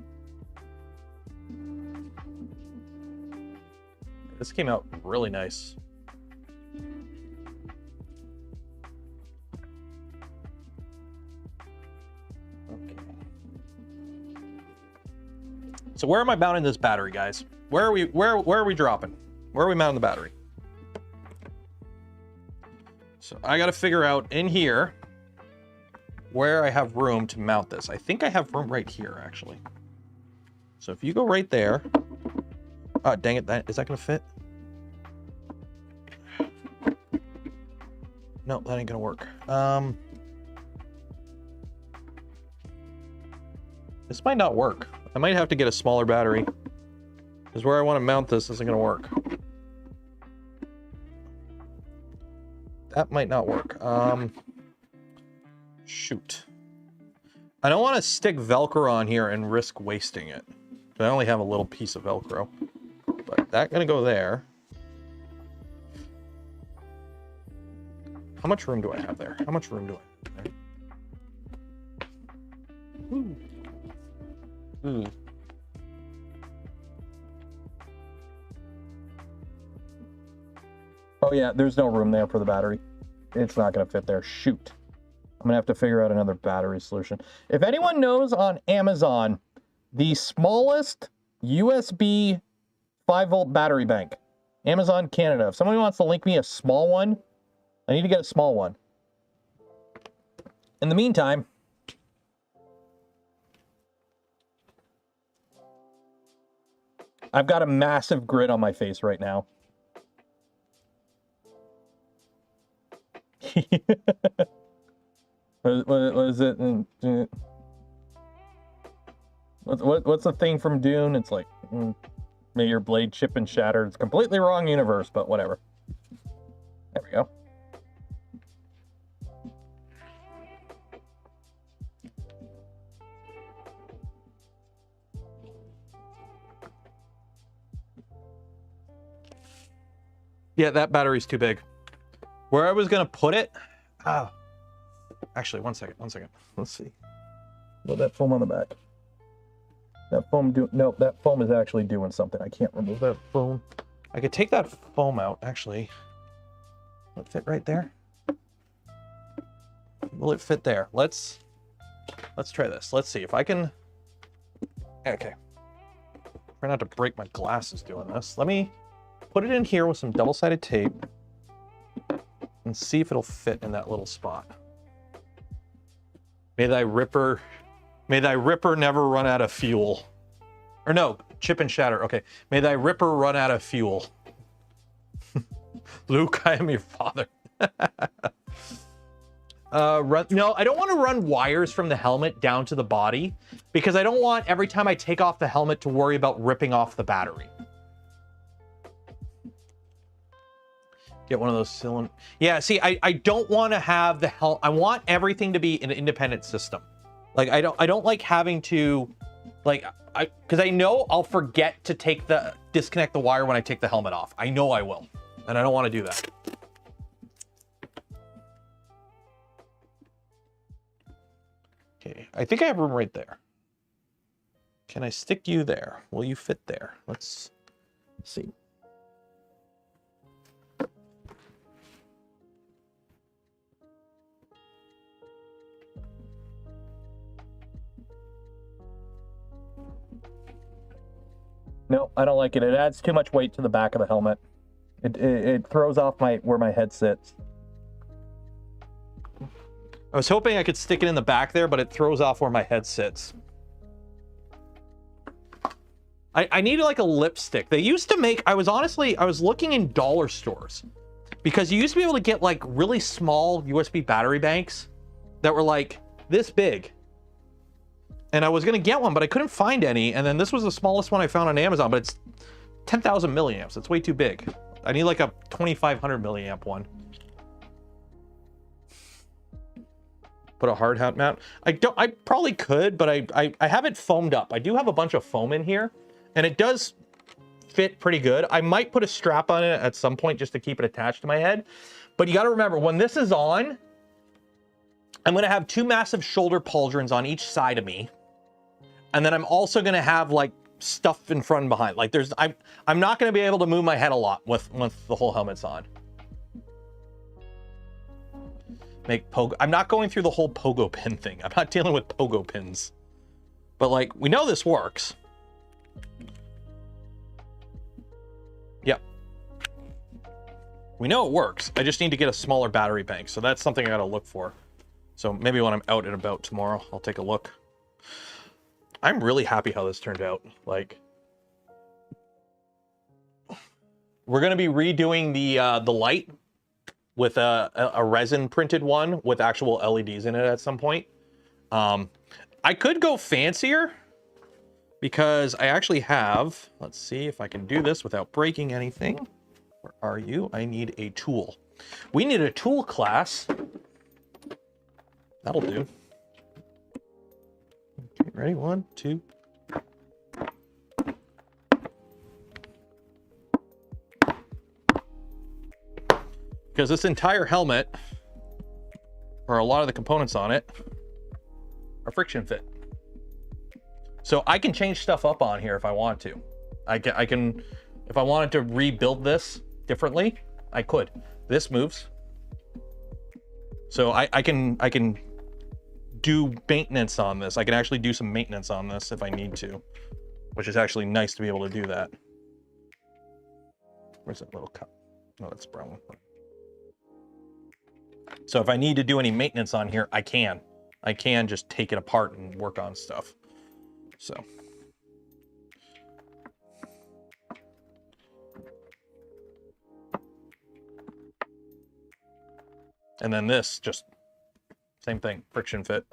This came out really nice. Okay. So where am I mounting this battery, guys? Where are we dropping? Where are we mounting the battery? So I got to figure out in here where I have room to mount this. I think I have room right here, actually. So if you go right there. Oh, dang it. Is that going to fit? No, that ain't going to work. This might not work. I might have to get a smaller battery. Because where I want to mount this isn't going to work. That might not work. Shoot. I don't want to stick Velcro on here and risk wasting it. I only have a little piece of Velcro. But that's going to go there. How much room do I have there? How much room do I have there? Ooh. Ooh. Oh yeah, there's no room there for the battery. It's not going to fit there. Shoot. I'm going to have to figure out another battery solution. If anyone knows on Amazon the smallest USB 5-volt battery bank, Amazon Canada, if somebody wants to link me a small one, I need to get a small one. In the meantime, I've got a massive grid on my face right now. What is it? What's the thing from Dune? It's like, may your blade chip and shatter. It's completely wrong universe, but whatever. There we go. Yeah, that battery's too big. Where I was gonna put it, actually, one second. Let's see. Well, that foam on the back. That foam no, that foam is actually doing something. I can't remove that foam. I could take that foam out, actually. Will it fit right there? Will it fit there? Let's try this. Let's see if I can. Okay. Try not to break my glasses doing this. Let me put it in here with some double-sided tape and see if it'll fit in that little spot. May thy ripper never run out of fuel. Or no, chip and shatter. Okay. May thy ripper run out of fuel. Luke, I am your father. No, I don't want to run wires from the helmet down to the body because I don't want every time I take off the helmet to worry about ripping off the battery. Get one of those cylinder. Yeah, see, I don't want to have the I want everything to be an independent system. Like I don't like having to, like, because I know I'll forget to disconnect the wire when I take the helmet off. I know I will, and I don't want to do that. Okay, I think I have room right there. Can I stick you there? Will you fit there? Let's see. No, I don't like it. It adds too much weight to the back of the helmet. It throws off where my head sits. I was hoping I could stick it in the back there, but it throws off where my head sits. I needed like a lipstick. They used to make, I was looking in dollar stores because you used to be able to get like really small USB battery banks that were like this big. And I was gonna get one, but I couldn't find any. And then this was the smallest one I found on Amazon, but it's 10,000 milliamps. It's way too big. I need like a 2,500 milliamp one. Put a hard hat mount. I probably could, but I have it foamed up. I do have a bunch of foam in here, and it does fit pretty good. I might put a strap on it at some point just to keep it attached to my head. But you got to remember, when this is on, I'm going to have two massive shoulder pauldrons on each side of me. And then I'm also going to have like stuff in front and behind. Like I'm not going to be able to move my head a lot with the whole helmet's on. I'm not going through the whole pogo pin thing. I'm not dealing with pogo pins. But like, we know this works. Yep. We know it works. I just need to get a smaller battery bank. So that's something I got to look for. So maybe when I'm out and about tomorrow, I'll take a look. I'm really happy how this turned out. Like, we're going to be redoing the light with a resin printed one with actual LEDs in it at some point. I could go fancier because I actually have, let's see if I can do this without breaking anything. Where are you? I need a tool. We need a tool class. That'll do. Okay, ready? 1, 2. Because this entire helmet, or a lot of the components on it, are friction fit. So I can change stuff up on here if I want to. I can, if I wanted to rebuild this differently, I could. This moves. So I can do maintenance on this. I can actually do some maintenance on this if I need to, which is actually nice to be able to do that. Where's that little cup? No, that's brown one. So if I need to do any maintenance on here, I can just take it apart and work on stuff. So. And then this, just same thing, friction fit.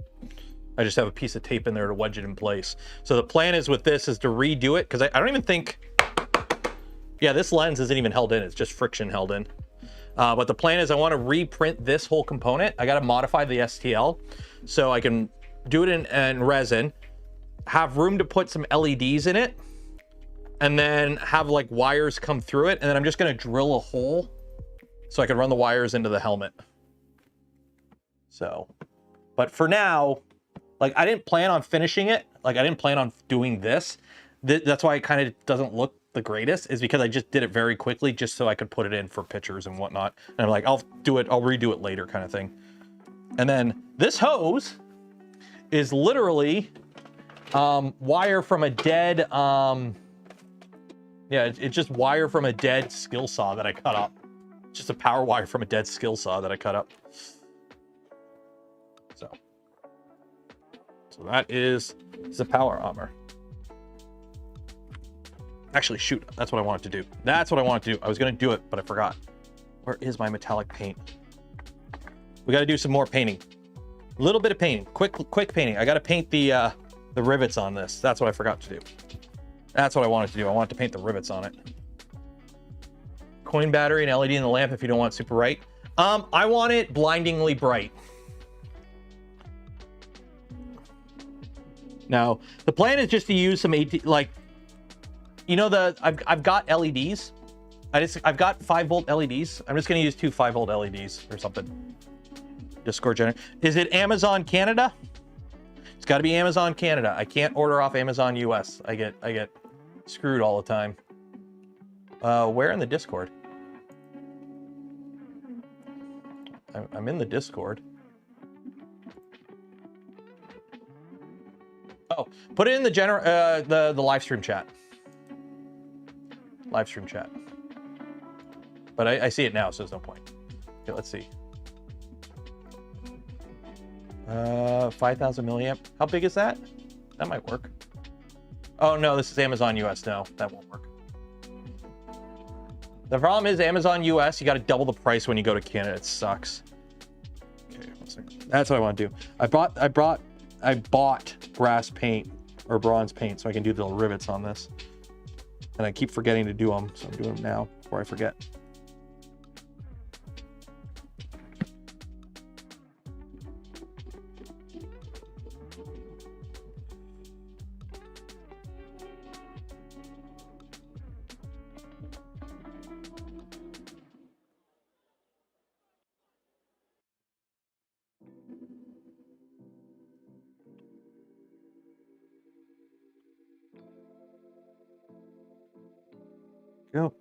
I just have a piece of tape in there to wedge it in place. So the plan is with this is to redo it, because I don't even think, yeah, this lens isn't even held in, it's just friction held in. But the plan is I want to reprint this whole component. I got to modify the STL so I can do it in resin, have room to put some LEDs in it, and then have like wires come through it. And then I'm just going to drill a hole so I can run the wires into the helmet. So, but for now, like I didn't plan on finishing it. Like I didn't plan on doing this. That's why it kind of doesn't look the greatest, is because I just did it very quickly just so I could put it in for pictures and whatnot. And I'm like, I'll redo it later kind of thing. And then this hose is literally wire from a dead, yeah, it's just wire from a dead skill saw that I cut up. It's just a power wire from a dead skill saw that I cut up. So that is the power armor. Actually, shoot, that's what I wanted to do. That's what I wanted to do. I was going to do it, but I forgot. Where is my metallic paint? We got to do some more painting. A little bit of painting. Quick painting. I got to paint the rivets on this. That's what I forgot to do. That's what I wanted to do. I wanted to paint the rivets on it. Coin battery and LED in the lamp if you don't want super bright. I want it blindingly bright. Now, the plan is just to use some like, you know, I've got LEDs. I've got 5-volt LEDs. I'm just gonna use 2 5-volt LEDs or something. Discord generator. Is it Amazon Canada? It's got to be Amazon Canada. I can't order off Amazon US. I get screwed all the time. Where in the Discord? I'm in the Discord. Oh, put it in the the live stream chat. Live stream chat. But I see it now, so there's no point. Okay, let's see. 5,000 milliamp. How big is that? That might work. Oh no, this is Amazon US. No, that won't work. The problem is Amazon US, you got to double the price when you go to Canada. It sucks. Okay, 1 second. That's what I want to do. I bought brass paint or bronze paint so I can do the rivets on this. And I keep forgetting to do them, so I'm doing them now before I forget. Go.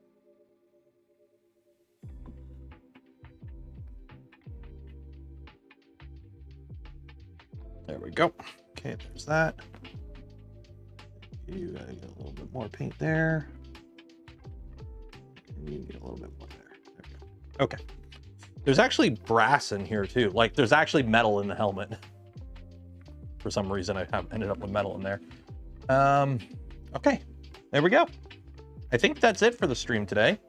There we go. Okay, there's that. You gotta get a little bit more paint there. And you get a little bit more there. There we go. Okay. There's actually brass in here too. Like there's actually metal in the helmet. For some reason, I have ended up with metal in there. Okay, there we go. I think that's it for the stream today.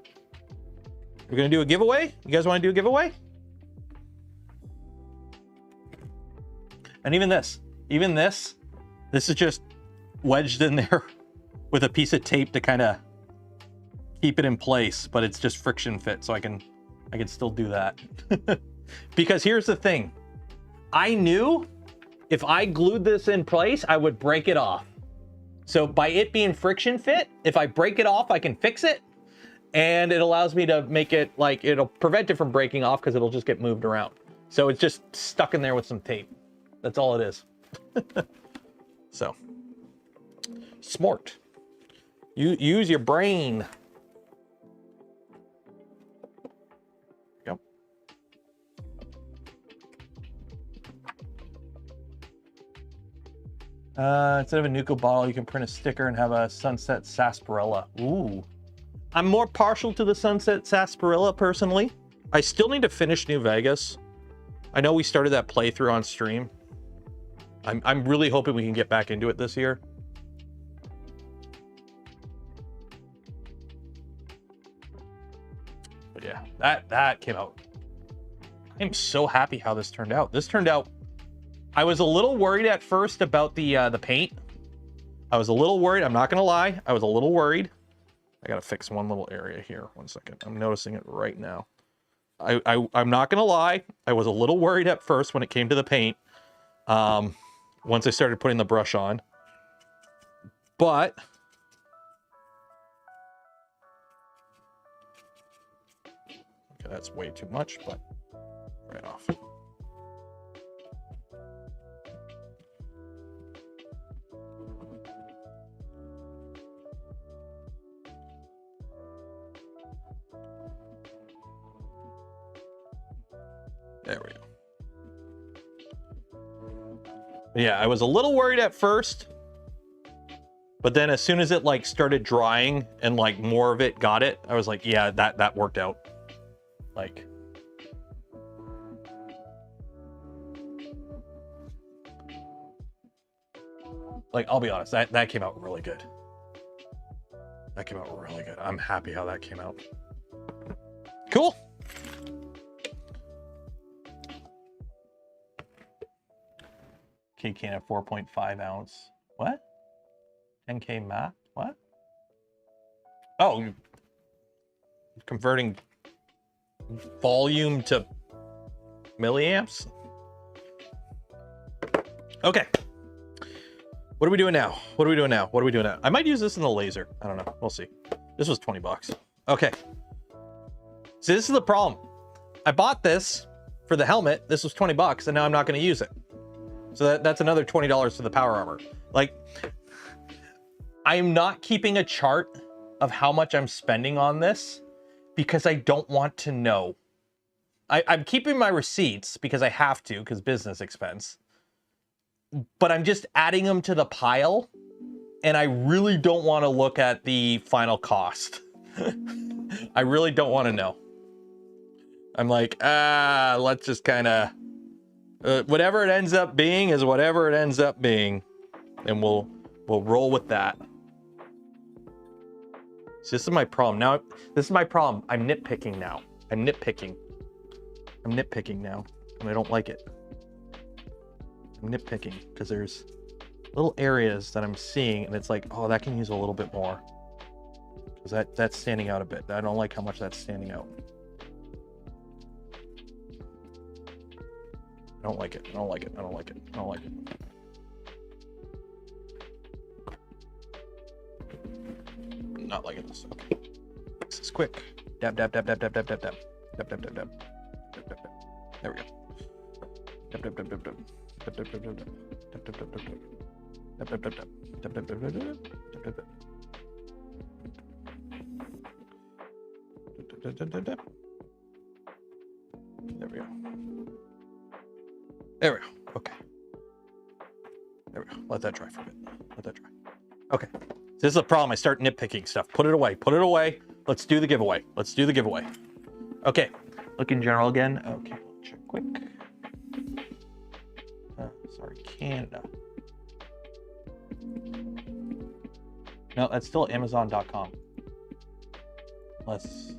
We're gonna do a giveaway. You guys want to do a giveaway? And even this is just wedged in there with a piece of tape to kind of keep it in place, but it's just friction fit, so I can still do that. Because here's the thing, I knew if I glued this in place, I would break it off. So by it being friction fit, if I break it off, I can fix it. And it allows me to make it like, it'll prevent it from breaking off because it'll just get moved around. So it's just stuck in there with some tape. That's all it is. So, smart. You use your brain. Go. Instead of a Nuco bottle, you can print a sticker and have a Sunset Sarsaparilla. Ooh. I'm more partial to the Sunset Sarsaparilla, personally. I still need to finish New Vegas. I know we started that playthrough on stream. I'm really hoping we can get back into it this year. But yeah, that came out. I'm so happy how this turned out. This turned out, I was a little worried at first about the paint. I was a little worried, I'm not gonna lie. I was a little worried. I gotta fix one little area here. 1 second, I'm noticing it right now. I'm not gonna lie, I was a little worried at first when it came to the paint. Once I started putting the brush on. But okay, that's way too much, but right off. There we go. Yeah, I was a little worried at first, but then as soon as it like started drying and like more of it got it, I was like, yeah, that worked out. Like, I'll be honest, that came out really good. That came out really good. I'm happy how that came out. Cool. K-can at 4.5 ounce. What? 10K math? What? Oh, you're converting volume to milliamps? Okay. What are we doing now? What are we doing now? What are we doing now? I might use this in the laser. I don't know. We'll see. This was 20 bucks. Okay. So this is the problem. I bought this for the helmet. This was 20 bucks, and now I'm not going to use it. So that's another $20 for the power armor. Like, I'm not keeping a chart of how much I'm spending on this because I don't want to know. I'm keeping my receipts because I have to, because business expense. But I'm just adding them to the pile, and I really don't want to look at the final cost. I really don't want to know. I'm like, let's just kind of... whatever it ends up being is whatever it ends up being, and we'll roll with that. So this is my problem. Now, this is my problem. I'm nitpicking now. I'm nitpicking now, and I don't like it. I'm nitpicking because there's little areas that I'm seeing, and it's like, oh, that can use a little bit more. Because that's standing out a bit. I don't like how much that's standing out. I don't like it. I don't like it. I don't like it. I don't like it. Not liking this. Okay. This is quick. Dab, dab, dab, dab, dab, dab, dab, dab. Dab, dab, dab, dab. Dab, dab, dab. There we go. Dab, dab, dab, dab, dab. Dab, dab, dab, dab, dab. Dab, dab, dab, dab, dab. Dab, dab, dab, dab. Dab, dab, dab, dab, dab. Dab, dab, dab. There we go. There we go. Okay. There we go. Let that dry for a bit. Let that dry. Okay. This is a problem. I start nitpicking stuff. Put it away. Put it away. Let's do the giveaway. Let's do the giveaway. Okay. Look in general again. Okay. Check quick. Sorry, Canada. No, that's still Amazon.com. Let's.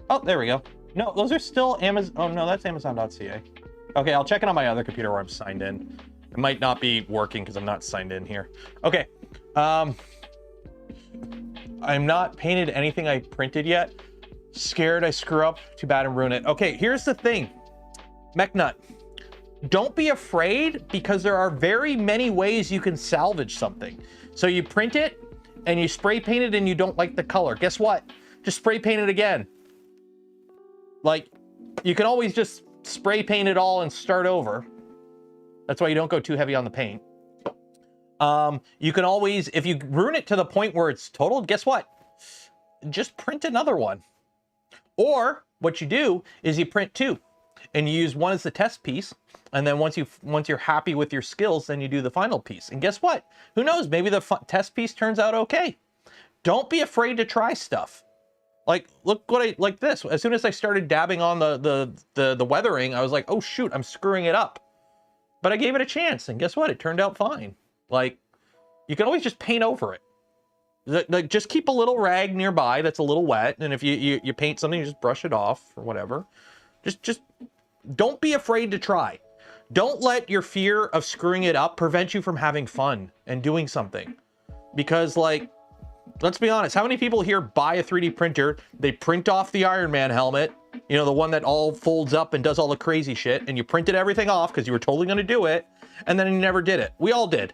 Oh, there we go. No, those are still Amazon. Oh, no, that's Amazon.ca. Okay, I'll check it on my other computer where I'm signed in. It might not be working because I'm not signed in here. Okay. I'm not painted anything I printed yet. Scared I screw up. Too bad and ruin it. Okay, here's the thing. MechNut. Don't be afraid because there are very many ways you can salvage something. So you print it and you spray paint it and you don't like the color. Guess what? Just spray paint it again. Like, you can always just spray paint it all and start over. That's why you don't go too heavy on the paint. You can always, if you ruin it to the point where it's totaled, guess what? Just print another one. Or what you do is you print two and you use one as the test piece. And then once you're happy with your skills, then you do the final piece. And guess what? Who knows? Maybe the test piece turns out okay. Don't be afraid to try stuff. Like, look what like this. As soon as I started dabbing on the weathering, I was like, oh shoot, I'm screwing it up. But I gave it a chance, and guess what? It turned out fine. Like, you can always just paint over it. Like, just keep a little rag nearby that's a little wet, and if you paint something, you just brush it off or whatever. Just don't be afraid to try. Don't let your fear of screwing it up prevent you from having fun and doing something. Because, like, let's be honest, how many people here buy a 3D printer, they print off the Iron Man helmet, you know, the one that all folds up and does all the crazy shit, and you printed everything off because you were totally going to do it, and then you never did it. We all did.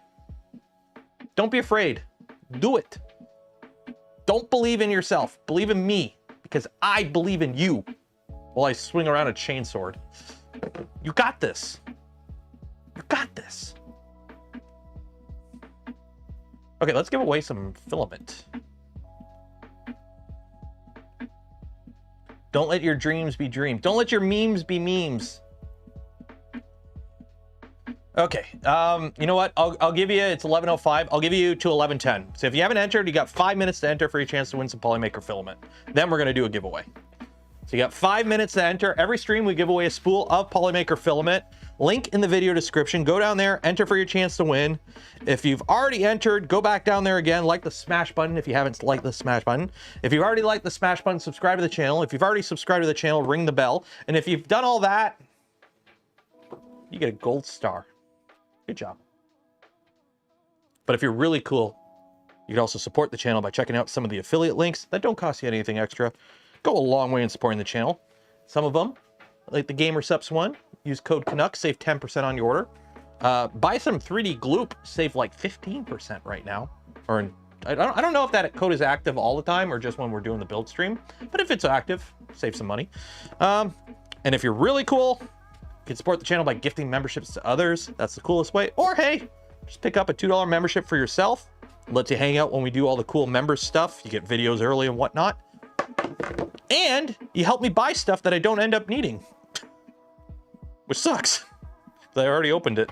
Don't be afraid. Do it. Don't believe in yourself. Believe in me, because I believe in you while I swing around a chainsword. You got this. You got this. Okay, let's give away some filament. Don't let your dreams be dreams. Don't let your memes be memes. Okay, you know what? I'll give you, it's 11:05. I'll give you to 11:10. So if you haven't entered, you got 5 minutes to enter for your chance to win some POLYMAKER filament. Then we're gonna do a giveaway. So you got 5 minutes to enter. Every stream we give away a spool of POLYMAKER filament. Link in the video description. Go down there, enter for your chance to win. If you've already entered, go back down there again, like the smash button if you haven't liked the smash button. If you've already liked the smash button, subscribe to the channel. If you've already subscribed to the channel, ring the bell. And if you've done all that, you get a gold star. Good job. But if you're really cool, you can also support the channel by checking out some of the affiliate links that don't cost you anything extra. Go a long way in supporting the channel. Some of them, like the GamerSups one, use code Canuck, save 10% on your order. Buy some 3D Gloop, save like 15% right now. Or I don't know if that code is active all the time or just when we're doing the build stream. But if it's active, save some money. And if you're really cool, you can support the channel by gifting memberships to others. That's the coolest way. Or hey, just pick up a $2 membership for yourself. Lets you hang out when we do all the cool member stuff. You get videos early and whatnot. And you help me buy stuff that I don't end up needing. Which sucks. I already opened it.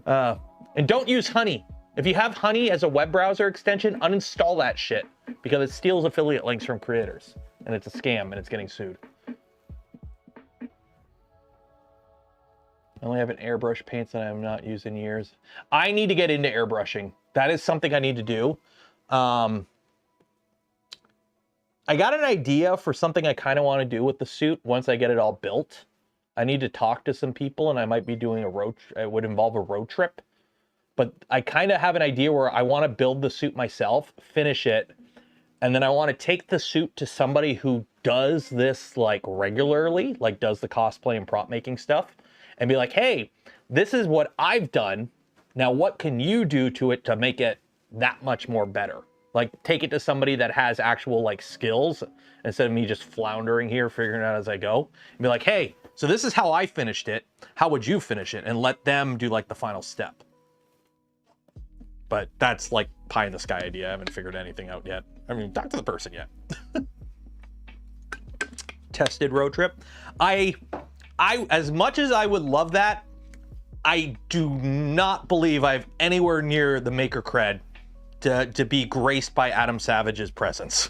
And don't use Honey. If you have Honey as a web browser extension, uninstall that shit. Because it steals affiliate links from creators. And it's a scam and it's getting sued. I only have an airbrush paints that I have not used in years. I need to get into airbrushing. That is something I need to do. I got an idea for something I kind of want to do with the suit once I get it all built. I need to talk to some people, and I might be doing it would involve a road trip. But I kind of have an idea where I want to build the suit myself, finish it, and then I want to take the suit to somebody who does this like regularly, like does the cosplay and prop making stuff, and be like, hey, this is what I've done. Now, what can you do to it to make it that much more better? Like, take it to somebody that has actual like skills instead of me just floundering here, figuring it out as I go. And be like, hey, so this is how I finished it. How would you finish it? And let them do like the final step. But that's like pie in the sky idea. I haven't figured anything out yet. I mean, talk to the person yet. Tested road trip. I as much as I would love that, I do not believe I have anywhere near the maker cred to be graced by Adam Savage's presence.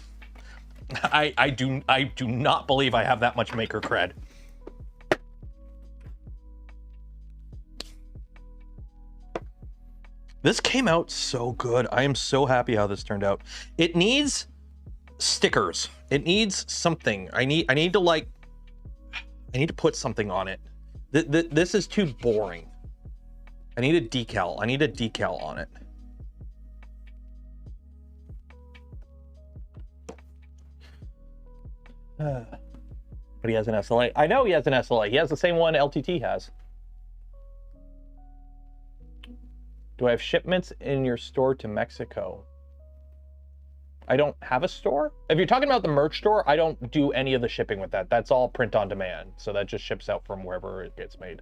I do not believe I have that much maker cred. This came out so good. I am so happy how this turned out. It needs stickers. It needs something. I need to put something on it. This is too boring. I need a decal. I need a decal on it. But he has an SLA. I know he has an SLA. He has the same one LTT has. Do I have shipments in your store to Mexico? I don't have a store. If you're talking about the merch store, I don't do any of the shipping with that. That's all print on demand. So that just ships out from wherever it gets made.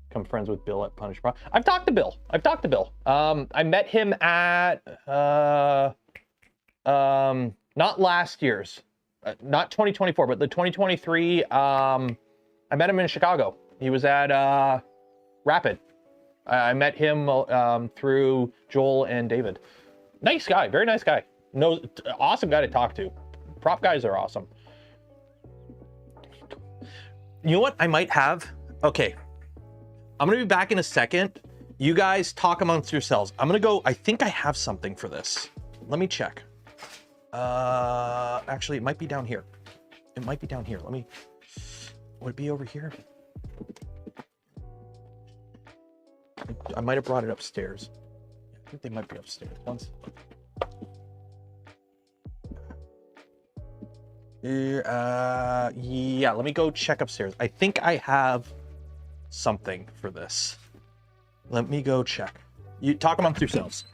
Become friends with Bill at Punish Pro. I've talked to Bill. I met him at not last year's, not 2024, but the 2023. I met him in Chicago. He was at Rapid. I met him through Joel and David. Nice guy, very nice guy. Awesome guy to talk to. Prop guys are awesome. You know what I might have? Okay. I'm gonna be back in a second. You guys talk amongst yourselves. I'm gonna go, I think I have something for this. Let me check. Actually, it might be down here. It might be down here. Would it be over here? I might have brought it upstairs. I think they might be upstairs. Yeah, let me go check upstairs. I think I have something for this. Let me go check. You talk amongst yourselves.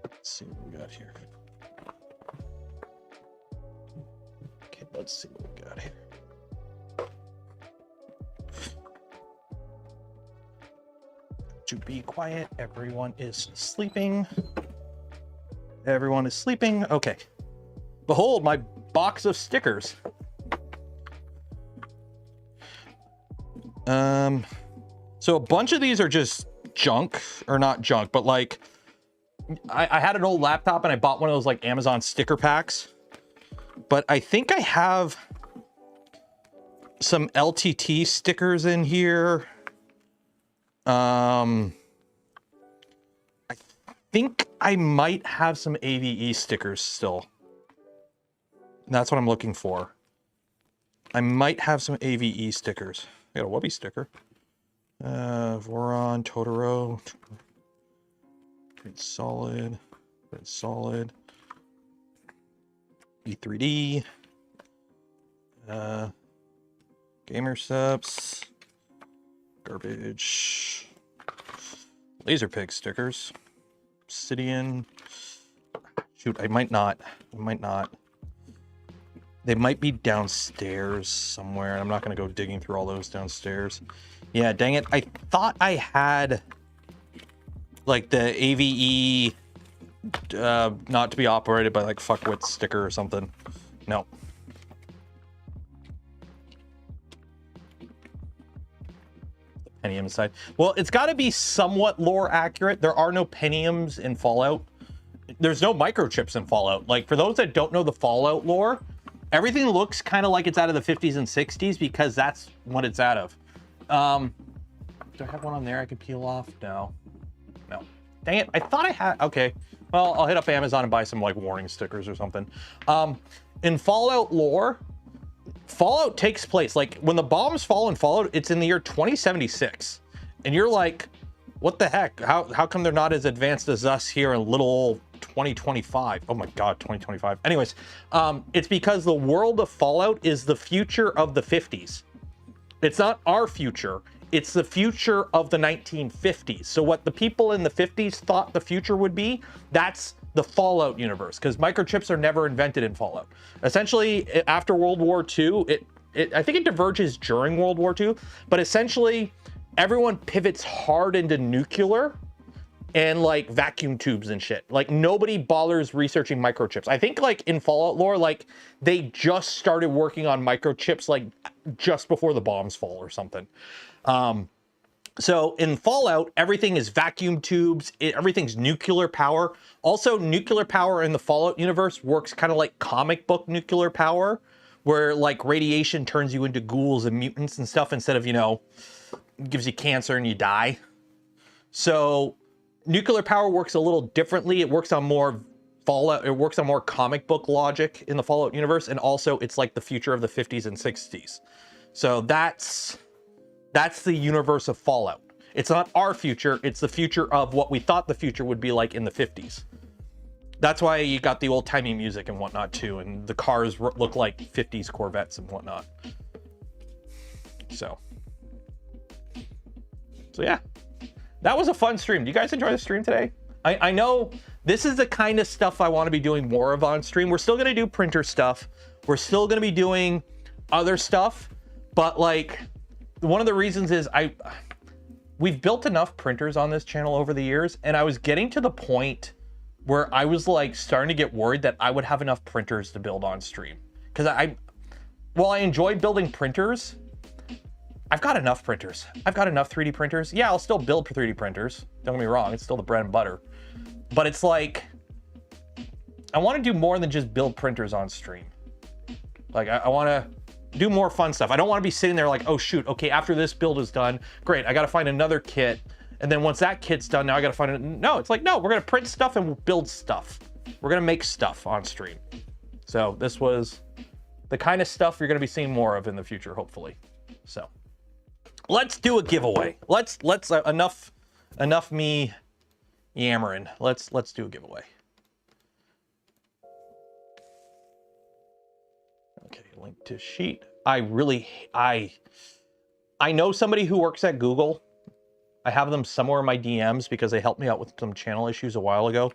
Let's see what we got here. Okay, let's see what we got here. To be quiet, everyone is sleeping. Everyone is sleeping. Okay. Behold my box of stickers. So a bunch of these are just junk, or not junk, but like I had an old laptop and I bought one of those like Amazon sticker packs. But I think I have some LTT stickers in here. I think I might have some AVE stickers still. That's what I'm looking for. I might have some AVE stickers. I got a Wubby sticker. Voron, Totoro. Pretty solid. Pretty solid. E3D. Gamer Subs. Garbage. Laser Pig stickers. Obsidian. Shoot, I might not. They might be downstairs somewhere. I'm not going to go digging through all those downstairs. Yeah, dang it. I thought I had like the AVE not to be operated by like fuckwit sticker or something. No. Pentium aside. Well, it's got to be somewhat lore accurate. There are no Pentiums in Fallout. There's no microchips in Fallout. Like, for those that don't know the Fallout lore, everything looks kind of like it's out of the 50s and 60s because that's what it's out of. Do I have one on there I could peel off? No. No. Dang it. I thought I had... Okay. Well, I'll hit up Amazon and buy some, like, warning stickers or something. In Fallout lore, Fallout takes place... Like, when the bombs fall in Fallout, it's in the year 2076. And you're like, what the heck? How come they're not as advanced as us here in little old 2025? Oh my God, 2025. Anyways, it's because the world of Fallout is the future of the 50s. It's not our future. It's the future of the 1950s. So what the people in the 50s thought the future would be, that's the Fallout universe, because microchips are never invented in Fallout. Essentially, after World War II, I think it diverges during World War II, but essentially everyone pivots hard into nuclear and like vacuum tubes and shit. Like nobody bothers researching microchips. I think like in Fallout lore, like they just started working on microchips like just before the bombs fall or something. So in Fallout, everything is vacuum tubes, everything's nuclear power. Also, nuclear power in the Fallout universe works kind of like comic book nuclear power, where like radiation turns you into ghouls and mutants and stuff instead of, you know, gives you cancer and you die. So nuclear power works a little differently. It works on more Fallout, it works on more comic book logic in the Fallout universe, and also it's like the future of the 50s and 60s. So that's the universe of Fallout. It's not our future, it's the future of what we thought the future would be like in the 50s. That's why you got the old-timey music and whatnot too, and the cars look like 50s Corvettes and whatnot. So yeah, that was a fun stream. Do you guys enjoy the stream today? I know this is the kind of stuff I want to be doing more of on stream. We're still going to do printer stuff. We're still going to be doing other stuff, but like one of the reasons is we've built enough printers on this channel over the years, and I was getting to the point where I was like starting to get worried that I would have enough printers to build on stream. Because while I enjoy building printers, I've got enough printers. I've got enough 3D printers. Yeah, I'll still build 3D printers. Don't get me wrong, it's still the bread and butter. But it's like, I want to do more than just build printers on stream. Like, I want to do more fun stuff. I don't want to be sitting there like, oh shoot, okay, after this build is done, great, I got to find another kit. And then once that kit's done, now I got to find it. No, it's like, no, we're going to print stuff and we'll build stuff. We're going to make stuff on stream. So this was the kind of stuff you're going to be seeing more of in the future, hopefully. So let's do a giveaway. Let's enough me yammering. Let's do a giveaway. Okay, link to sheet. I know somebody who works at Google. I have them somewhere in my DMs because they helped me out with some channel issues a while ago.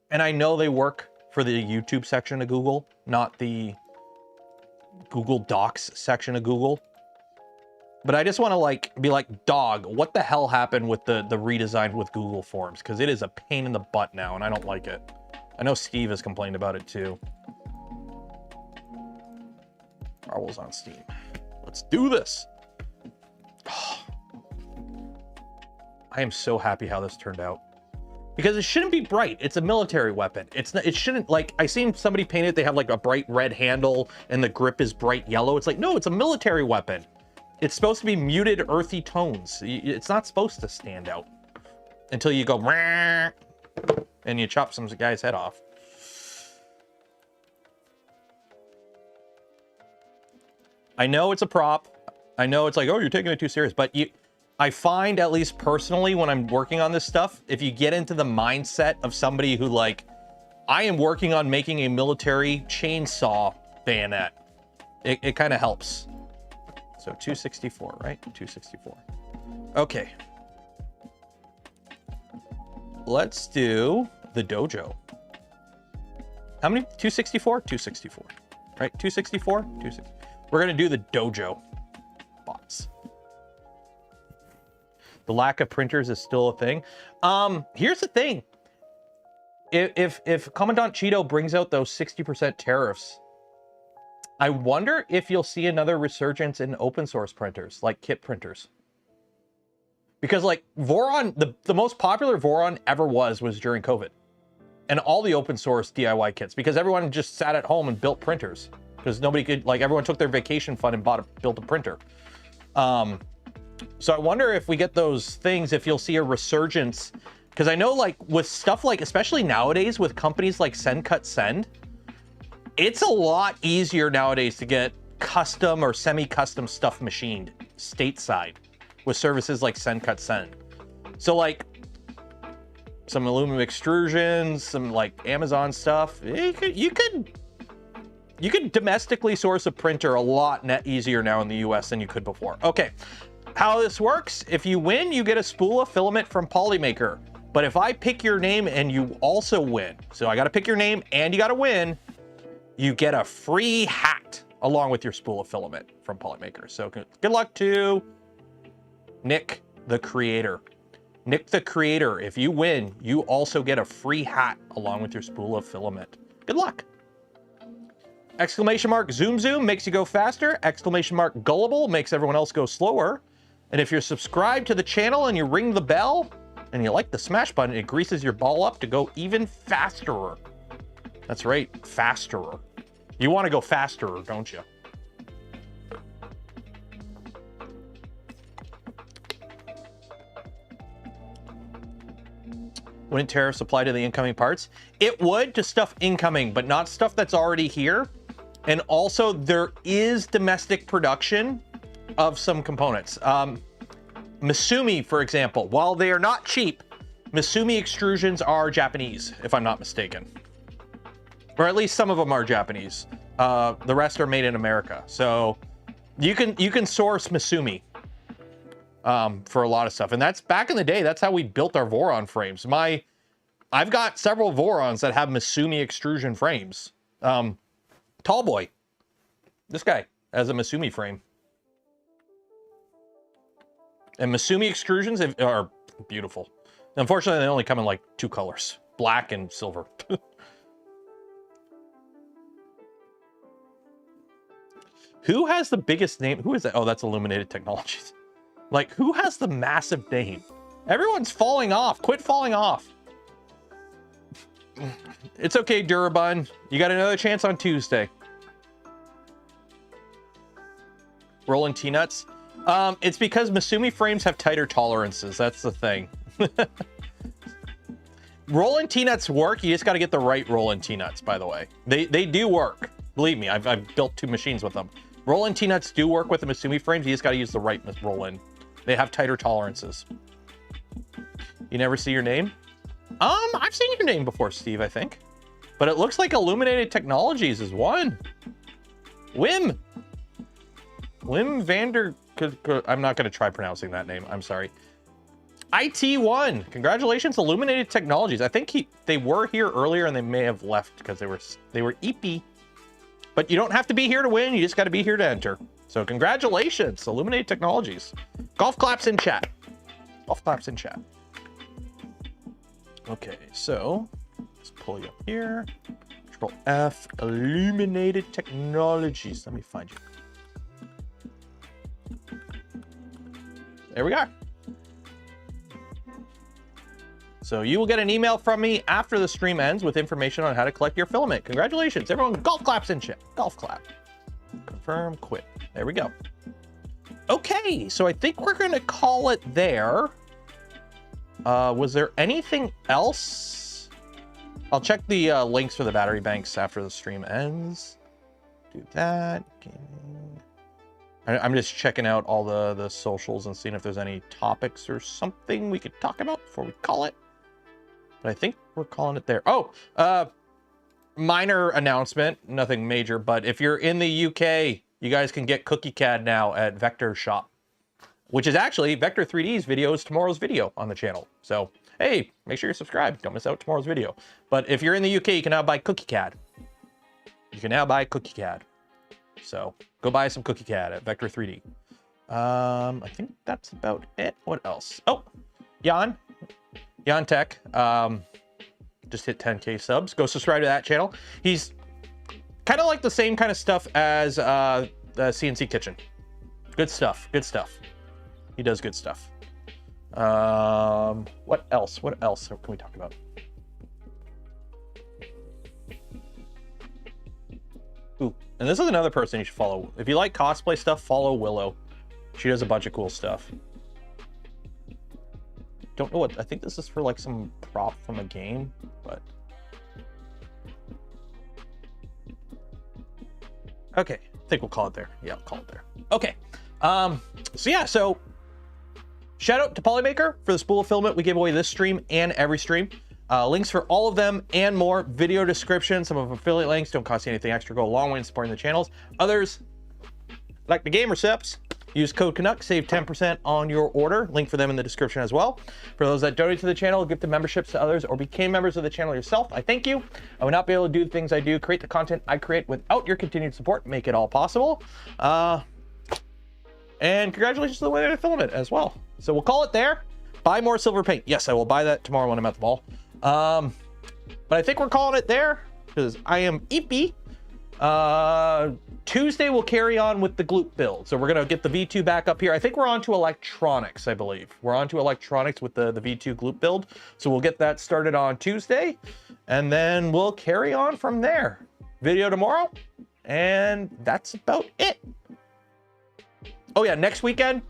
And I know they work for the YouTube section of Google, not the Google Docs section of Google. But I just want to like be like, dog, what the hell happened with the redesign with Google Forms? Because it is a pain in the butt now and I don't like it. I know Steve has complained about it too. Marvel's on Steam. Let's do this. I am so happy how this turned out. Because it shouldn't be bright. It's a military weapon. It shouldn't, like, I seen somebody paint it, they have like a bright red handle and the grip is bright yellow. It's like, no, it's a military weapon. It's supposed to be muted, earthy tones. It's not supposed to stand out until you go and you chop some guy's head off. I know it's a prop. I know it's like, oh, you're taking it too serious, but I find, at least personally, when I'm working on this stuff, if you get into the mindset of somebody who like, I am working on making a military chainsaw bayonet, it kind of helps. So 264, right? 264. Okay. Let's do the dojo. How many? 264? 264. Right? 264? 264. We're going to do the dojo bots. The lack of printers is still a thing. Here's the thing. If Commandant Cheeto brings out those 60% tariffs, I wonder if you'll see another resurgence in open source printers, like kit printers. Because like Voron, the most popular Voron ever was during COVID. And all the open source DIY kits, because everyone just sat at home and built printers. Because nobody could, like, everyone took their vacation fund and built a printer. So I wonder if we get those things, if you'll see a resurgence. Because I know, like, with stuff like, especially nowadays with companies like Send, it's a lot easier nowadays to get custom or semi-custom stuff machined stateside with services like Send. So like some aluminum extrusions, some like Amazon stuff, you could domestically source a printer a lot easier now in the US than you could before. Okay, how this works, if you win, you get a spool of filament from POLYMAKER. But if I pick your name and you also win, so I gotta pick your name and you gotta win, you get a free hat along with your spool of filament from POLYMAKER. So good luck to Nick the Creator. Nick the Creator, if you win, you also get a free hat along with your spool of filament. Good luck. Exclamation mark zoom zoom makes you go faster. Exclamation mark gullible makes everyone else go slower. And if you're subscribed to the channel and you ring the bell and you like the smash button, it greases your ball up to go even faster. That's right, faster. You want to go faster, don't you? Wouldn't tariffs apply to the incoming parts? It would to stuff incoming, but not stuff that's already here. And also there is domestic production of some components. Misumi, for example, while they are not cheap, Misumi extrusions are Japanese, if I'm not mistaken. Or at least some of them are Japanese. The rest are made in America. So you can source Misumi for a lot of stuff. And that's back in the day, that's how we built our Voron frames. I've got several Vorons that have Misumi extrusion frames. Tallboy, this guy has a Misumi frame. And Misumi extrusions are beautiful. Unfortunately, they only come in like 2 colors, black and silver. Who has the biggest name? Who is that? Oh, that's Illuminated Technologies. Like, who has the massive name? Everyone's falling off. Quit falling off. It's okay, Durabun. You got another chance on Tuesday. Rolling T-nuts. It's because Misumi frames have tighter tolerances. That's the thing. Rolling T-nuts work. You just got to get the right rolling T-nuts, by the way. They do work. Believe me, I've built 2 machines with them. Rolling T-nuts do work with the Misumi frames. You just got to use the right roll-in. They have tighter tolerances. You never see your name? I've seen your name before, Steve, I think. But it looks like Illuminated Technologies is one. Wim Vander... I'm not going to try pronouncing that name. I'm sorry. IT1. Congratulations, Illuminated Technologies. I think they were here earlier and they may have left because they were EP. But you don't have to be here to win. You just got to be here to enter. So congratulations, Illuminated Technologies. Golf claps in chat. Golf claps in chat. Okay, so let's pull you up here. Control F, Illuminated Technologies. Let me find you. There we are. So you will get an email from me after the stream ends with information on how to collect your filament. Congratulations, everyone. Golf claps in chat. Golf clap. Confirm, quit. There we go. Okay, so I think we're going to call it there. Was there anything else? I'll check the links for the battery banks after the stream ends. Do that. I'm just checking out all the socials and seeing if there's any topics or something we could talk about before we call it. But I think we're calling it there. Oh, minor announcement, nothing major, but if you're in the UK, you guys can get CookieCAD now at Vector Shop, which is actually Vector 3D's video is tomorrow's video on the channel. So, hey, make sure you're subscribed. Don't miss out tomorrow's video. But if you're in the UK, you can now buy CookieCAD. You can now buy CookieCAD. So go buy some CookieCAD at Vector 3D. I think that's about it. What else? Oh, Jan Tech just hit 10K subs. Go subscribe to that channel. He's kind of like the same kind of stuff as the CNC Kitchen. Good stuff. Good stuff. He does good stuff. What else? What else can we talk about? Ooh, and this is another person you should follow. If you like cosplay stuff, follow Willow. She does a bunch of cool stuff. Don't know what, I think this is for like some prop from a game, but. Okay, I think we'll call it there. Yeah, I'll call it there. Okay, so yeah, so shout out to POLYMAKER for the spool of filament we gave away this stream and every stream. Links for all of them and more, video description, some of affiliate links, don't cost you anything extra, go a long way in supporting the channels. Others, like the game receipts, use code Canuck, save 10% on your order. Link for them in the description as well. For those that donate to the channel, gift the memberships to others, or became members of the channel yourself, I thank you. I would not be able to do the things I do, create the content I create without your continued support, make it all possible. And congratulations to the winner of the filament as well. So we'll call it there. Buy more silver paint. Yes, I will buy that tomorrow when I'm at the mall. But I think we're calling it there because I am eepy. Tuesday we'll carry on with the glute build. So we're going to get the V2 back up here. I think we're on to electronics, I believe. We're on to electronics with the V2 glute build. So we'll get that started on Tuesday and then we'll carry on from there. Video tomorrow. And that's about it. Oh yeah, next weekend,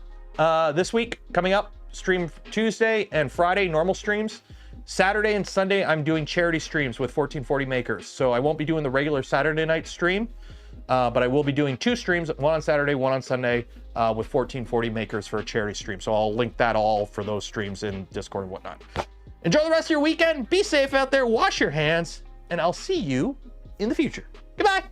this week coming up, stream Tuesday and Friday, normal streams. Saturday and Sunday, I'm doing charity streams with 1440 Makers. So I won't be doing the regular Saturday night stream, but I will be doing 2 streams, one on Saturday, one on Sunday, with 1440 Makers for a charity stream. So I'll link that all for those streams in Discord and whatnot. Enjoy the rest of your weekend. Be safe out there. Wash your hands, and I'll see you in the future. Goodbye.